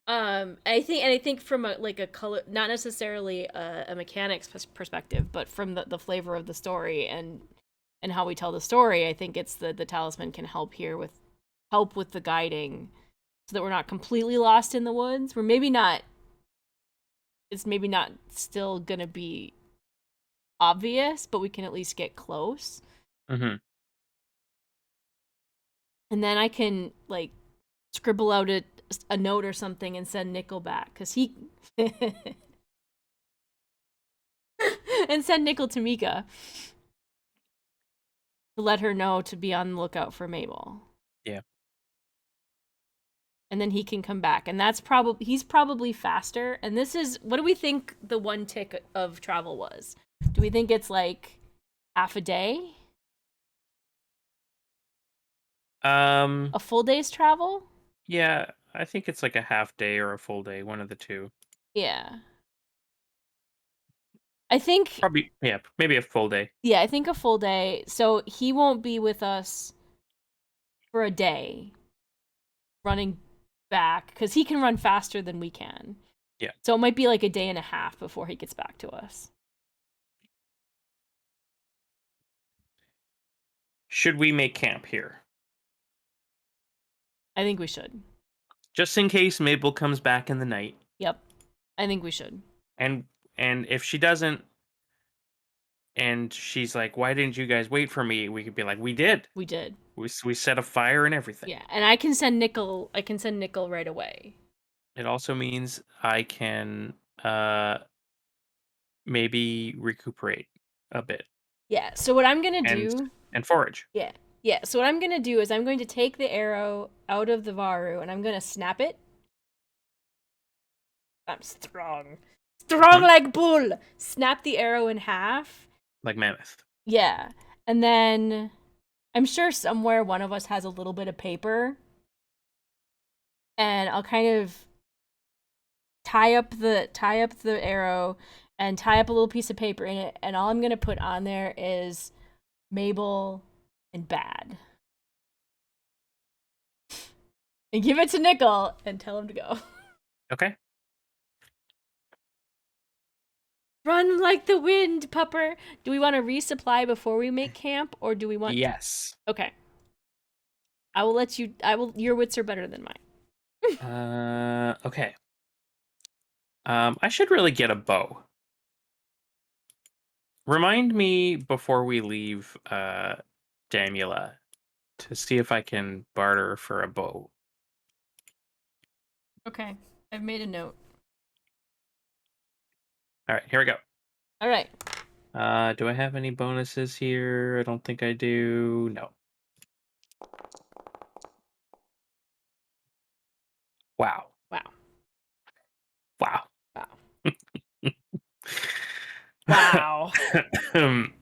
I think from a color, not necessarily a mechanics perspective, but from the flavor of the story and how we tell the story, I think it's the talisman can help with the guiding, so that we're not completely lost in the woods. We're maybe not. It's maybe not still gonna be obvious, but we can at least get close.
Mm-hmm.
And then I can like scribble out a note or something and send Nickel back because he and send Nickel to Mika to let her know to be on the lookout for Mabel.
Yeah.
And then he can come back, and he's probably faster. And this is, what do we think the one tick of travel was? Do we think it's like half a day,
Um.
a full day's travel?
Yeah, I think it's like a half day or a full day, one of the two.
Yeah, I think
Probably, yeah, maybe a full day.
yeah, I think a full day. So he won't be with us for a day running back because he can run faster than we can.
Yeah.
So it might be like a day and a half before he gets back to us.
Should we make camp here?
I think we should.
Just in case Mabel comes back in the night.
Yep. I think we should.
And and if she doesn't and she's like, "Why didn't you guys wait for me?" We could be like, "We did.
We did.
We set a fire and everything."
Yeah. And I can send Nickel right away.
It also means I can uh maybe recuperate a bit
Yeah. So what I'm going to
and
do,
forage.
yeah. Yeah. So what I'm going to do is I'm going to take the arrow out of the varou and I'm going to snap it. I'm strong. Strong like bull. Snap the arrow in half.
Like Mammoth.
Yeah. And then I'm sure somewhere one of us has a little bit of paper. And I'll kind of tie up the arrow and tie up a little piece of paper in it, and all I'm gonna put on there is Mabel and bad. And give it to Nickel and tell him to go.
Okay.
Run like the wind, pupper. Do we want to resupply before we make camp, or do we want
Yes.
Okay. I will let you your wits are better than mine.
Okay. I should really get a bow. Remind me before we leave Damula to see if I can barter for a bow.
Okay. I've made a note.
All right, here we go.
All right.
Do I have any bonuses here? I don't think I do. No. Wow.
Wow.
Wow.
Wow. Wow.
On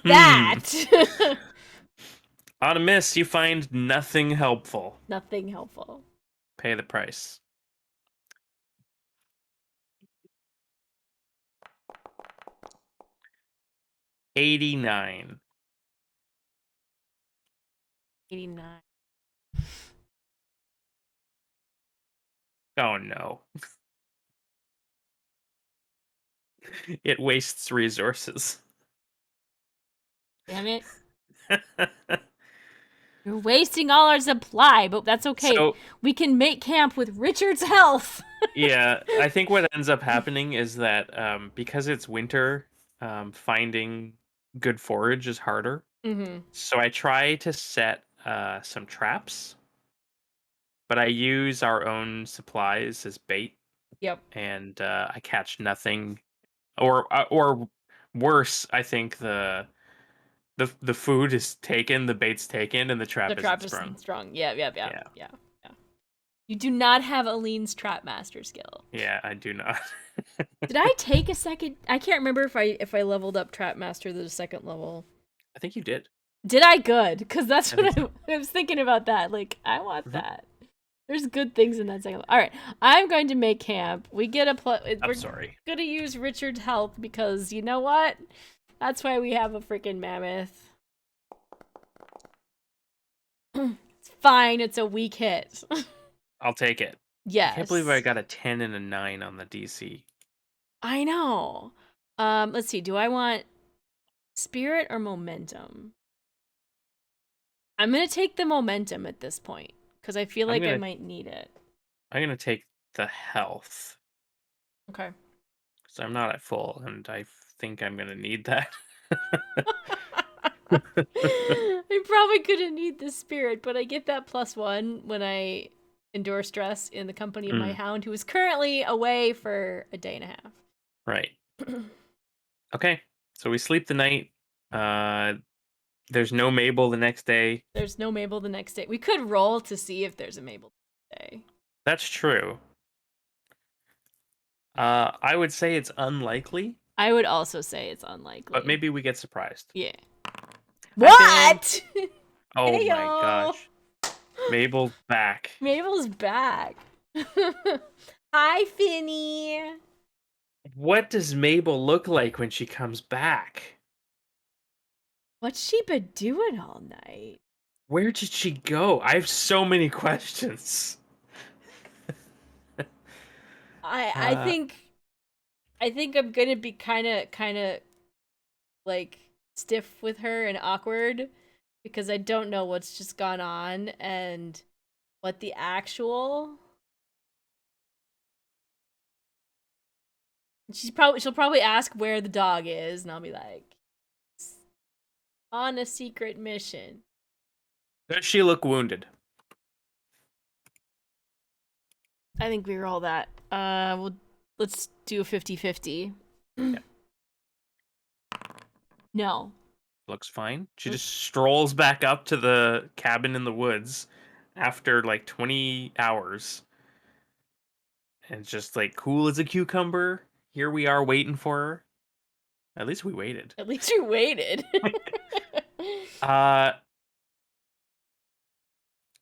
That.
a miss, you find nothing helpful.
Nothing helpful.
Pay the price. $89.
89.
Oh no. It wastes resources.
Damn it. You're wasting all our supply, but that's okay.
So
We can make camp with Richard's health.
yeah, I think what ends up happening is that because it's winter, finding good forage is harder.
Mm-hmm.
So I try to set some traps, but I use our own supplies as bait,
Yep.
and I catch nothing. Or worse, I think the food is taken, the bait's taken, and the
The
trap isn't
trap is
sprung.
strong. Yeah, yeah, yeah,
Yeah,
yeah, yeah. You do not have Aline's trap master skill.
yeah, I do not.
Did I take a second? I can't remember if I leveled up trap master to the second level.
I think you did.
Did I? Good, because that's
I think
what
so.
I was thinking about. That like I want
Mhm.
that. There's good things in that second level. All right, I'm going to make camp. We get a
I'm
we're
sorry.
gonna use Richard's health because you know what? That's why we have a freaking mammoth. It's fine. It's a weak hit.
I'll take it. I can't believe I
Yes.
got a 10 and a 9 on the DC.
I know. Let's see. Do I want spirit or momentum? I'm gonna take the momentum at this point because I feel
I'm
like I
gonna
might need it.
I'm gonna take the health
Okay.
because I'm not at full, and I think I'm gonna need that.
I probably couldn't need the spirit, but I get that +1 when I endure stress in the company of my
Mm,
hound, who is currently away for a day and a half.
right. Okay. So we sleep the night. Uh, there's no Mabel the next day.
There's no Mabel the next day. We could roll to see if there's a Mabel today.
That's true. I would say it's unlikely,
I would also say it's
but
unlikely.
maybe we get surprised.
Yeah.
Hi, Finn.
What?
Oh
Hey
my
y'all.
gosh. Mabel's back.
Mabel's back. Hi, Finny.
What does Mabel look like when she comes back?
What's she been doing all night?
Where did she go? I have so many questions.
I I
Uh,
think I think I'm gonna be kind of like stiff with her and awkward because I don't know what's just gone on and what the actual. She'll probably ask where the dog is, and I'll be like, on a secret mission.
does she look wounded?
I think we roll that. Let's do a 50-50.
Yeah,
No.
looks fine. She just strolls back up to the cabin in the woods after like 20 hours and it's just like cool as a cucumber. Here we are waiting for her. At least we waited.
At least you waited.
Uh,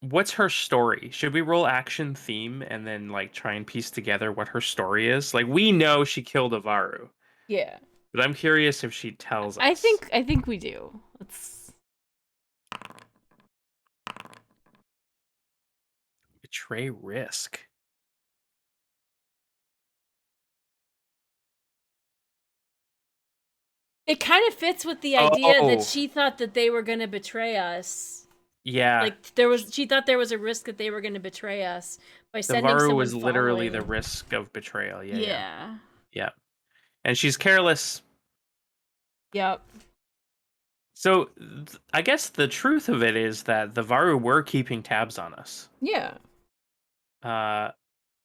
what's her story? Should we roll action theme and then like try and piece together what her story is? Like we know she killed a Varou,
Yeah.
but I'm curious if she tells
I
us.
think I think we do. Let's
Betray risk.
It kind of fits with the idea that
Oh,
she thought that they were going to betray us.
yeah.
Like she thought there was a risk that they were going to betray us by
The
sending
Varou
someone
was literally the
following.
risk of betrayal. Yeah, yeah.
Yeah.
Yeah. And she's careless.
Yep.
So I guess the truth of it is that the Varou were keeping tabs on us.
Yeah.
Uh,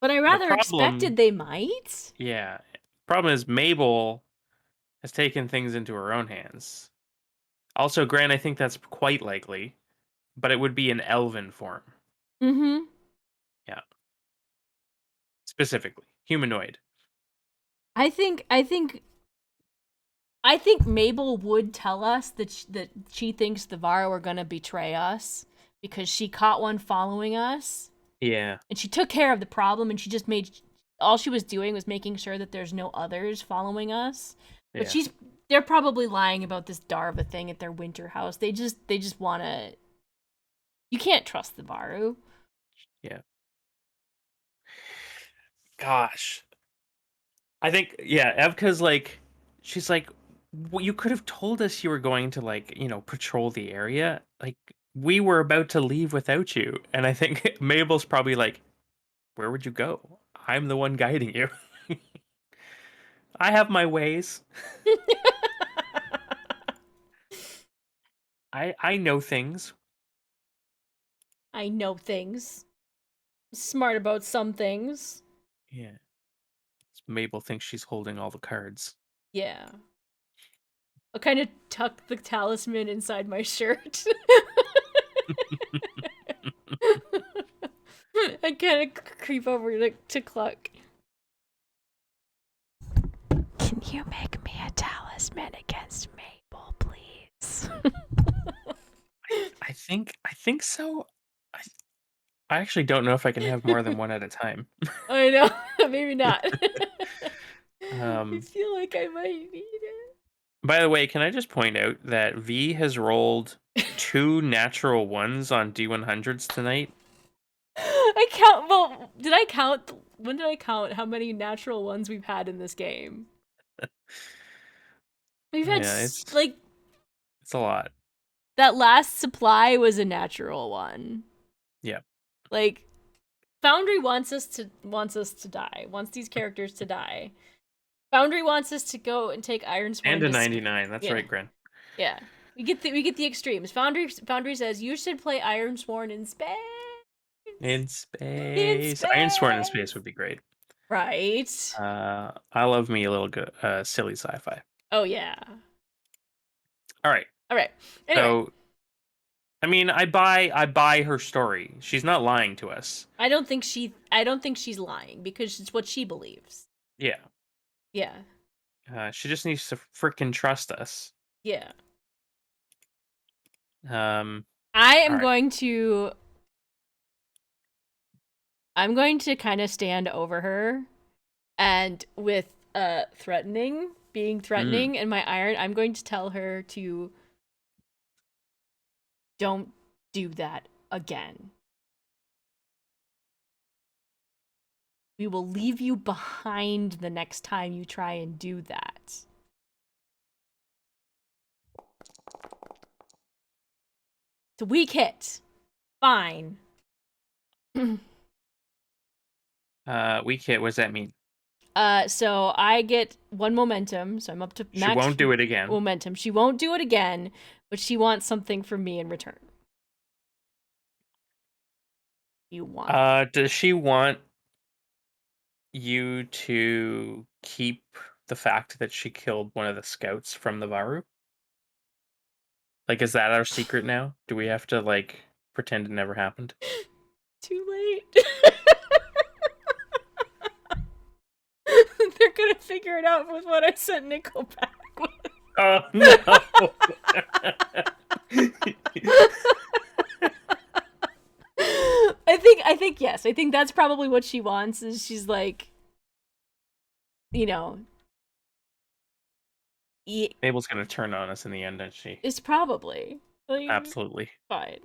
But I
the
rather
problem,
expected they might.
yeah, problem is Mabel has taken things into her own hands. Also, Grant, I think that's quite likely, but it would be in elven form.
Mhm.
Yeah, specifically humanoid.
I think I think I think Mabel would tell us that she thinks the Varro are going to betray us because she caught one following us.
Yeah,
And she took care of the problem, and she just made all she was doing was making sure that there's no others following us. But
yeah,
they're probably lying about this Darva thing at their winter house. They just want to. You can't trust the Varu.
yeah. Gosh, I think yeah, Evka's like, she's like, Well, you could have told us you were going to, like, patrol the area. Like, we were about to leave without you. And I think Mabel's probably like, where would you go? I'm the one guiding you. I have my ways. I know things.
I know things. Smart about some things.
Yeah. Mabel thinks she's holding all the cards.
Yeah. I'll kind of tuck the talisman inside my shirt. I kind of creep over to Cluck. Can you make me a talisman against Mabel, please?
I think so. I actually don't know if I can have more than one at a time.
I know, maybe not. I
Um,
feel like I might need it.
by the way, can I just point out that V has rolled 2 natural ones on D100s tonight?
I count. Well, did I count? When did I count how many natural ones we've had in this game? We've had
Yeah, it's
like
it's a lot.
that last supply was a natural one.
Yeah.
Like Foundry wants us to die. Wants these characters to die. Foundry wants us to go and take Ironsworn.
And a 99. That's right, Gren.
Yeah. We get the extremes. Foundry says you should play Ironsworn in space.
In space. Ironsworn in space would be great.
Right.
I love me a little good silly sci-fi.
Oh yeah.
All right.
Anyway.
So I mean, I buy her story. She's not lying to us.
I don't think she's lying because it's what she believes.
Yeah.
Yeah.
She just needs to freaking trust us.
Yeah.
I
am going to kind of stand over her and with being threatening and my iron, I'm going to tell her to don't do that again. We will leave you behind the next time you try and do that. It's a weak hit. Fine.
Weak hit, what does that mean?
So I get 1 momentum, so I'm up to max.
She won't do it again.
Momentum. She won't do it again, but she wants something from me in return. You want?
Does she want you to keep the fact that she killed one of the scouts from the varou? Like, is that our secret now? Do we have to, like, pretend it never happened?
Too late. They're gonna figure it out with what I sent Nickel back with.
Oh, no!
I think yes. I think that's probably what she wants, is she's like,
Mabel's gonna turn on us in the end, isn't she?
It's probably. Like,
Absolutely.
fine.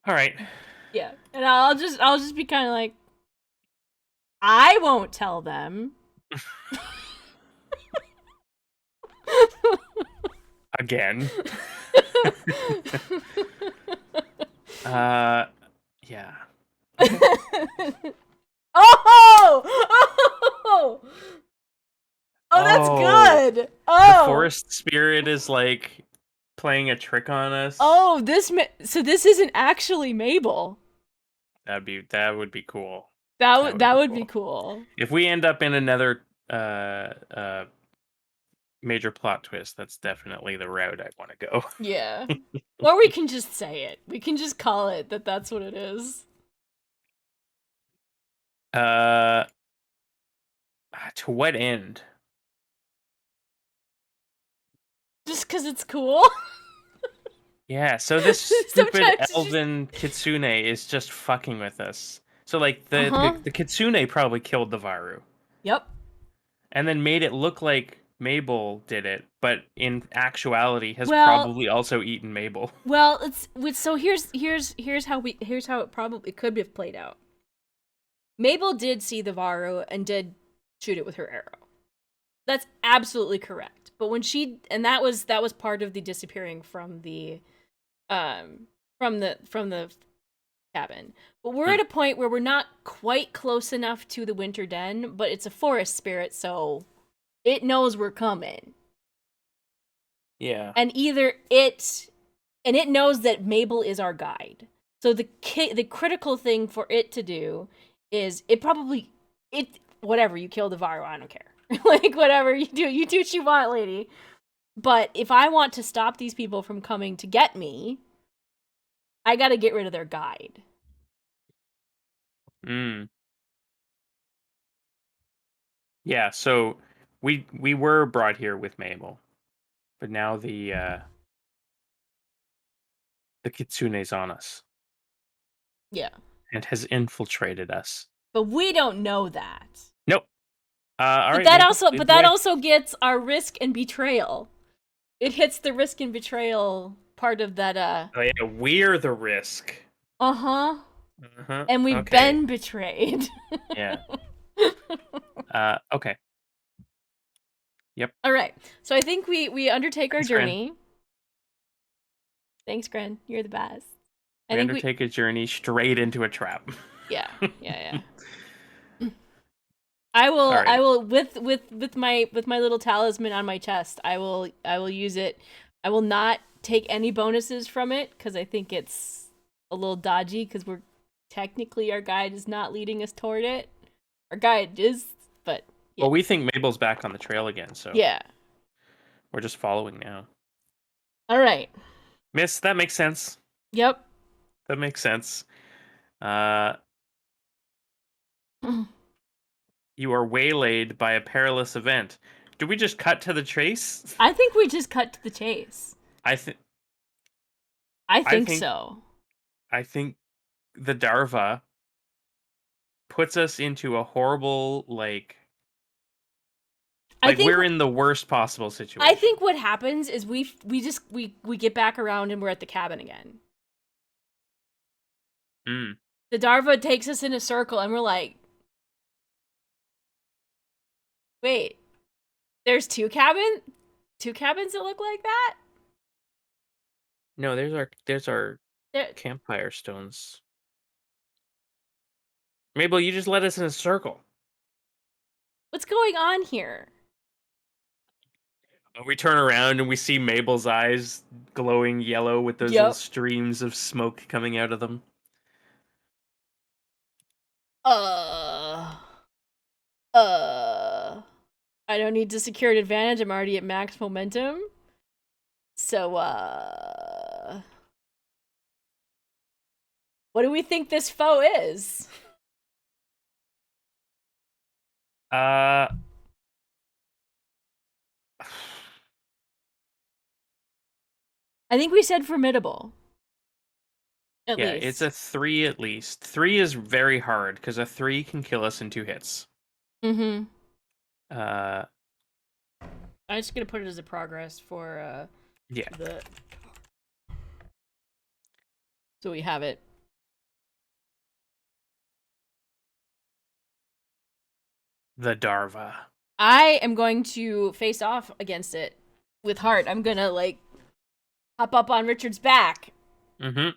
All right.
Yeah. And I'll just be kind of like, I won't tell them.
Again. Yeah.
Oh! Oh, that's good. Oh,
the forest spirit is like playing a trick on us.
Oh, so this isn't actually Mabel.
That would be cool.
That would be cool.
If we end up in another major plot twist, that's definitely the route I want to go.
Yeah. Or we can just say it. We can just call it that that's what it is.
To what end?
Just because it's cool?
Yeah, so this stupid elven kitsune is just fucking with us. So, like, the kitsune probably killed the varou.
Yep.
And then made it look like Mabel did it, but in actuality has probably also eaten Mabel.
Well, so here's how it probably could have played out. Mabel did see the varou and did shoot it with her arrow. That's absolutely correct. But when that was part of the disappearing um from the cabin. But we're
Hmm.
at a point where we're not quite close enough to the winter den, but it's a forest spirit, so it knows we're coming.
Yeah.
And it knows that Mabel is our guide. So the critical thing for it to do is it whatever you kill the varou, I don't care. Like whatever you do what you want, lady. But if I want to stop these people from coming to get me, I got to get rid of their guide.
Mm. Yeah. So we were brought here with Mabel, but now the kitsune's on us
Yeah.
and has infiltrated us.
But we don't know that.
Nope. All
But
right,
that
Mabel,
also
lead
but
the
that
way.
also gets our risk and betrayal. It hits the risk and betrayal part of that
Oh yeah, we're the risk.
uh-huh.
Uh-huh.
And we've
Okay.
been betrayed.
Yeah. Okay. Yep.
All right. So I think we undertake our
Thanks, Gran.
journey. Thanks, Gren. You're the best. I
We
think we
undertake a journey straight into a trap.
yeah. Yeah, yeah.
All
I
right.
will with my little talisman on my chest. I will use it. I will not take any bonuses from it cuz I think it's a little dodgy cuz we're technically our guide is not leading us toward it. Our guide is, but yeah.
Well, we think Mabel's back on the trail again, so
Yeah.
we're just following now.
All right.
Miss, that makes sense.
Yep.
That makes sense. Uh, you are waylaid by a perilous event. Do we just cut to the chase?
I think we just cut to the chase.
I think.
I
I
think
think.
so.
I think the Darva puts us into a horrible
I
like
think
we're in the worst possible
I
situation.
think what happens is we get back around and we're at the cabin again.
Mm.
The Darva takes us in a circle and we're like, wait, there's two cabins that look like that?
No, there's our
There,
campfire stones. Mabel, you just led us in a circle.
what's going on here?
We turn around and we see Mabel's eyes glowing yellow with those little
Yep.
streams of smoke coming out of them.
Uh uh I don't need to secure an advantage. I'm already at max momentum. So what do we think this foe is?
Uh
I think we said formidable. At
yeah, it's a
least.
3 at least. 3 is very hard because a 3 can kill us in 2 hits.
Mm-hmm.
Uh
I'm just gonna put it as a progress for
yeah.
the so we have it.
The Darva.
I am going to face off against it with heart. I'm gonna like hop up on Richard's back.
Mhm.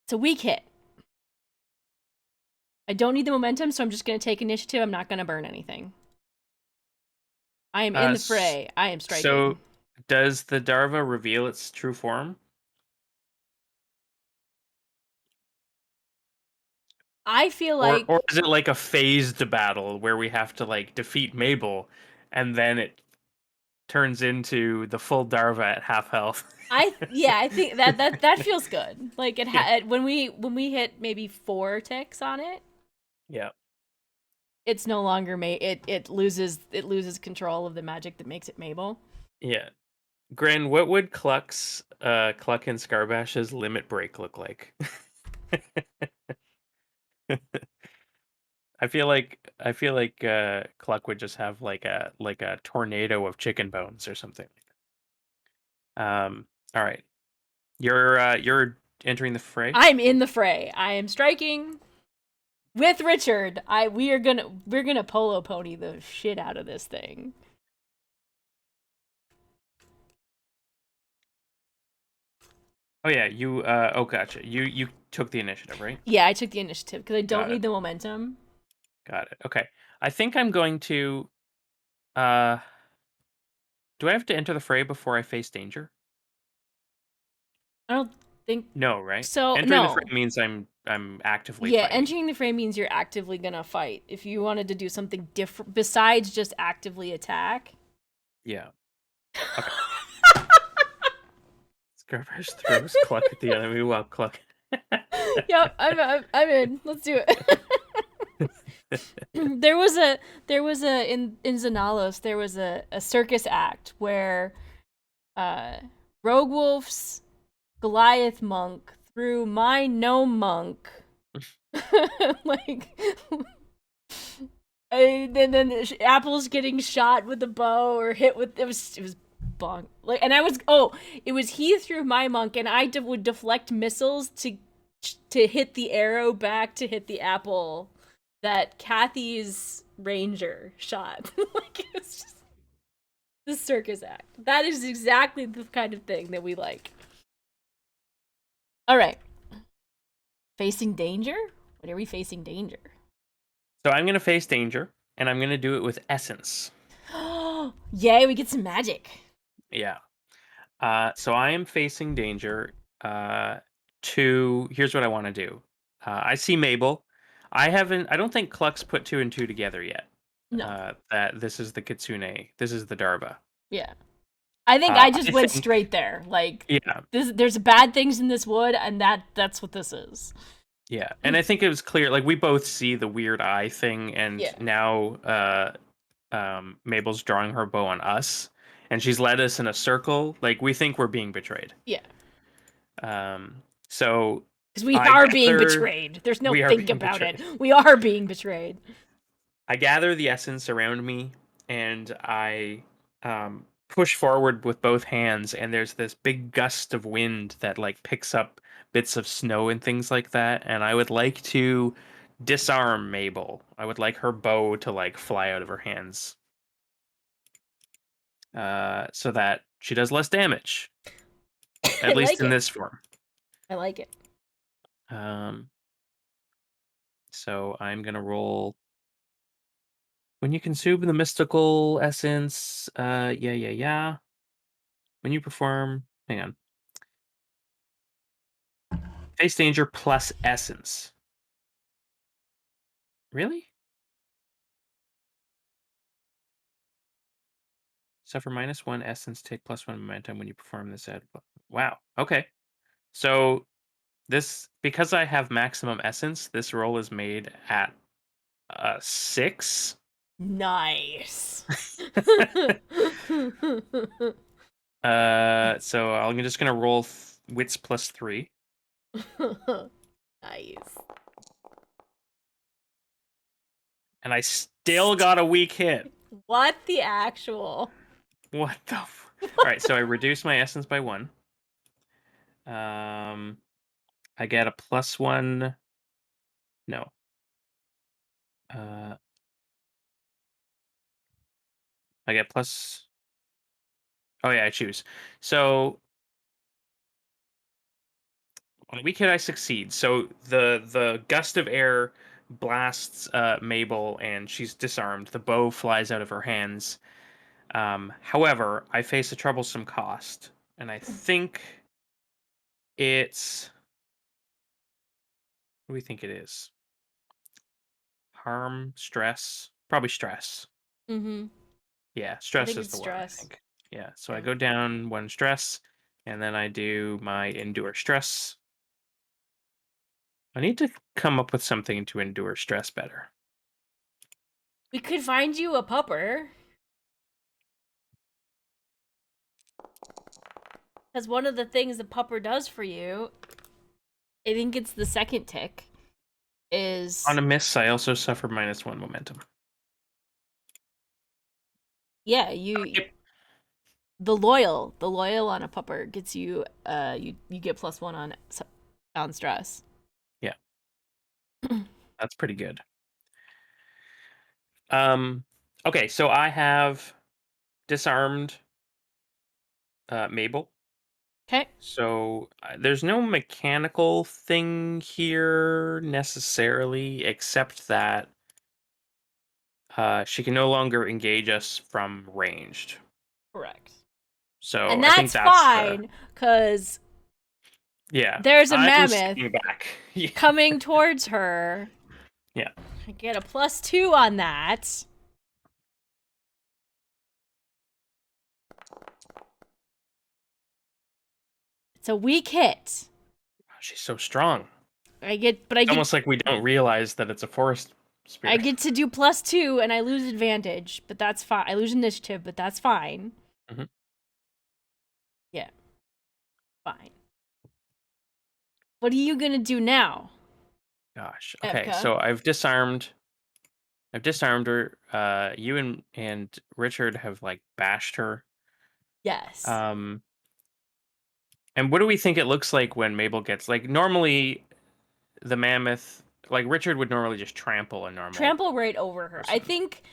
It's a weak hit. I don't need the momentum, so I'm just gonna take initiative. I'm not gonna burn anything. I am in the fray. I am
So
striking.
does the Darva reveal its true form?
I feel
Or
like
is it like a phased battle where we have to like defeat Mabel and then it turns into the full Darva at half health?
I think that feels good. Like
Yeah.
when we hit maybe 4 ticks on it,
Yeah.
it's no longer it loses control of the magic that makes it Mabel.
Yeah. Gren, what would Cluck and Scarbash's limit break look like? I feel like Cluck would just have like a tornado of chicken bones or something. All right. You're entering the fray?
I'm in the fray. I am striking with Richard. We're gonna polo pony the shit out of this thing.
Oh yeah, you gotcha. You took the initiative, right?
Yeah, I took the initiative because I don't
Got it.
need the momentum.
Got it. Okay. I think I'm going to uh do I have to enter the fray before I face danger?
I don't think
No, right?
so.
Entering the fray
No.
means I'm actively
Yeah,
fighting.
entering the fray means you're actively gonna fight. If you wanted to do something different besides just actively attack.
Yeah. Okay. Scarface throws Cluck at the enemy while Cluck.
Yep, I'm in. Let's do it. there was a in Xanalos there was a circus act where uh Rogue Wolf's Goliath monk threw my gnome monk like and then Apple's getting shot with a bow or hit with it was bonk like and I was it was he threw my monk and I would deflect missiles to hit the arrow back to hit the apple that Kathy's ranger shot. Like it's just the circus act. That is exactly the kind of thing that we like. All right, facing danger. What are we facing danger?
So I'm gonna face danger, and I'm gonna do it with essence.
Yay, we get some magic.
Yeah. So I am facing danger. Here's what I want to do. I see Mabel. I haven't. I don't think Cluck's put two and two together yet.
No,
That this is the Kitsune. This is the Darba.
yeah. I think I
I
just went
think.
straight there. Like
Yeah.
there's bad things in this wood, and that's what this is.
Yeah, and I think it was clear. Like we both see the weird eye thing, and
Yeah,
now Mabel's drawing her bow on us, and she's led us in a circle. Like we think we're being betrayed.
yeah.
So
Because we
I
are being
gather
betrayed. There's no
we are
think
being
about it.
betrayed.
We are being betrayed.
I gather the essence around me, and I push forward with both hands. And there's this big gust of wind that like picks up bits of snow and things like that. And I would like to disarm Mabel. I would like her bow to like fly out of her hands, so that she does less damage,
I
at least
like
in
it.
this form.
I like it.
Um, so I'm gonna roll. When you consume the mystical essence, yeah. When you perform, hang on, face danger plus essence. Really? Suffer -1 essence, take +1 momentum when you perform this ad. Wow. Okay. So this, because I have maximum essence, this roll is made at 6.
Nice.
So I'm just gonna roll wits +3,
Nice.
and I still got a weak hit.
What the actual?
What the? All right. So I reduce my essence by 1. Um, I get a +1. No. Uh, I get plus. Oh yeah, I choose. So on a weak hit, I succeed. So the gust of air blasts Mabel, and she's disarmed. The bow flies out of her hands. However, I face a troublesome cost, and I think it's. What do we think it is? Harm, stress, probably stress.
Mm-hmm.
Yeah,
I
stress
think
is
it's
the one, I
stress.
think. Yeah, so I
Yeah.
go down 1 stress, and then I do my endure stress. I need to come up with something to endure stress better.
We could find you a pupper. Because one of the things the pupper does for you, I think it's the second tick,
On
is
a miss, I also suffer -1 momentum.
yeah, you
Yep.
the loyal on a pupper gets you you get +1 on on stress.
Yeah, that's pretty good. Okay, so I have disarmed Mabel.
Okay.
So there's no mechanical thing here necessarily, except that she can no longer engage us from ranged.
Correct.
So
And
I think
that's
that's the
fine, because
yeah.
there's a
I was
mammoth
sitting back. Yeah.
coming towards her.
Yeah.
I get a +2 on that. It's a weak hit.
She's so strong.
I get, but I
It's
get,
almost like we don't realize that it's a forest
I
spirit.
get to do +2, and I lose advantage, but that's fine. I lose initiative, but that's fine.
Hmm.
Yeah, fine. What are you gonna do now,
Gosh. Okay,
Epka?
so I've disarmed her. You and Richard have like bashed her.
Yes.
Um, and what do we think it looks like when Mabel gets like normally the mammoth like Richard would normally just trample a normal
Trample right over her. I
person.
think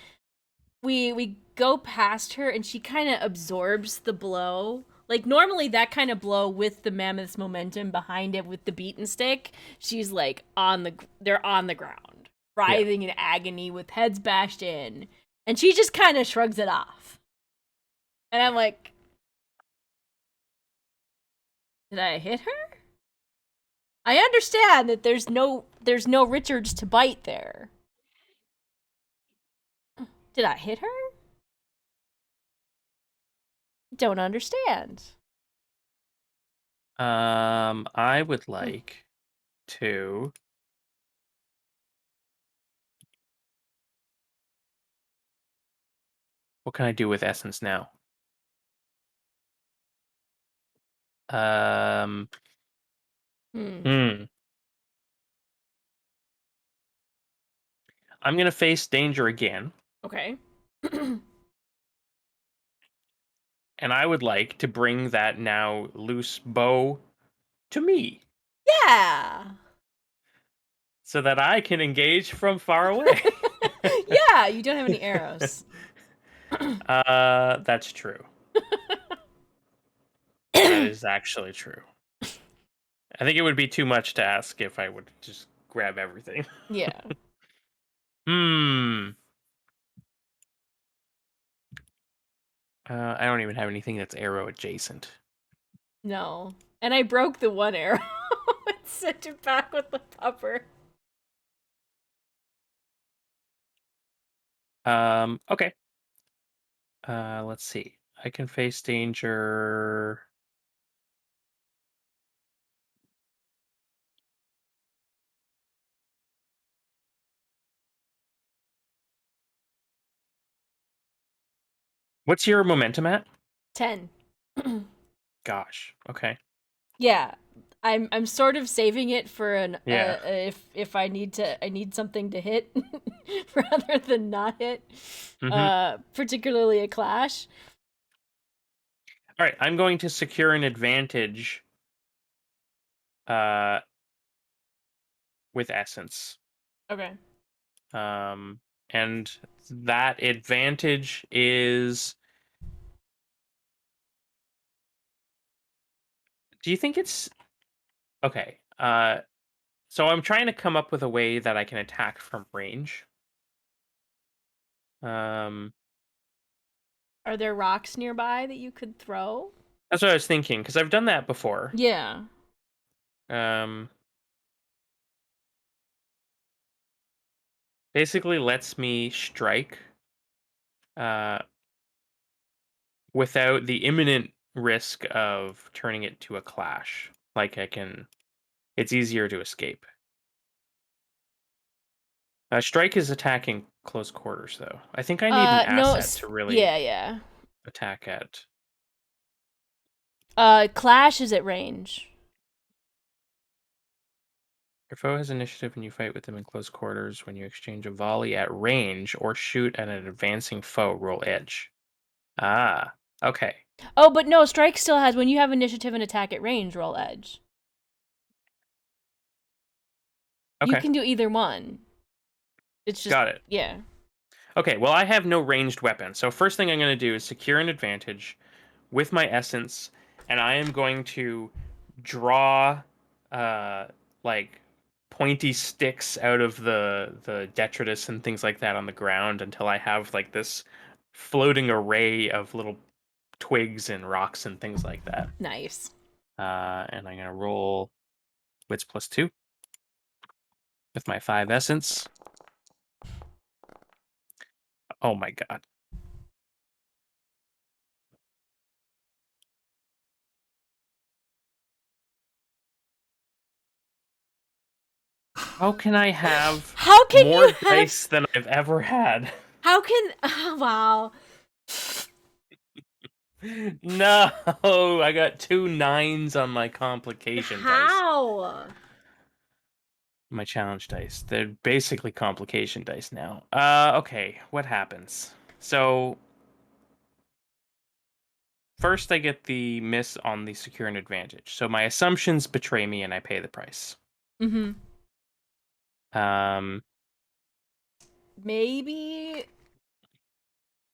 we go past her and she kind of absorbs the blow. Like normally that kind of blow with the mammoth's momentum behind it with the beaten stick, she's like they're on the ground,
Yeah.
writhing in agony with heads bashed in, and she just kind of shrugs it off. And I'm like, did I hit her? I understand that there's no Richards to bite there. Did I hit her? Don't understand.
I would like to what can I do with essence now? Um
Hmm.
hmm. I'm gonna face danger again,
Okay.
and I would like to bring that now loose bow to me
Yeah.
so that I can engage from far away.
Yeah, you don't have any arrows.
That's true. That is actually true. I think it would be too much to ask if I would just grab everything.
Yeah.
Hmm. I don't even have anything that's arrow adjacent.
No. And I broke the one arrow and sent it back with the pupper.
Okay. Let's see. I can face danger. What's your momentum at?
10.
Gosh. Okay.
Yeah. I'm sort of saving it for an
Yeah.
if I need something to hit rather than not hit.
Mm-hmm.
Particularly a clash.
All right. I'm going to secure an advantage. Uh, with essence.
Okay.
Um, and that advantage is. Do you think it's okay? So I'm trying to come up with a way that I can attack from range. Um,
Are there rocks nearby that you could throw?
that's what I was thinking because I've done that before.
Yeah.
Um, basically lets me strike uh, without the imminent risk of turning it to a clash. Like I can, it's easier to escape. Strike is attacking close quarters, though. I think I need an
No.
asset to really
Yeah, yeah.
attack at.
Clash is at range.
Your foe has initiative and you fight with them in close quarters. When you exchange a volley at range or shoot at an advancing foe, roll edge. Ah, okay.
Oh, but no, strike still has when you have initiative and attack at range, roll edge. You
Okay,
can do either one. It's just
got it.
yeah.
Okay, well, I have no ranged weapon. So first thing I'm going to do is secure an advantage with my essence, and I am going to draw uh like pointy sticks out of the detritus and things like that on the ground until I have like this floating array of little twigs and rocks and things like that.
Nice.
And I'm going to roll wits +2 with my 5 essence. Oh my god. How can I have
How can
more
you have
dice than I've ever had?
how can wow.
No, I got 2 9s on my complication dice.
How?
My challenge dice. They're basically complication dice now. Okay, what happens? So, first I get the miss on the secure and advantage. So my assumptions betray me and I pay the price.
Mm-hmm.
Um,
Maybe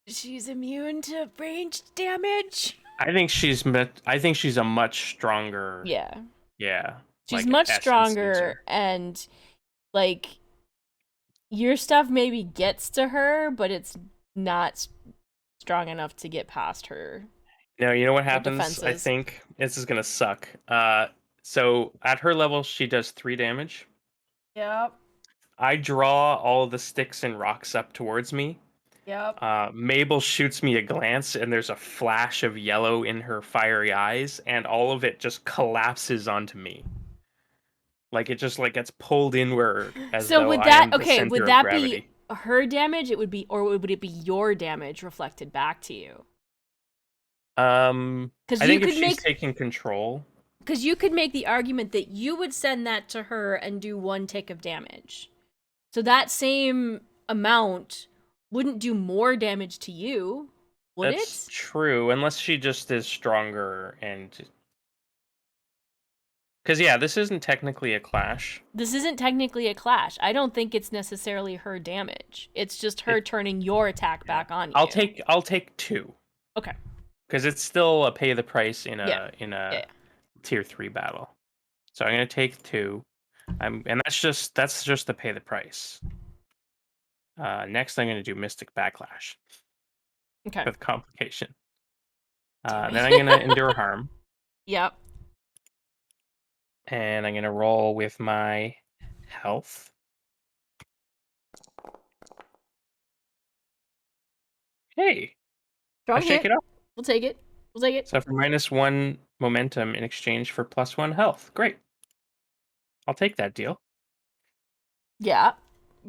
she's immune to ranged damage.
I think she's a much stronger,
Yeah.
yeah,
She's
like
much
essence
stronger
user.
and like your stuff maybe gets to her, but it's not strong enough to get past her
Now, you know what
her
happens? I
defenses.
think this is gonna suck. So at her level, she does 3 damage.
Yep.
I draw all the sticks and rocks up towards me.
Yep.
Mabel shoots me a glance, and there's a flash of yellow in her fiery eyes, and all of it just collapses onto me. Like it just like gets pulled inward as
So
though
would
I
that
am the
okay, would
center of
that be
gravity.
her damage? It would be or would it be your damage reflected back to you? Cuz
I
you
think if
could
she's
make
taking control,
because you could make the argument that you would send that to her and do 1 tick of damage. So that same amount wouldn't do more damage to you, would
that's
it?
true, unless she just is stronger and because yeah, this isn't technically a clash.
This isn't technically a clash. I don't think it's necessarily her damage. It's just her
It
turning your attack
yeah.
back on you.
I'll take 2
Okay.
because it's still a pay the price
Yeah.
in
Yeah.
a tier 3 battle. So I'm gonna take 2. And that's just to pay the price. Next I'm gonna do Mystic Backlash
Okay.
with complication.
Damn
Then I'm gonna
it.
endure harm,
Yep.
and I'm gonna roll with my health. Hey, I
Strong
shake
hit.
it up.
We'll take it. We'll take it.
So for -1 momentum in exchange for +1 health. Great. I'll take that deal.
Yeah.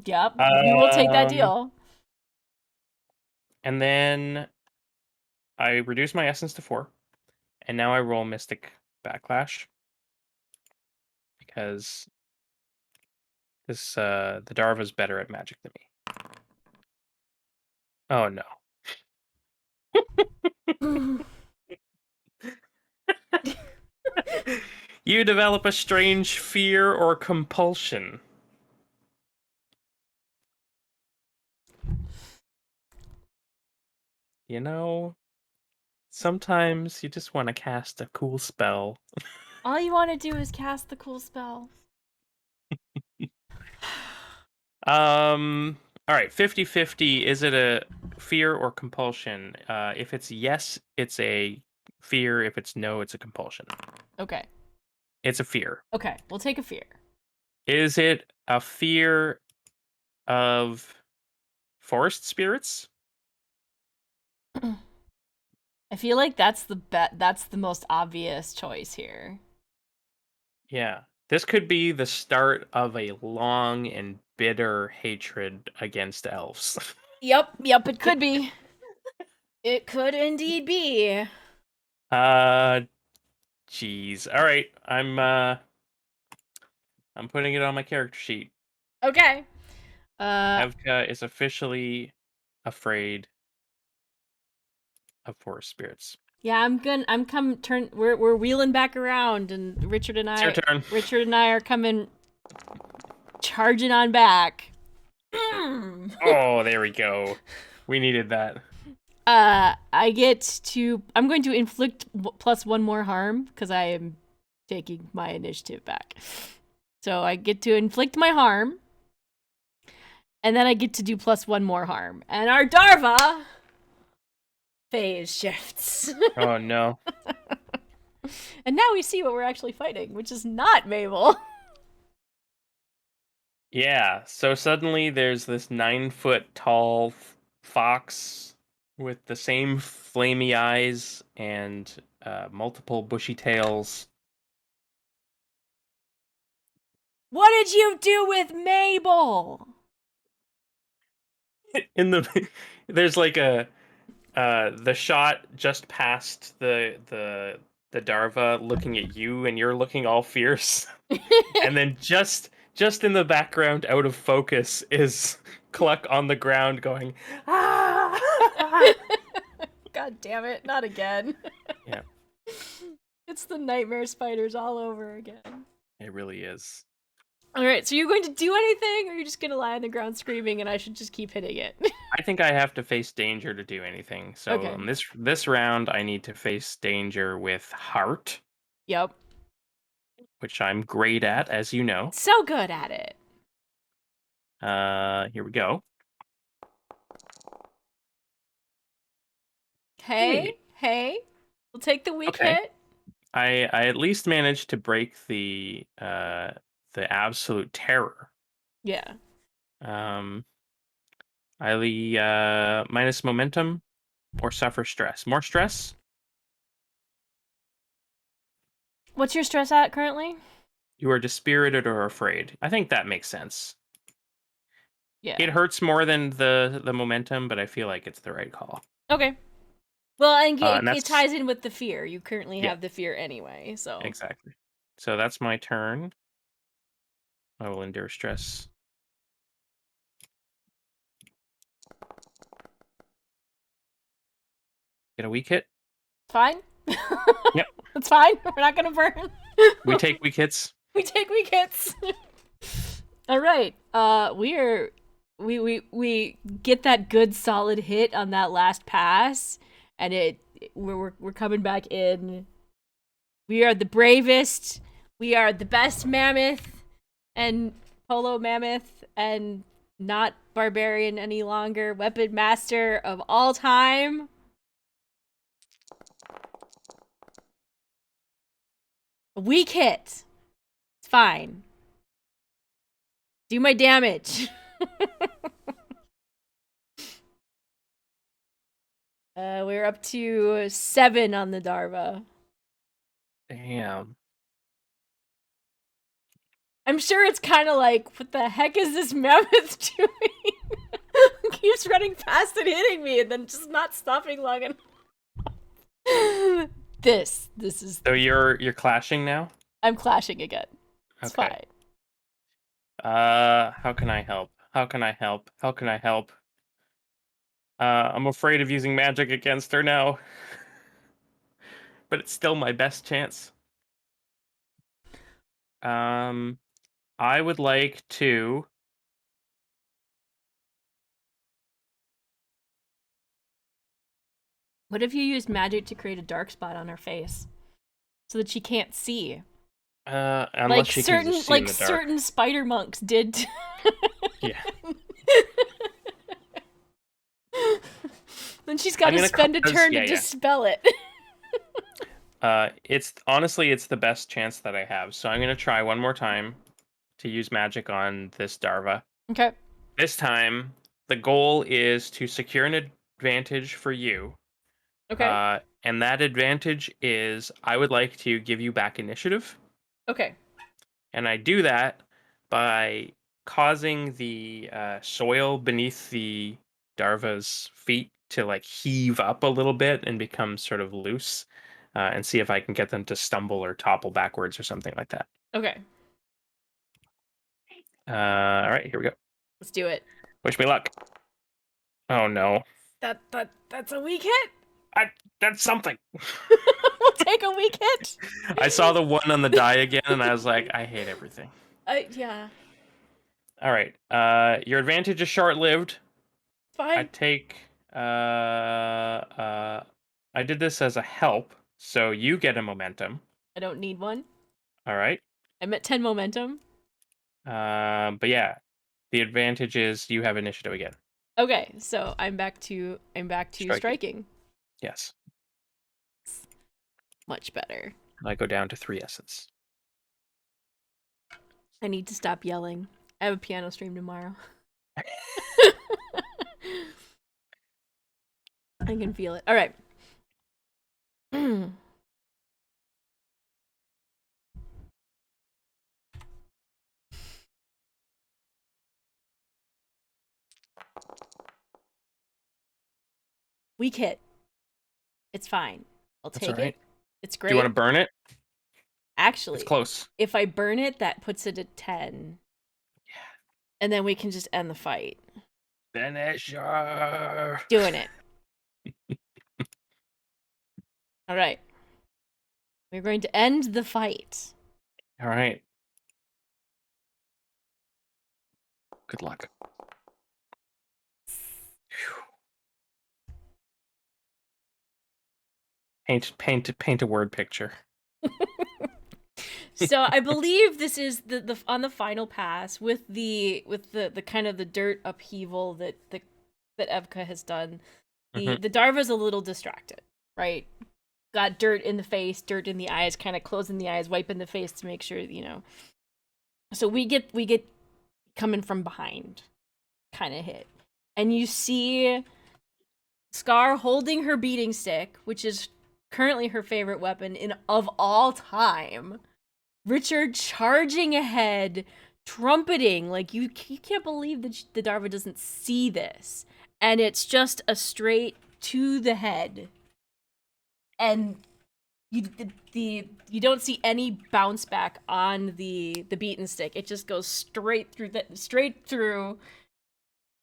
Yep. We will take that
Um,
deal.
and then I reduce my essence to 4, and now I roll Mystic Backlash because the Darva's better at magic than me. Oh no. You develop a strange fear or compulsion. You know, sometimes you just want to cast a cool spell.
All you want to do is cast the cool spell.
All right, 50-50. Is it a fear or compulsion? If it's yes, it's a fear. If it's no, it's a compulsion.
Okay.
It's a fear.
Okay. We'll take a fear.
Is it a fear of forest spirits?
I feel like that's the most obvious choice here.
Yeah. This could be the start of a long and bitter hatred against elves.
Yep, it could be. It could indeed be.
uh jeez. All right. I'm putting it on my character sheet.
Okay.
Evka is officially afraid of forest spirits.
Yeah, I'm come turn we're wheeling back around and
It's your turn.
Richard and I are coming charging on back.
Oh, there we go. We needed that.
I'm going to inflict plus one more harm because I am taking my initiative back. So I get to inflict my harm, and then I get to do plus one more harm. And our Darva phase shifts.
Oh no.
And now we see what we're actually fighting, which is not Mabel.
Yeah, so suddenly there's this 9-foot tall fox with the same flamey eyes and multiple bushy tails.
What did you do with Mabel?
In the there's like a the shot just past the Darva looking at you, and you're looking all fierce. And then just in the background, out of focus, is Cluck on the ground going, ah!
God damn it, not again.
Yeah,
It's the nightmare spiders all over again.
it really is.
Alright, so you're going to do anything, or you're just gonna lie on the ground screaming and I should just keep hitting it?
I think I have to face danger to do anything. So
Okay.
this round, I need to face danger with heart,
Yep.
which I'm great at, as you know.
So good at it.
Here we go.
Hey, hey. We'll take the weak
Okay.
hit.
I at least managed to break the absolute terror.
Yeah.
I minus momentum or suffer stress. More stress.
What's your stress at currently?
You are dispirited or afraid. I think that makes sense.
Yeah.
It hurts more than the momentum, but I feel like it's the right call.
Okay. Well, and
And
it ties in with the fear. You currently
Yeah.
have the fear anyway, so.
Exactly. So that's my turn. I will endure stress. Get a weak hit.
Fine.
Yep.
It's fine. We're not gonna burn.
We take weak hits.
We take weak hits. All right. We get that good solid hit on that last pass, and we're coming back in. We are the bravest. We are the best mammoth and polo mammoth and not barbarian any longer. Weapon master of all time. A weak hit. It's fine. Do my damage. We're up to 7 on the Darva.
Damn.
I'm sure it's kind of like, what the heck is this mammoth doing? Keeps running past and hitting me, and then just not stopping long enough. This is.
So you're clashing now?
I'm clashing again. It's
Okay.
fine.
How can I help? How can I help? How can I help? I'm afraid of using magic against her now. But it's still my best chance. I would like to.
What if you used magic to create a dark spot on her face so that she can't see?
Unless
Like
she can just see in the dark.
certain spider monks did.
Yeah.
Then she's got to spend a turn to dispel it.
It's honestly, it's the best chance that I have. So I'm gonna try one more time to use magic on this Darva.
Okay.
This time, the goal is to secure an advantage for you.
Okay.
And that advantage is I would like to give you back initiative.
Okay.
And I do that by causing the soil beneath the Darva's feet to like heave up a little bit and become sort of loose, and see if I can get them to stumble or topple backwards or something like that.
Okay.
All right, here we go.
Let's do it.
Wish me luck. Oh no.
That's a weak hit.
That's something.
We'll take a weak hit.
I saw the 1 on the die again, and I was like, I hate everything.
Yeah.
All right. Your advantage is short-lived. I
Fine.
take I did this as a help, so you get a momentum.
I don't need one.
All right.
I'm at 10 momentum.
But yeah, the advantage is you have initiative again.
Okay, so I'm back to
Striking.
striking.
Yes.
Much better.
I go down to 3 essence.
I need to stop yelling. I have a piano stream tomorrow. I can feel it. All right. Weak hit. It's fine. I'll
That's all
take
right.
it. It's
Do you want
great.
to burn it? It's
Actually,
close.
if I burn it, that puts it at 10. And then we can just end the fight.
Finisher.
Doing it. All right. We're going to end the fight.
All right. Good luck. Paint a word picture.
So I believe this is the on the final pass with the kind of the dirt upheaval that Evka has done. The Darva's a little distracted, right? Got dirt in the face, dirt in the eyes, kind of closing the eyes, wiping the face to make sure, you know. So we get coming from behind kind of hit. And you see Scar holding her beating stick, which is currently her favorite weapon of all time. Richard charging ahead, trumpeting, like you can't believe that the Darva doesn't see this. And it's just a straight to the head. And you don't see any bounce back on the beaten stick. It just goes straight through.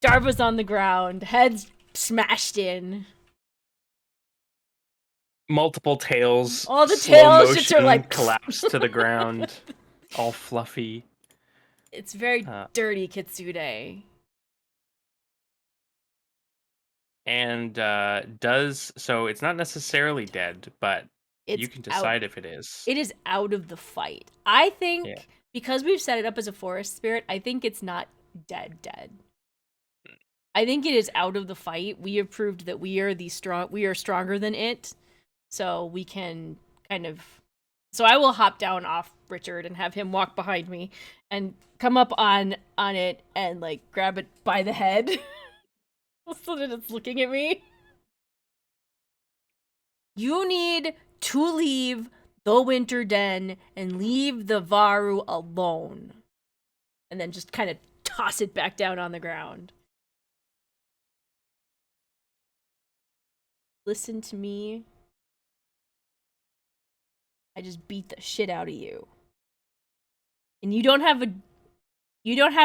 Darva's on the ground, head's smashed in.
Multiple tails.
All the
slow
tails just are
motion
like
collapse to the ground, all fluffy.
It's very dirty Kitsune.
And so it's not necessarily dead, but you can decide if it is.
It is out of the fight. I think because we've set it up as a forest spirit, I think it's not dead. I think it is out of the fight. We have proved that we are stronger than it. So we can kind of so I will hop down off Richard and have him walk behind me and come up on it and like grab it by the head so that it's looking at me. You need to leave the Winter Den and leave the Varou alone. And then just kind of toss it back down on the ground. Listen to me. I just beat the shit out of you. And you don't have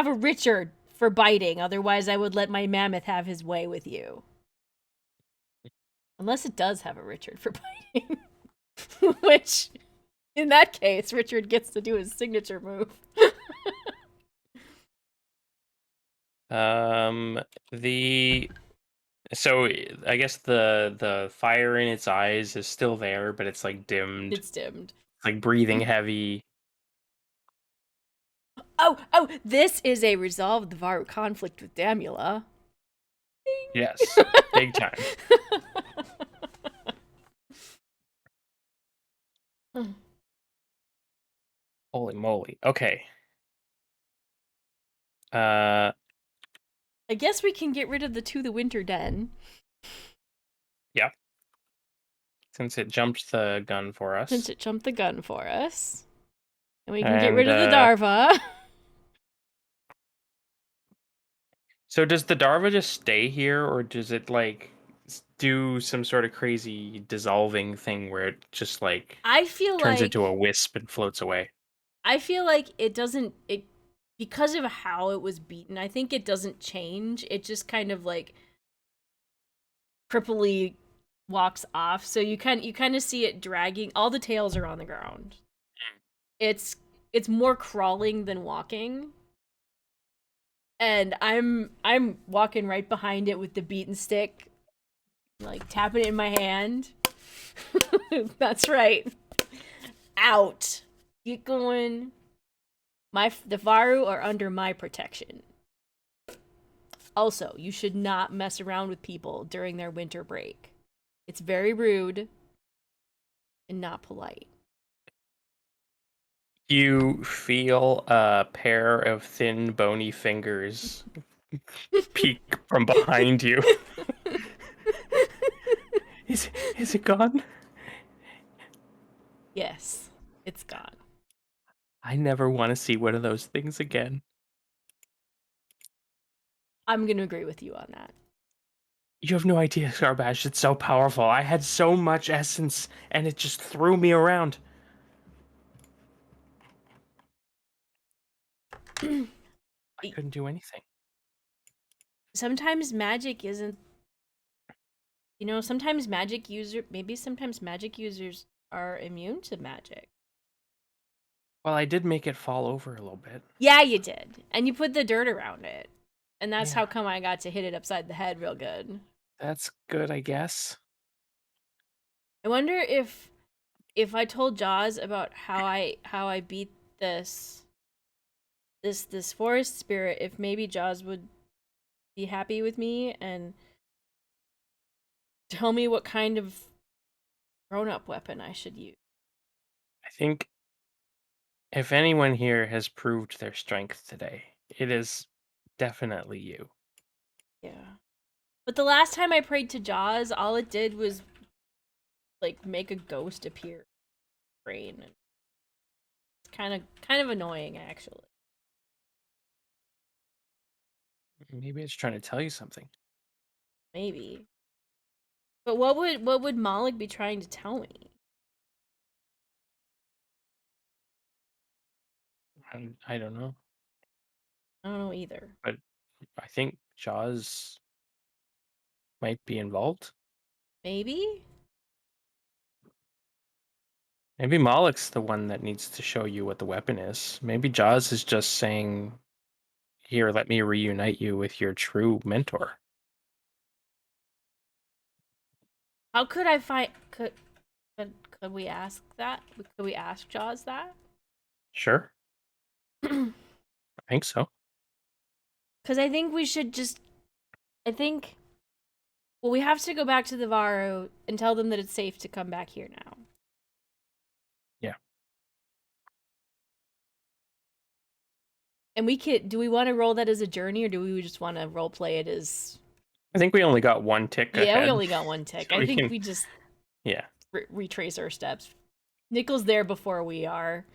a Richard for biting, otherwise I would let my mammoth have his way with you. Unless it does have a Richard for biting. Which, in that case, Richard gets to do his signature move.
So I guess the fire in its eyes is still there, but it's like dimmed.
It's dimmed.
It's like breathing heavy.
Oh, this is a resolve the Varou conflict with Damula.
Yes, big time. Holy moly. Okay.
I guess we can get rid of the Winter Den.
Yeah. Since it jumped the gun for us.
And we can get rid of the Darva.
So does the Darva just stay here, or does it like do some sort of crazy dissolving thing where it just like turns into a wisp and floats away?
I feel like it doesn't because of how it was beaten, I think it doesn't change. It just kind of like cripply walks off. So you kind of see it dragging. All the tails are on the ground. It's more crawling than walking. and I'm walking right behind it with the beaten stick, like tapping it in my hand. That's right. Out. Get going. The varou are under my protection. Also, you should not mess around with people during their winter break. It's very rude and not polite.
You feel a pair of thin, bony fingers peek from behind you. Is it gone?
Yes, it's gone.
I never want to see one of those things again.
I'm gonna agree with you on that.
You have no idea, Scarbash. It's so powerful. I had so much essence, and it just threw me around. I couldn't do anything.
Sometimes magic isn't, sometimes sometimes magic users are immune to magic.
Well, I did make it fall over a little bit.
Yeah, you did. And you put the dirt around it. And that's
Yeah.
how come I got to hit it upside the head real good.
That's good, I guess.
I wonder if I told Jaws about how I beat this forest spirit, if maybe Jaws would be happy with me and tell me what kind of grown-up weapon I should use.
I think if anyone here has proved their strength today, it is definitely you.
Yeah. But the last time I prayed to Jaws, all it did was like make a ghost appear in my brain. It's kind of annoying actually.
Maybe it's trying to tell you something.
Maybe. But what would Malik be trying to tell me?
I don't know.
I don't know either.
But I think Jaws might be involved.
Maybe?
Maybe Malik's the one that needs to show you what the weapon is. Maybe Jaws is just saying, here, let me reunite you with your true mentor.
How could I find could we ask that? Could we ask Jaws that?
Sure. I think so.
Cuz I think we should just I think well we have to go back to the varou and tell them that it's safe to come back here now.
Yeah.
And do we want to roll that as a journey or do we just want to role play it as
I think we only got one tick
Yeah,
ahead.
we only got one tick.
So
I think
can...
we just
Yeah.
retrace our steps. Nickel's there before we are.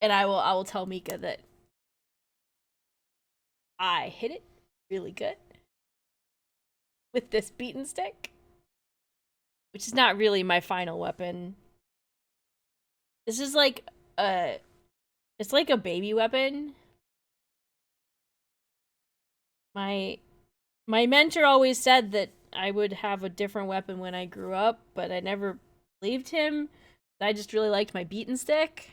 And I will tell Mika that I hit it really good with this beaten stick, which is not really my final weapon. This is like it's like a baby weapon. My mentor always said that I would have a different weapon when I grew up, but I never believed him. I just really liked my beaten stick.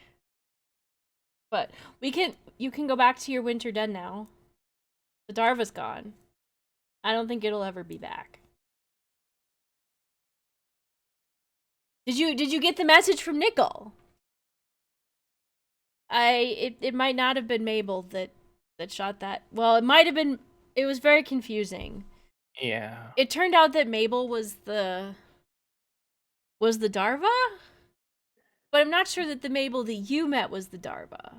But you can go back to your winter den now. The Darva's gone. I don't think it'll ever be back. Did you get the message from Nickel? It might not have been Mabel that shot that. Well, it might have been. It was very confusing.
Yeah.
It turned out that Mabel was the Darva, but I'm not sure that the Mabel that you met was the Darva.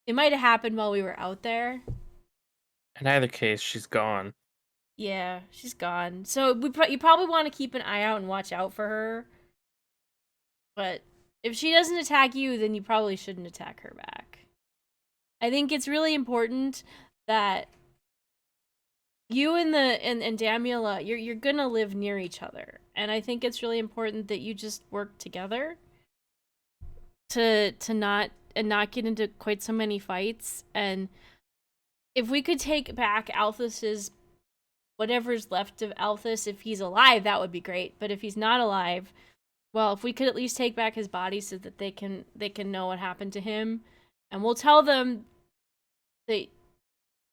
It might have happened while we were out there.
In either case, she's gone.
Yeah, she's gone. So you probably want to keep an eye out and watch out for her. But if she doesn't attack you, then you probably shouldn't attack her back. I think it's really important that you and Damula, you're gonna live near each other, and I think it's really important that you just work together to not get into quite so many fights. And if we could take back Althus's whatever's left of Althus, if he's alive, that would be great. But if he's not alive, well, if we could at least take back his body so that they can know what happened to him, and we'll tell them that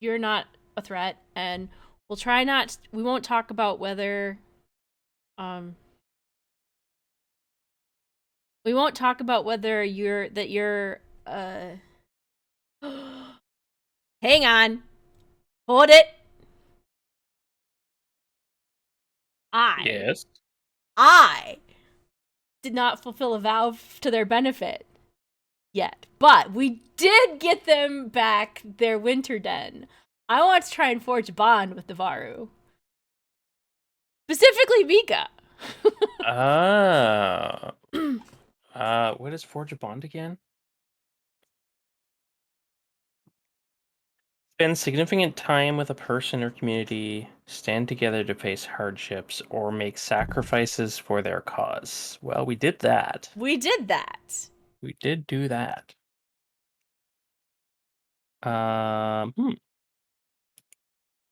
you're not a threat, and we'll try not. We won't talk about whether, um, we won't talk about whether you're. Hang on, hold it. I
Yes.
I did not fulfill a vow to their benefit yet, but we did get them back their winter den. I want to try and forge a bond with the Varou. Specifically Mika.
Uh, what is Forge a Bond again? Spend significant time with a person or community, stand together to face hardships, or make sacrifices for their cause. Well, we did that.
We did that.
We did do that. Hmm.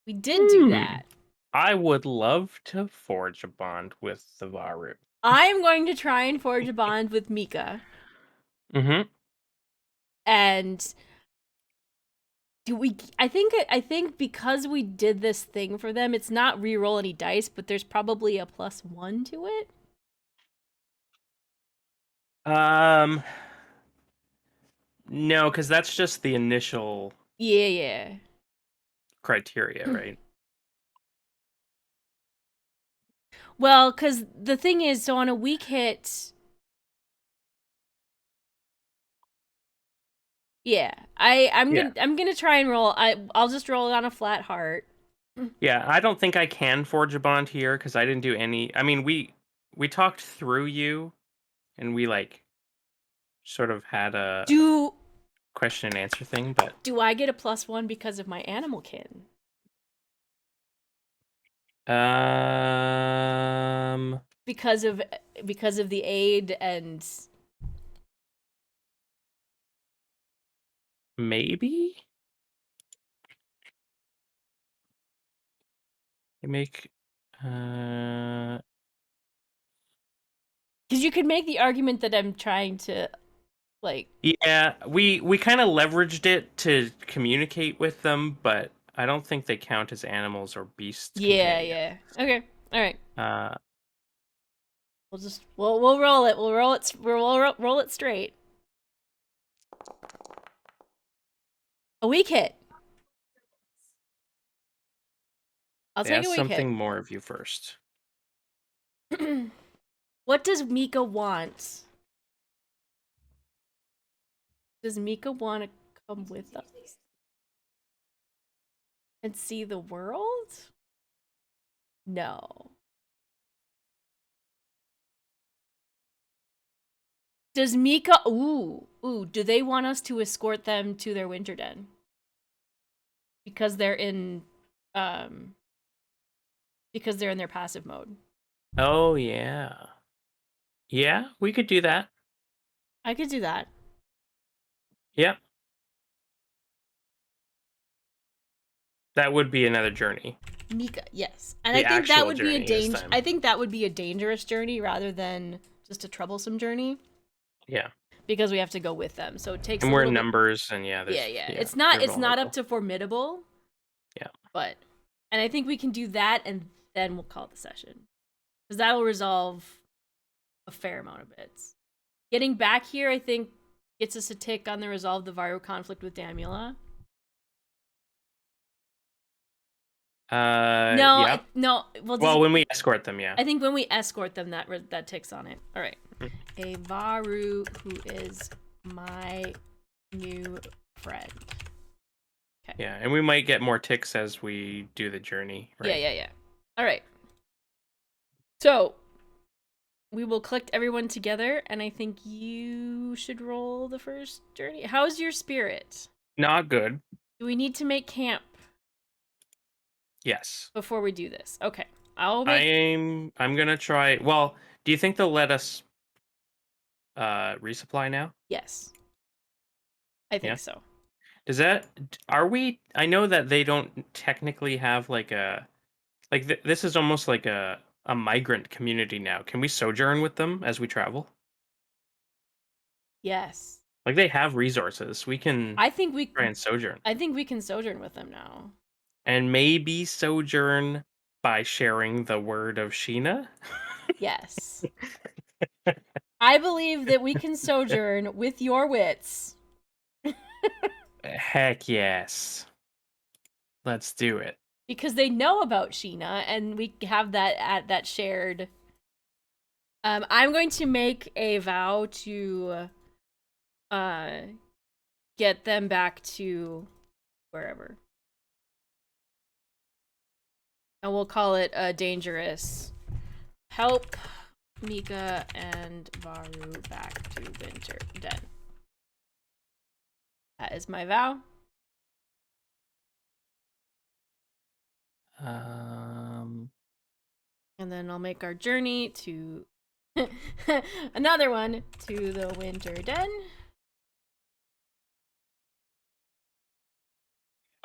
We did do that.
I would love to forge a bond with the Varou.
I'm going to try and forge a bond with Mika.
Mm-hmm.
And I think because we did this thing for them, it's not re-roll any dice, but there's probably a +1 to it.
No, because that's just the initial
Yeah.
criteria, right?
Well, because the thing is, so on a weak hit, yeah, I'm gonna try and roll. I'll just roll it on a flat heart.
Yeah, I don't think I can forge a bond here because I didn't do any. I mean, we talked through you, and we like sort of had a
Do
question and answer thing, but
do I get a +1 because of my animal kin?
um,
Because of the aid and
maybe you make
because you could make the argument that I'm trying to like.
yeah, we kind of leveraged it to communicate with them, but I don't think they count as animals or beasts companions.
Yeah. Okay. All right.
Uh,
We'll roll it. We'll roll it straight. A weak hit. I'll
they
take a
ask
weak hit.
something more of you first.
What does Mika want? Does Mika want to come with us and see the world? No. Does Mika? Do they want us to escort them to their winter den? Because they're in, um, because they're in their passive mode.
Oh yeah, yeah, we could do that.
I could do that.
Yeah, that would be another journey.
Mika, yes, and
The
I think that
actual
would be a
journey this
danger.
time.
I think that would be a dangerous journey rather than just a troublesome journey
Yeah,
because we have to go with them. So it takes
and
a
we're
little
in
bit.
numbers, and
Yeah.
yeah,
It's not.
they're
It's not up
vulnerable.
to formidable.
Yeah.
But, and I think we can do that, and then we'll call it the session because that'll resolve a fair amount of bits. Getting back here, I think, gets us a tick on the resolve the Varou conflict with Damula. No,
Yeah.
no.
Well, when we escort them, yeah.
I think when we escort them, that ticks on it. All right.
Mm.
A Varou who is my new friend. Okay.
Yeah, and we might get more ticks as we do the journey, right?
Yeah. All right. So we will collect everyone together, and I think you should roll the first journey. How's your spirit?
Not good.
Do we need to make camp
Yes.
before we do this? Okay. I'll make.
I'm gonna try. Well, do you think they'll let us resupply now?
Yes. I think
Yeah.
so.
Does that are we I know that they don't technically have like a this is almost like a migrant community now. Can we sojourn with them as we travel?
Yes.
Like they have resources. We can
I think we
try and sojourn.
I think we can sojourn with them now.
And maybe sojourn by sharing the word of Sheena?
Yes. I believe that we can sojourn with your wits.
Heck yes. Let's do it.
Because they know about Sheena and we have that shared. I'm going to make a vow to uh get them back to wherever. And we'll call it dangerous. Help Mika and Varou back to Winter Den. That is my vow. And then I'll make our journey to another one to the Winter Den.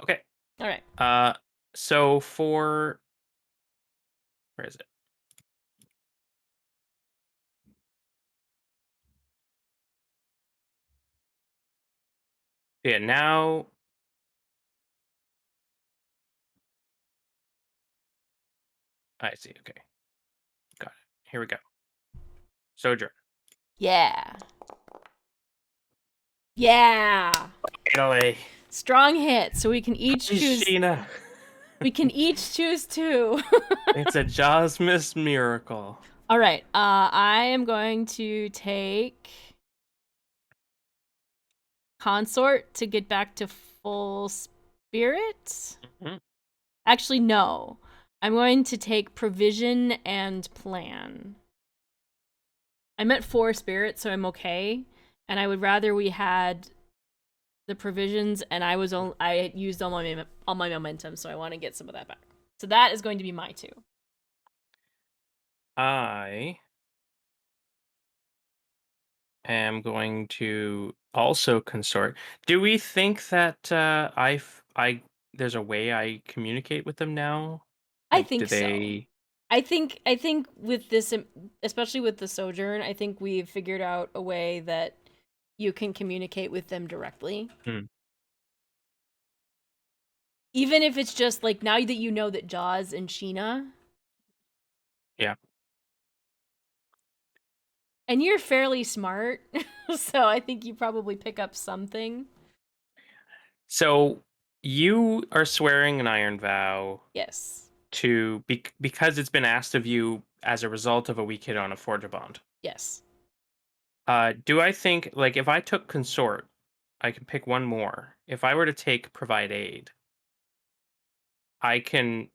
Okay.
All right.
So for where is it? Yeah, now I see. Okay. Got it. Here we go. Sojourn.
Yeah. Yeah.
Italy.
Strong hit. So we can each choose.
Sheena.
We can each choose two.
It's a Jawsmas miracle.
All right. I am going to take Consort to get back to full spirit.
Mm-hmm.
Actually, no. I'm going to take Provision and Plan. I'm at 4 spirit, so I'm okay. And I would rather we had the provisions, and I used all my momentum, so I want to get some of that back. So that is going to be my 2.
I am going to also consort. Do we think that I there's a way I communicate with them now?
I
Like, do
think so.
they?
I think with this, especially with the sojourn, I think we've figured out a way that you can communicate with them directly.
Hmm.
Even if it's just like now that you know that Jaws and Sheena.
Yeah.
And you're fairly smart, so I think you probably pick up something.
So you are swearing an iron vow
Yes.
to because it's been asked of you as a result of a weak hit on a forge bond.
Yes.
Do I think like if I took consort, I can pick one more. If I were to take provide aid, I can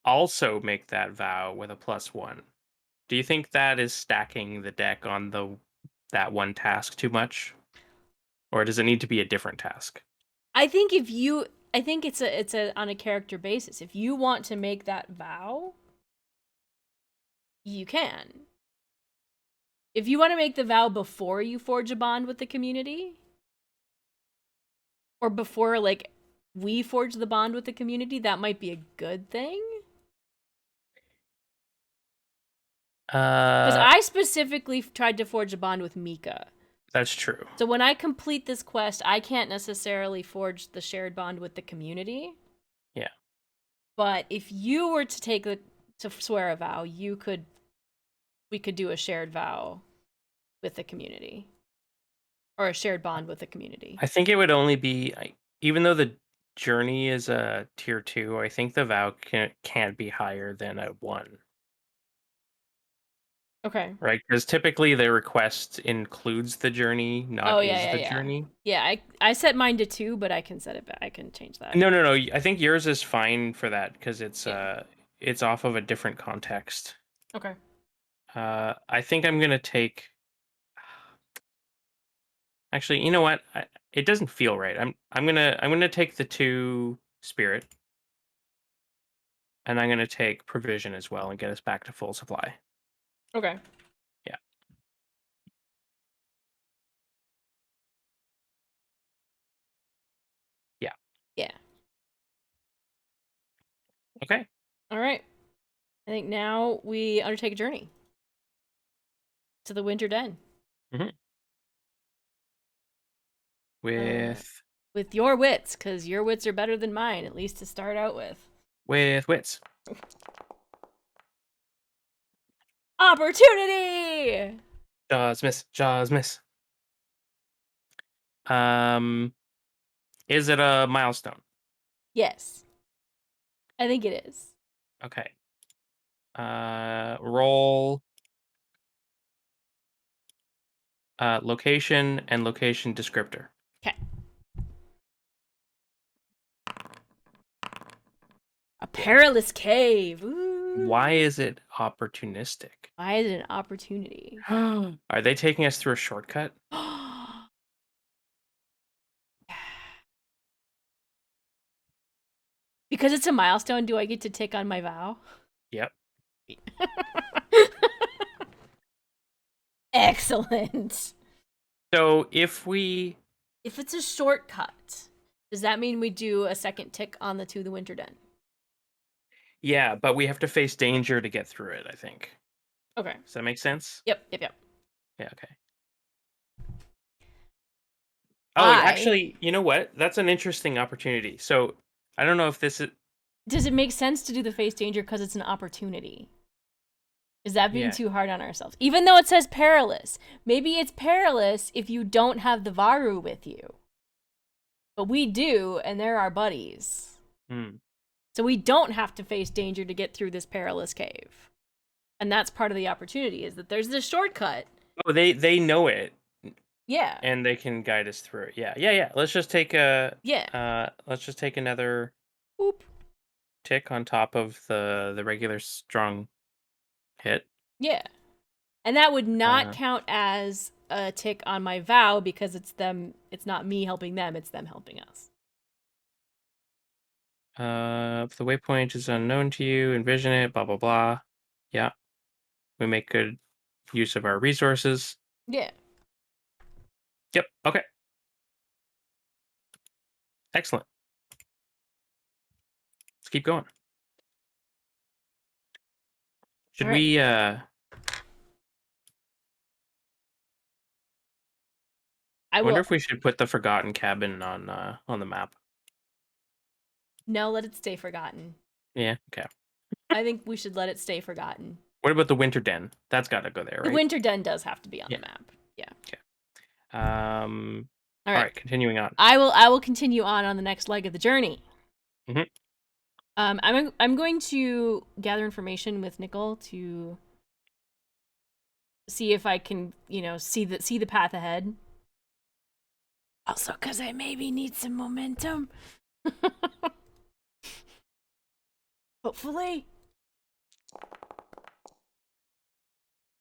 also make that vow with a +1. Do you think that is stacking the deck on that one task too much, or does it need to be a different task?
I think it's a on a character basis. If you want to make that vow, you can. If you want to make the vow before you forge a bond with the community, or before like we forge the bond with the community, that might be a good thing. Because
Uh,
I specifically tried to forge a bond with Mika.
that's true.
So when I complete this quest, I can't necessarily forge the shared bond with the community.
Yeah.
But if you were to swear a vow, we could do a shared vow with the community, or a shared bond with the community.
I think it would only be even though the journey is a tier 2, I think the vow can't be higher than a 1.
Okay.
Right? Because typically the request includes the journey,
Oh
not
yeah,
is
yeah,
the
yeah.
journey.
Yeah, I set mine to 2, but I can set it back. I can change that.
No, no, no. I think yours is fine for that because
Yeah.
it's off of a different context.
Okay.
I think I'm gonna take. Actually, you know what? It doesn't feel right. I'm gonna take the 2 spirit, and I'm gonna take provision as well and get us back to full supply.
Okay.
Yeah. Yeah.
Yeah.
Okay.
All right. I think now we undertake a journey to the Winter Den.
Mhm.
With your wits, because your wits are better than mine, at least to start out with.
With wits.
Opportunity!
Jawsmas. Jawsmas. Is it a milestone?
Yes. I think it is.
Okay. Roll location and location descriptor.
Okay. A perilous cave. Ooh.
Why is it opportunistic?
Why is it an opportunity?
Are they taking us through a shortcut?
Because it's a milestone, do I get to tick on my vow?
Yep.
Excellent.
So if
it's a shortcut, does that mean we do a second tick on the To the Winter Den?
Yeah, but we have to face danger to get through it, I think.
Okay.
Does that make sense?
Yep.
Yeah, okay.
Why?
Actually, you know what? That's an interesting opportunity. So, I don't know if this is...
Does it make sense to do the face danger because it's an opportunity? Is that being too hard on ourselves? Even though it says perilous. Maybe it's perilous if you don't have the varou with you. But we do, and they're our buddies. So we don't have to face danger to get through this perilous cave. And that's part of the opportunity, is that there's this shortcut.
Oh, they know it.
Yeah.
And they can guide us through it. Yeah. Let's just take let's just take another tick on top of the regular strong hit.
Yeah. And that would not count as a tick on my vow because it's not me helping them, it's them helping us.
If the waypoint is unknown to you, envision it, blah blah blah. Yeah. We make good use of our resources.
Yeah.
Yep. Okay. Excellent. Let's keep going. Should we
I
wonder if we should put the forgotten cabin on the map.
No, let it stay forgotten.
Yeah, okay.
I think we should let it stay forgotten.
What about the Winter Den? That's got to go there, right?
The Winter Den does have to be on the map. Yeah.
Okay. All right, continuing on.
I will continue on the next leg of the journey.
Mm-hmm.
I'm going to gather information with Nickel to see if I can, see the path ahead. Also, because I maybe need some momentum. Hopefully.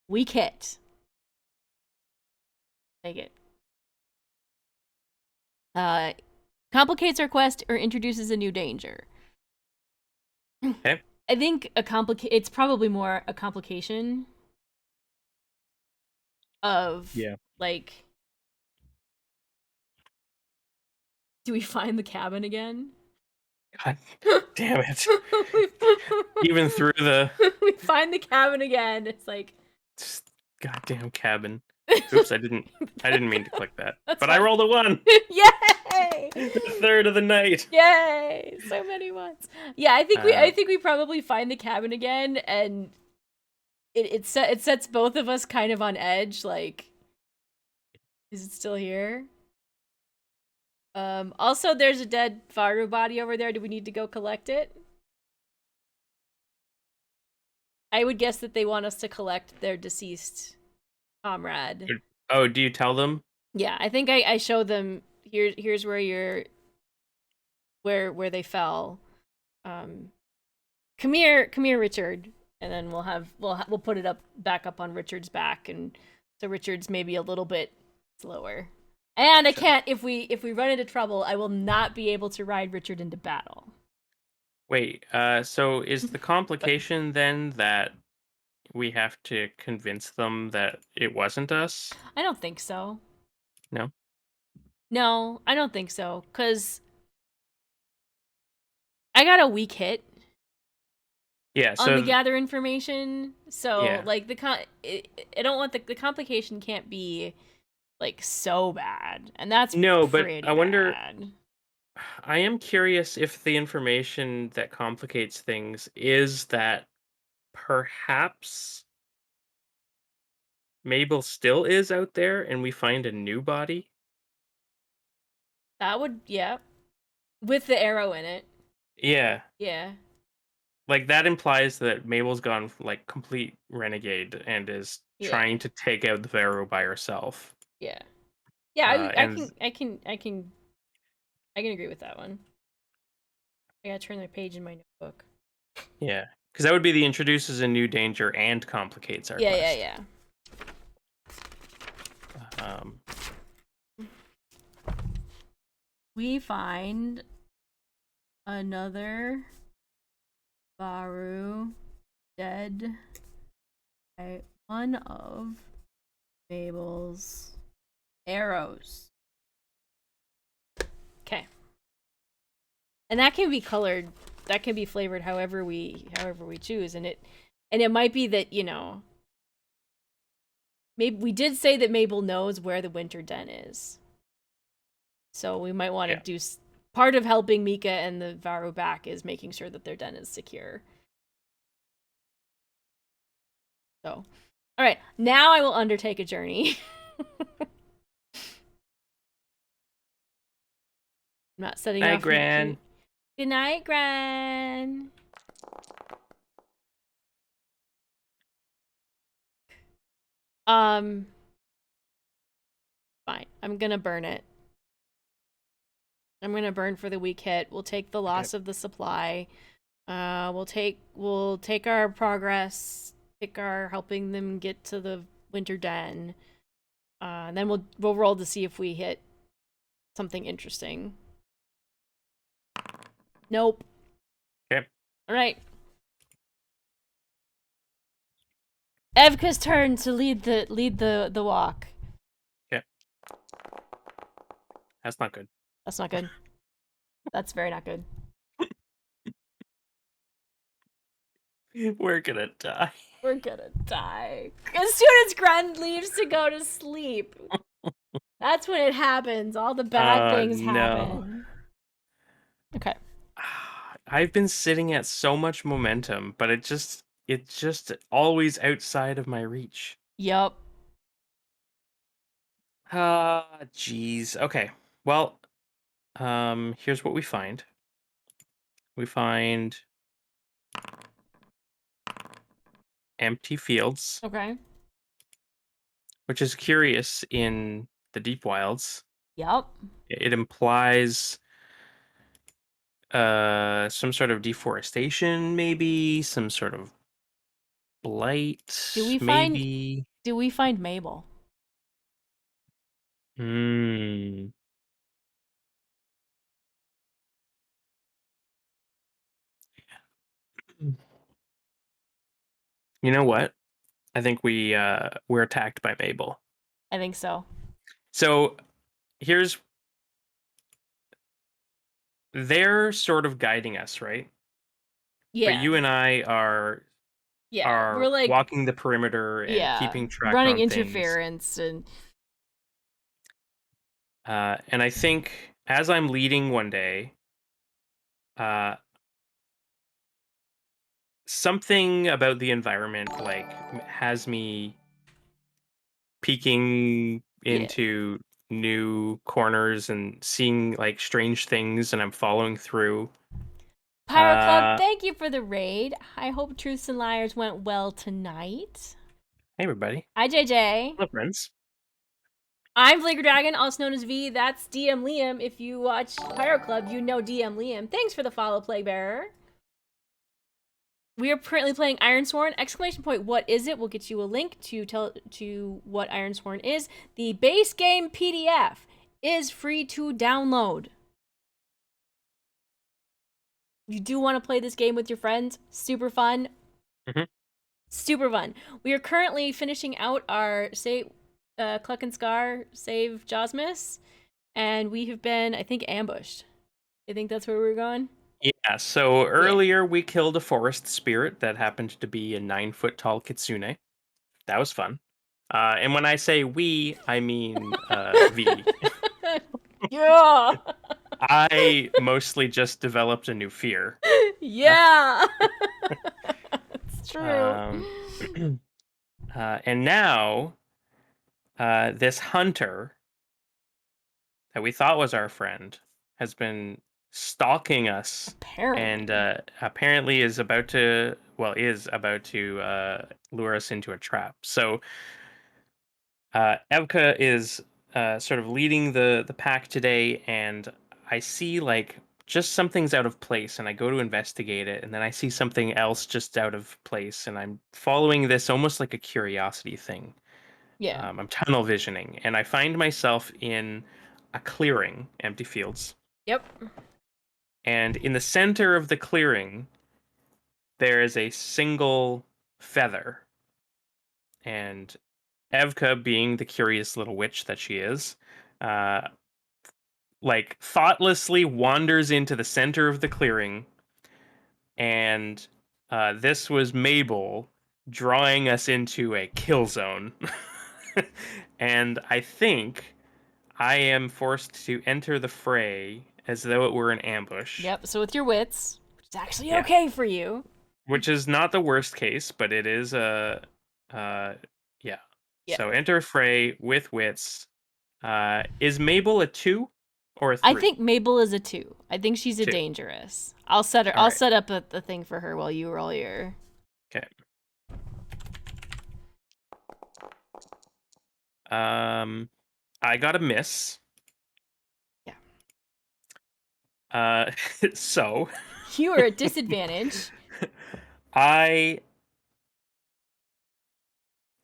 Weak hit. Take it. Complicates our quest or introduces a new danger.
Okay.
I think it's probably more a complication of like, do we find the cabin again?
God damn it. Even through the...
We find the cabin again. It's like...
Goddamn cabin. Oops, I didn't mean to click that. But fine. I rolled a 1!
Yay!
The third of the night!
Yay! So many ones. Yeah, I think we probably find the cabin again, and it sets both of us kind of on edge, like... Is it still here? Also, there's a dead varou body over there. Do we need to go collect it? I would guess that they want us to collect their deceased comrade.
Oh, do you tell them?
Yeah, I think I show them, here's where where they fell. Come here, Richard. And then we'll put it back up on Richard's back, and so Richard's maybe a little bit slower. And I can't, if we run into trouble, I will not be able to ride Richard into battle.
Wait, so is the complication then that we have to convince them that it wasn't us?
I don't think so.
No?
No, I don't think so, because I got a weak hit.
Yeah,
on the gather information, so like I don't want the complication can't be like so bad, and that's
No, but
pretty
I wonder.
bad.
I am curious if the information that complicates things is that perhaps Mabel still is out there and we find a new body.
That would, yeah, with the arrow in it.
Yeah.
Yeah,
Like that implies that Mabel's gone like complete renegade and is
yeah,
trying to take out the varou by herself.
yeah, yeah.
And
I can agree with that one. I gotta turn the page in my notebook.
yeah, because that would be the introduces a new danger and complicates our
Yeah, yeah,
quest.
yeah.
Um,
We find another varou dead by one of Mabel's arrows. Okay. And that can be colored, that can be flavored however we choose, and it might be that, you know, maybe we did say that Mabel knows where the winter den is. So we might want to
yeah.
do part of helping Mika and the varou back is making sure that their den is secure. So, all right, now I will undertake a journey. I'm not setting
Hi,
off my
Gran.
cue. Good night, Gran. Um, fine. I'm gonna burn it. I'm gonna burn for the weak hit. We'll take the
Okay.
loss of the supply. We'll take our progress, take our helping them get to the winter den. And then we'll roll to see if we hit something interesting. Nope.
Okay.
All right. Evka's turn to lead the walk.
Okay. That's not good.
That's not good. That's very not good.
We're gonna die.
We're gonna die. As soon as Gren leaves to go to sleep, that's when it happens. All the bad things
No.
happen. Okay.
I've been sitting at so much momentum, but it's just always outside of my reach.
Yup.
Jeez. Okay. Well, here's what we find. We find empty fields,
Okay.
which is curious in the deep wilds.
Yup.
It implies some sort of deforestation, maybe some sort of
Do
blight,
we find
maybe.
do we find Mabel?
Hmm. You know what? I think we're attacked by Mabel.
I think so.
So here's they're sort of guiding us, right? But
Yeah.
you and I are
Yeah. We're
are
like,
walking the perimeter and
yeah,
keeping track
running
on things.
interference and
And I think as I'm leading one day, uh, something about the environment has me peeking
yeah.
into new corners and seeing like strange things, and I'm following through.
Pyro Club,
Uh,
thank you for the raid. I hope Truths and Liars went well tonight.
hey everybody,
Hi, JJ.
hello friends.
I'm Flaker Dragon, also known as V. That's DM Liam. If you watch Pyro Club, you know DM Liam. Thanks for the follow, Plague Bearer. We are currently playing Ironsworn! Exclamation point, what is it? We'll get you a link to what Ironsworn is. The base game PDF is free to download. You do want to play this game with your friends. Super fun.
Mhm.
Super fun. We are currently finishing out our Cluck and Scar save Jawsmas, and we have been, I think, ambushed. I think that's where we're going.
Yeah, so
Yeah.
earlier we killed a forest spirit that happened to be a 9 foot tall kitsune. That was fun. And when I say we, I mean V.
Yeah.
I mostly just developed a new fear.
Yeah. It's true.
Um, and now, this hunter that we thought was our friend has been stalking us and
Apparently.
apparently is about to lure us into a trap. So Evka is sort of leading the pack today, and I see like just something's out of place, and I go to investigate it, and then I see something else just out of place, and I'm following this almost like a curiosity thing.
Yeah.
I'm tunnel visioning, and I find myself in a clearing, empty fields,
Yep.
and in the center of the clearing, there is a single feather, and Evka, being the curious little witch that she is, uh, like thoughtlessly wanders into the center of the clearing, and this was Mabel drawing us into a kill zone. And I think I am forced to enter the fray as though it were an ambush.
Yep. So with your wits, which is actually
Yeah,
okay for you.
which is not the worst case, but it is a yeah.
Yeah.
So enter fray with wits. Is Mabel a 2 or a
I
3?
think Mabel is a 2. I think she's a
2.
dangerous. I'll set her.
All
I'll
right.
set up a thing for her while you roll your.
Okay. I got a miss.
Yeah.
Uh, so
You are at disadvantage.
I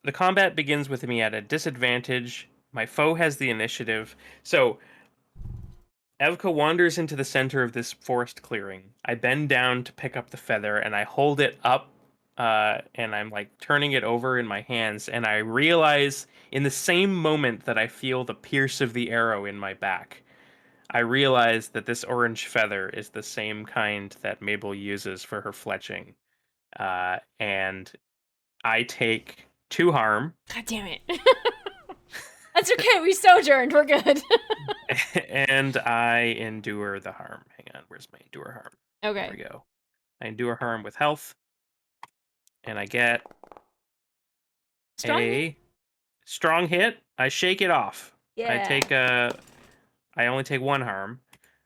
the combat begins with me at a disadvantage. My foe has the initiative. So Evka wanders into the center of this forest clearing. I bend down to pick up the feather and I hold it up, and I'm like turning it over in my hands, and I realize in the same moment that I feel the pierce of the arrow in my back, I realize that this orange feather is the same kind that Mabel uses for her fletching. And I take 2 harm,
God damn it. That's okay. We sojourned. We're good.
and I endure the harm. Hang on, where's my endure harm? There
Okay.
we go. I endure harm with health, and I get
Strong hit?
a strong hit. I shake it off. I
Yeah.
take I only take 1 harm.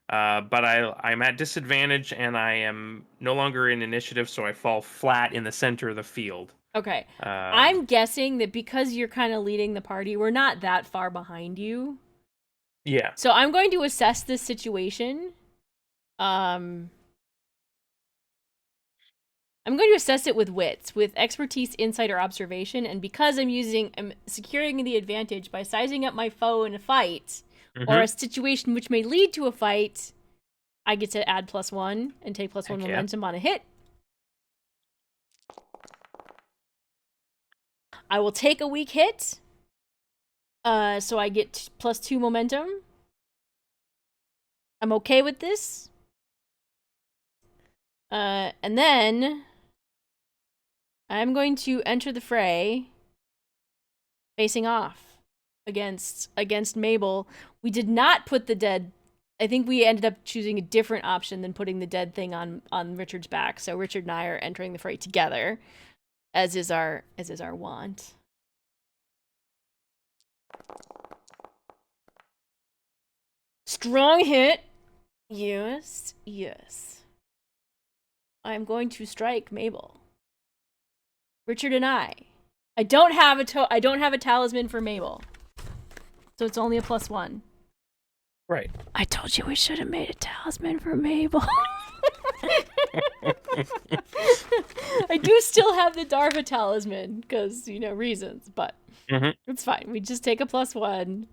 But I'm at disadvantage and I am no longer in initiative, so I fall flat in the center of the field.
Okay.
Um,
I'm guessing that because you're kind of leading the party, we're not that far behind you.
yeah.
So I'm going to assess this situation. Um, I'm going to assess it with wits, with expertise, insight, or observation. And because I'm securing the advantage by sizing up my foe in a fight or
Mm-hmm.
a situation which may lead to a fight, I get to add +1 and take +1
Heck yeah.
momentum on a hit. I will take a weak hit. So I get +2 momentum. I'm okay with this. And then I'm going to enter the fray facing off against Mabel. We did not put the dead. I think we ended up choosing a different option than putting the dead thing on Richard's back. So Richard and I are entering the fray together, as is our wont. Strong hit. Yes, yes. I'm going to strike Mabel. Richard and I don't have a talisman for Mabel. So it's only a +1.
Right.
I told you we should have made a talisman for Mabel. I do still have the Darva talisman because, reasons, but
Mm-hmm.
it's fine. We just take a +1.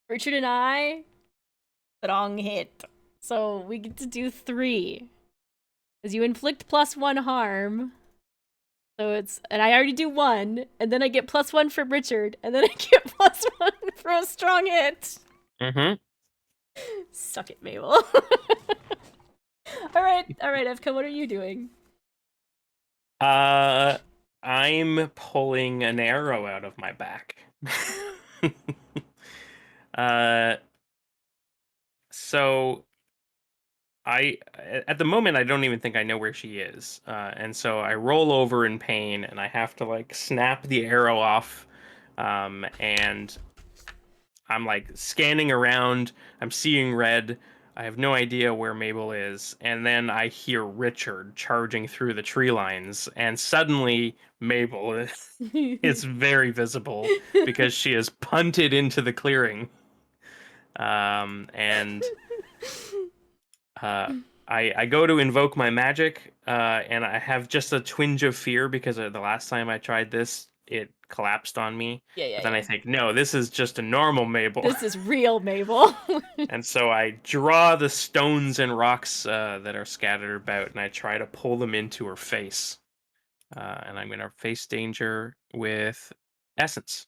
Richard and I, strong hit. So we get to do 3. As you inflict +1 harm. So and I already do 1, and then I get +1 from Richard, and then I get +1 for a strong hit.
Mm-hmm.
Suck it, Mabel. All right, Evka, what are you doing?
I'm pulling an arrow out of my back. uh, so at the moment, I don't even think I know where she is. And so I roll over in pain and I have to like snap the arrow off. And I'm like scanning around. I'm seeing red. I have no idea where Mabel is. And then I hear Richard charging through the tree lines. And suddenly Mabel is very visible because she has punted into the clearing. And uh, I go to invoke my magic, and I have just a twinge of fear because the last time I tried this, it collapsed on me.
Yeah, yeah,
But then I
yeah.
think, no, this is just a normal Mabel.
This is real Mabel.
And so I draw the stones and rocks that are scattered about, and I try to pull them into her face. And I'm going to face danger with essence.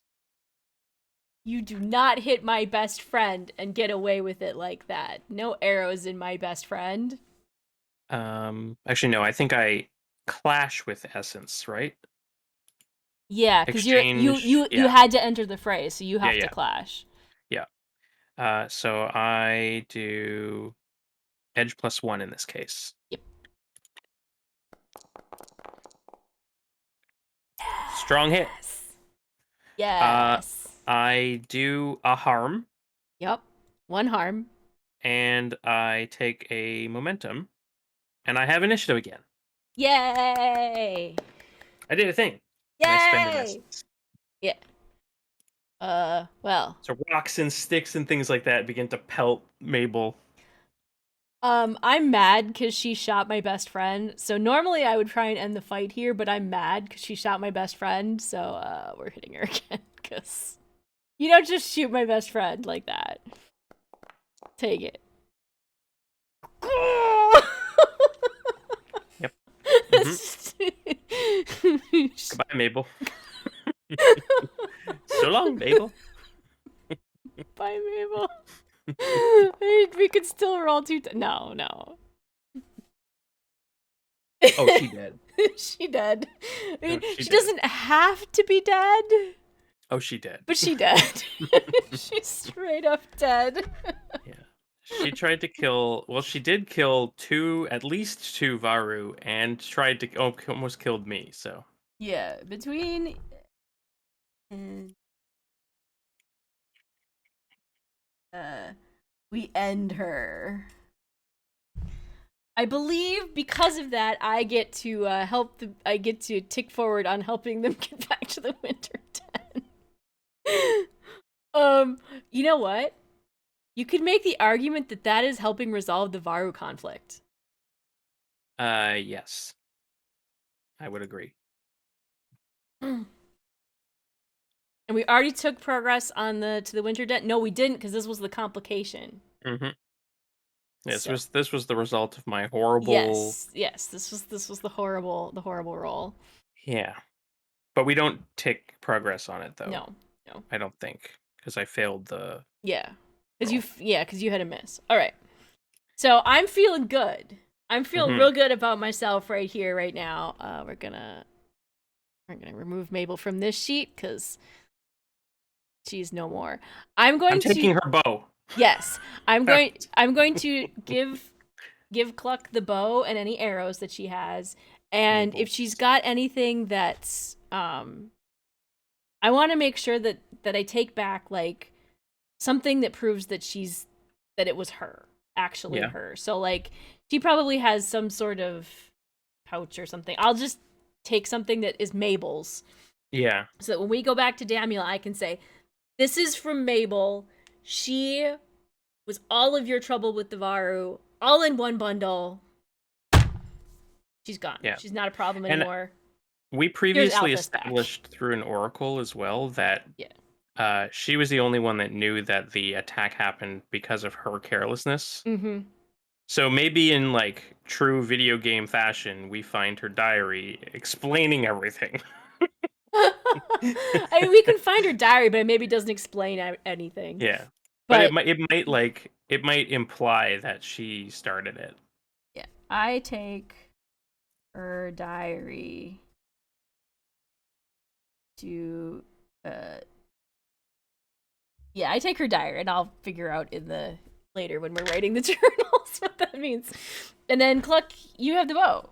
You do not hit my best friend and get away with it like that. No arrows in my best friend.
Actually, no, I think I clash with essence, right?
Yeah, because
Exchange.
you
Yeah,
had to enter the fray, so you
yeah,
have to
yeah,
clash.
yeah. So I do edge +1 in this case.
Yep.
Strong hit.
Yes.
Uh,
Yes.
I do a harm,
Yep. One harm.
and I take a momentum, and I have initiative again.
Yay!
I did a thing, and I spend an
Yay!
essence.
Yeah. Well.
So rocks and sticks and things like that begin to pelt Mabel.
I'm mad because she shot my best friend. So normally I would try and end the fight here, but I'm mad because she shot my best friend. So we're hitting her again because you don't just shoot my best friend like that. Take it.
Yep. Hmm. Goodbye, Mabel. So long, Mabel.
Bye, Mabel. We could still roll two. No, no.
Oh, she dead.
She dead. I mean,
Oh, she
she
dead.
doesn't have to be dead,
Oh, she dead.
but she dead. She's straight up dead.
Yeah. She tried to kill. Well, she did kill at least two varou, and tried to almost killed me. So
Yeah, between and we end her. I believe because of that, I get to help the. I get to tick forward on helping them get back to the winter den. You know what? You could make the argument that that is helping resolve the varou conflict.
yes, I would agree.
And we already took progress on the winter den. No, we didn't because this was the complication.
Mm-hmm. Yes,
So
this was the result of my horrible.
yes, this was the horrible roll.
Yeah, but we don't tick progress on it though.
No, no,
I don't think because I failed the
yeah,
roll.
because you had a miss. All right, so I'm feeling good. I'm feeling
Mm-hmm.
real good about myself right here, right now. We're gonna remove Mabel from this sheet because she's no more. I'm
I'm
going to
taking her bow.
yes, I'm going to give Cluck the bow and any arrows that she has, and
Mabel.
if she's got anything that's I want to make sure that I take back like something that proves that that it was her, actually
Yeah.
her. So like she probably has some sort of pouch or something. I'll just take something that is Mabel's,
Yeah.
so that when we go back to Damula, I can say, "This is from Mabel. She was all of your trouble with the varou, all in one bundle. She's gone.
Yeah.
She's not a problem
And
anymore."
we
Here's
previously
Althus back.
established through an oracle as well that
Yeah.
she was the only one that knew that the attack happened because of her carelessness.
Mm-hmm.
So maybe in like true video game fashion, we find her diary explaining everything.
I mean, we can find her diary, but it maybe doesn't explain anything.
Yeah. But
But
it might imply that she started it.
yeah, I take her diary to yeah, I take her dire, and I'll figure out in the later when we're writing the journals what that means. And then Cluck, you have the bow,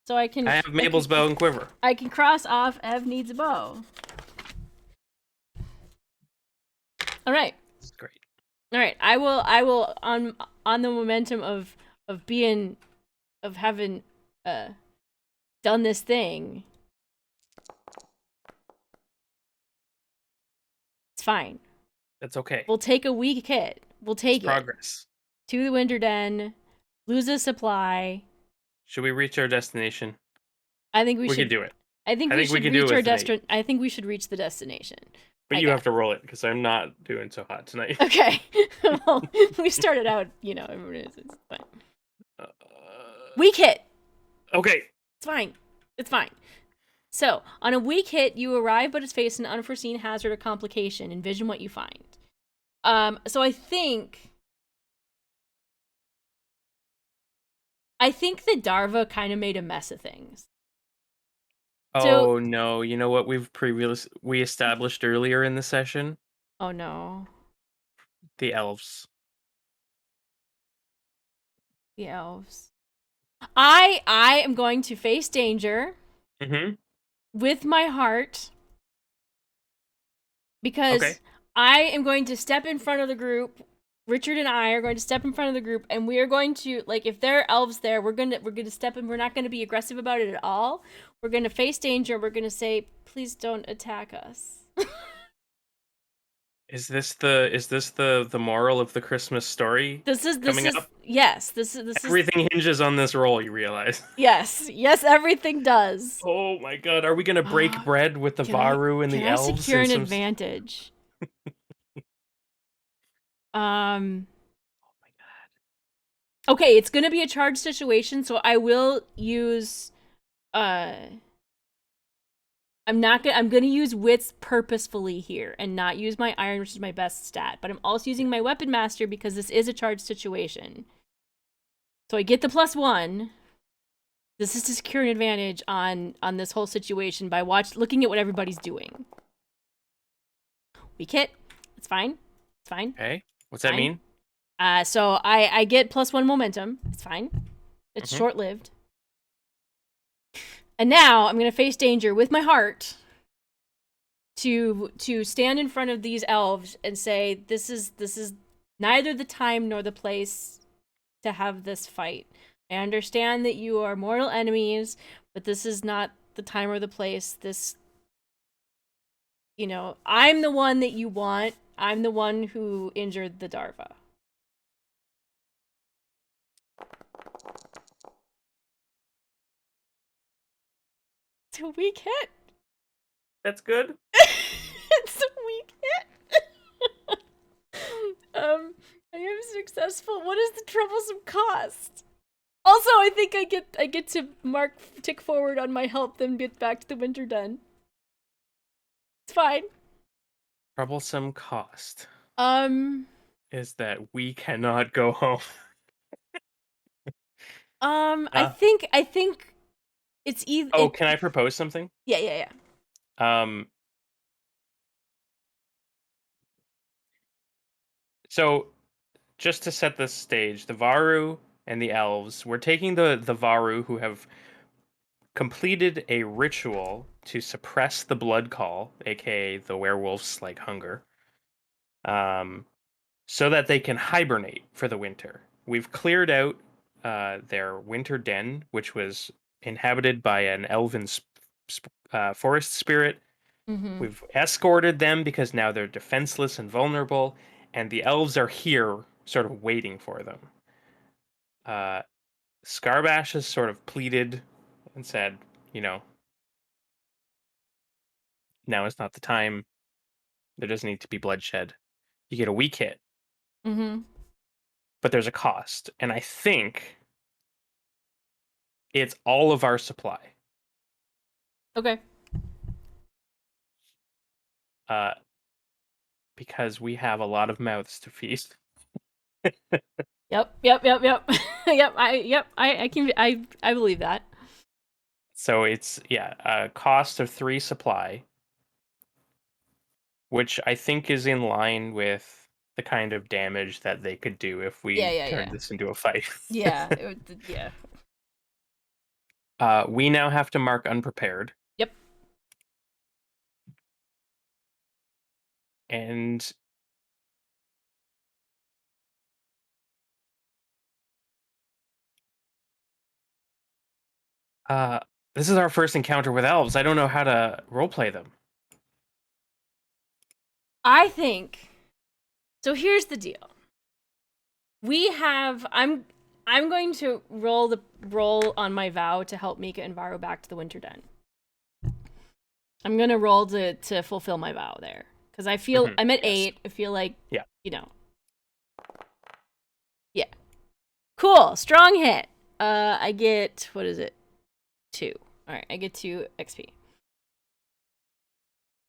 so I
have Mabel's bow and quiver.
I can cross off Ev needs a bow. All right.
That's great.
All right. I will on the momentum of having done this thing. It's fine.
That's okay.
We'll take a weak hit. We'll take it.
Progress.
To the Winter Den, lose a supply.
Should we reach our destination?
I think we should.
We can do it.
I think we should reach our destination. I think we should reach the destination.
But you have to roll it because I'm not doing so hot tonight.
Okay. Well, we started out, it's fine. Weak hit.
Okay.
It's fine. It's fine. So, on a weak hit, you arrive but face an unforeseen hazard or complication. Envision what you find. So I think the Darva kind of made a mess of things.
Oh no, you know what we established earlier in the session?
Oh no.
The elves.
The elves. I am going to face danger.
Mm-hmm.
With my heart. Because I am going to step in front of the group. Richard and I are going to step in front of the group, and we are going to, like, if there are elves there, we're gonna step in. We're not gonna be aggressive about it at all. We're gonna face danger. We're gonna say, please don't attack us.
Is this the moral of the Christmas story?
This is
up?
Yes. This
everything hinges on this roll, you realize?
Yes, everything does.
Oh my god, are we gonna break bread with the varou and the elves?
Can I secure an advantage? Oh my god. Okay, it's gonna be a charged situation, so I will use I'm gonna use wits purposefully here and not use my iron, which is my best stat, but I'm also using my weapon master because this is a charged situation. So I get the +1. This is to secure an advantage on this whole situation by looking at what everybody's doing. Weak hit. It's fine. It's fine.
Okay. What's that mean?
So I get +1 momentum. It's fine. It's short-lived. And now I'm gonna face danger with my heart to stand in front of these elves and say, this is neither the time nor the place to have this fight. I understand that you are mortal enemies, but this is not the time or the place. I'm the one that you want. I'm the one who injured the Darva. It's a weak hit.
That's good.
It's a weak hit. I am successful. What is the troublesome cost? Also, I think I get to tick forward on my help, then get back to the Winter Den. It's fine.
Troublesome cost. Is that we cannot go home.
I think it's either.
Oh, can I propose something?
Yeah.
So, just to set the stage, the varou and the elves, we're taking the varou who have completed a ritual to suppress the blood call, aka the werewolf's like hunger, so that they can hibernate for the winter. We've cleared out their winter den, which was inhabited by an elven forest spirit.
Mm-hmm.
We've escorted them because now they're defenseless and vulnerable, and the elves are here sort of waiting for them. Scarbash has sort of pleaded and said, now is not the time. There doesn't need to be bloodshed. You get a weak hit.
Mm-hmm.
But there's a cost. And I think it's all of our supply.
Okay.
Because we have a lot of mouths to feast.
Yep. Yep. I believe that.
So it's a cost of 3 supply. which I think is in line with the kind of damage that they could do if
Yeah,
we
yeah,
turned
yeah.
this into a fight.
Yeah, yeah.
We now have to mark unprepared,
Yep.
and uh, this is our first encounter with elves. I don't know how to roleplay them.
I think so. Here's the deal. I'm going to roll on my vow to help Mika and Varou back to the Winter Den. I'm gonna roll to fulfill my vow there because I feel I'm at
Yes.
8. I feel like
Yeah.
Yeah. Cool. Strong hit. I get what is it? 2. All right, I get 2 XP.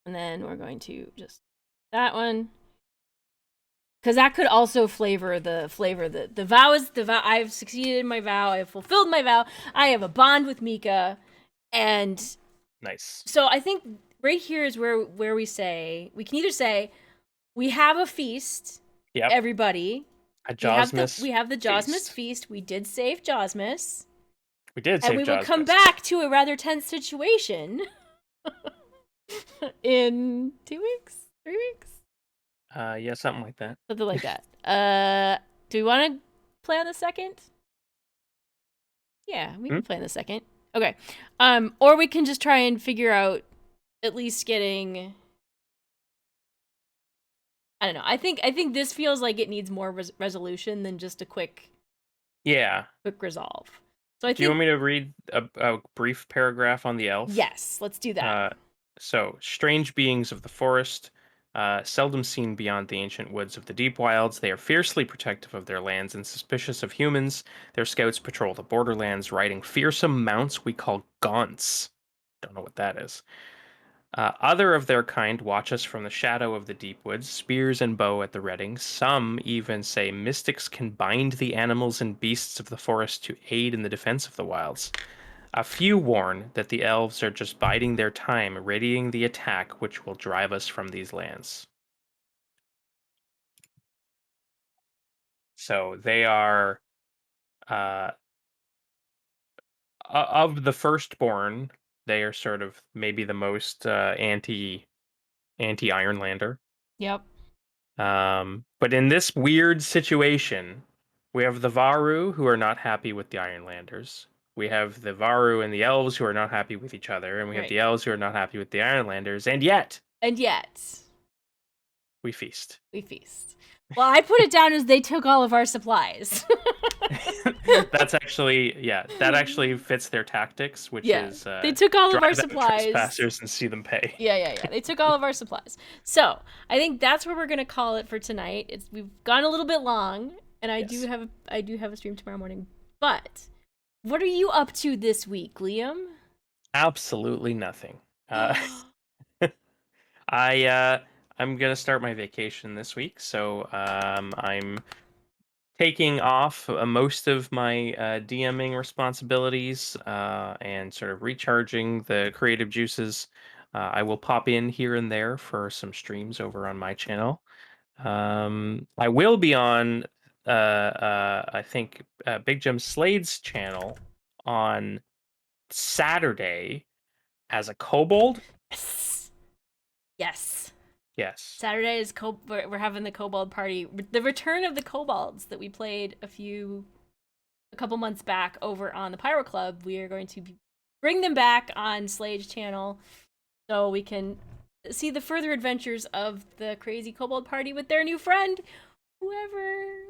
And then we're going to just that one. Because that could also flavor the vow is the vow. I've succeeded in my vow. I have fulfilled my vow. I have a bond with Mika, and
Nice.
so I think right here is where we can either say we have a feast,
Yep.
everybody.
A Jawsmas.
We have the Jawsmas feast. We did save Jawsmas.
We did
and
save
we
Jawsmas.
will come back to a rather tense situation in 2 weeks, 3 weeks.
Yeah, something like that.
Something like that. Do we want to play on the second? Yeah, we can play on the second. Okay. Or we can just try and figure out at least getting. I don't know. I think this feels like it needs more resolution than just a quick resolve. So
Do you want me to read a brief paragraph on the elf?
Yes, let's do that.
So, strange beings of the forest, seldom seen beyond the ancient woods of the deep wilds, they are fiercely protective of their lands and suspicious of humans. Their scouts patrol the borderlands, riding fearsome mounts we call gaunts. Don't know what that is. Other of their kind watch us from the shadow of the deep woods, spears and bow at the reading. Some even say mystics can bind the animals and beasts of the forest to aid in the defense of the wilds. A few warn that the elves are just biding their time, readying the attack which will drive us from these lands. So they are of the firstborn. They are sort of maybe the most anti Ironlander.
Yep.
But in this weird situation, we have the Varou who are not happy with the Ironlanders. We have the Varou and the elves who are not happy with each other, and we have the elves who are not happy with the Ironlanders, and yet we feast.
Well, I put it down as they took all of our supplies.
That actually fits their tactics, which is
they took all of our supplies.
Trespassers and see them pay.
Yeah. They took all of our supplies. So I think that's where we're gonna call it for tonight. We've gone a little bit long, and I do have a stream tomorrow morning. But what are you up to this week, Liam?
Absolutely nothing. I'm gonna start my vacation this week, so I'm taking off most of my DMing responsibilities and sort of recharging the creative juices. I will pop in here and there for some streams over on my channel. I will be on, I think, Big Jim Slade's channel on Saturday as a kobold.
Yes.
Yes.
Saturday is we're having the kobold party. The return of the kobolds that we played a couple months back over on the Pyro Club. We are going to bring them back on Slade's channel so we can see the further adventures of the crazy kobold party with their new friend, whoever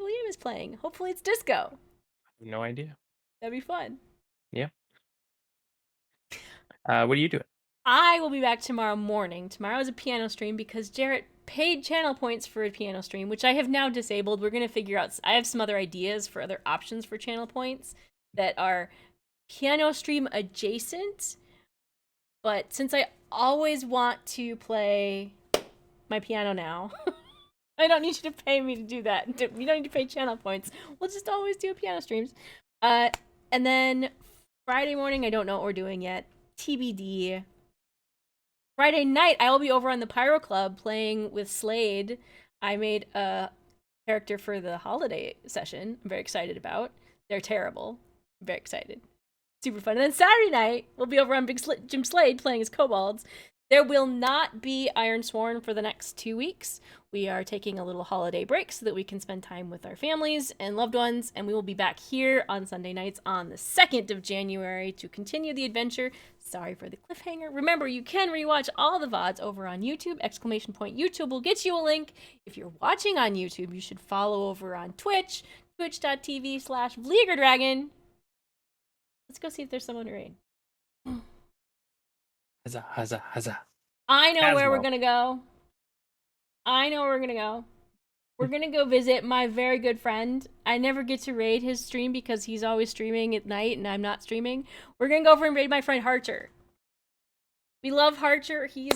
Liam is playing. Hopefully it's Disco.
No idea.
That'd be fun.
Yeah. What are you doing?
I will be back tomorrow morning. Tomorrow is a piano stream because Jarrett paid channel points for a piano stream, which I have now disabled. We're going to figure out. I have some other ideas for other options for channel points that are piano stream adjacent. But since I always want to play my piano now, I don't need you to pay me to do that. You don't need to pay channel points. We'll just always do piano streams. And then Friday morning, I don't know what we're doing yet. TBD. Friday night, I will be over on the Pyro Club playing with Slade. I made a character for the holiday session. I'm very excited about. They're terrible. I'm very excited. Super fun. And then Saturday night, we'll be over on Jim Slade playing as kobolds. There will not be Ironsworn for the next 2 weeks. We are taking a little holiday break so that we can spend time with our families and loved ones, and we will be back here on Sunday nights on the 2nd of January to continue the adventure. Sorry for the cliffhanger. Remember, you can rewatch all the VODs over on YouTube. ! YouTube will get you a link. If you're watching on YouTube, you should follow over on Twitch, twitch.tv/VleegerDragon. Let's go see if there's someone to raid.
Huzzah.
I know where we're
Asmo.
gonna go. We're gonna go visit my very good friend. I never get to raid his stream because he's always streaming at night and I'm not streaming. We're gonna go over and raid my friend Harcher. We love Harcher. He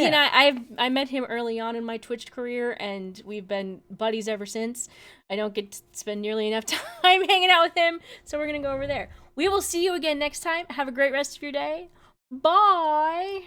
and I met him early on in my Twitch career, and we've been buddies ever since. I don't get to spend nearly enough time hanging out with him, so we're gonna go over there. We will see you again next time. Have a great rest of your day. Bye!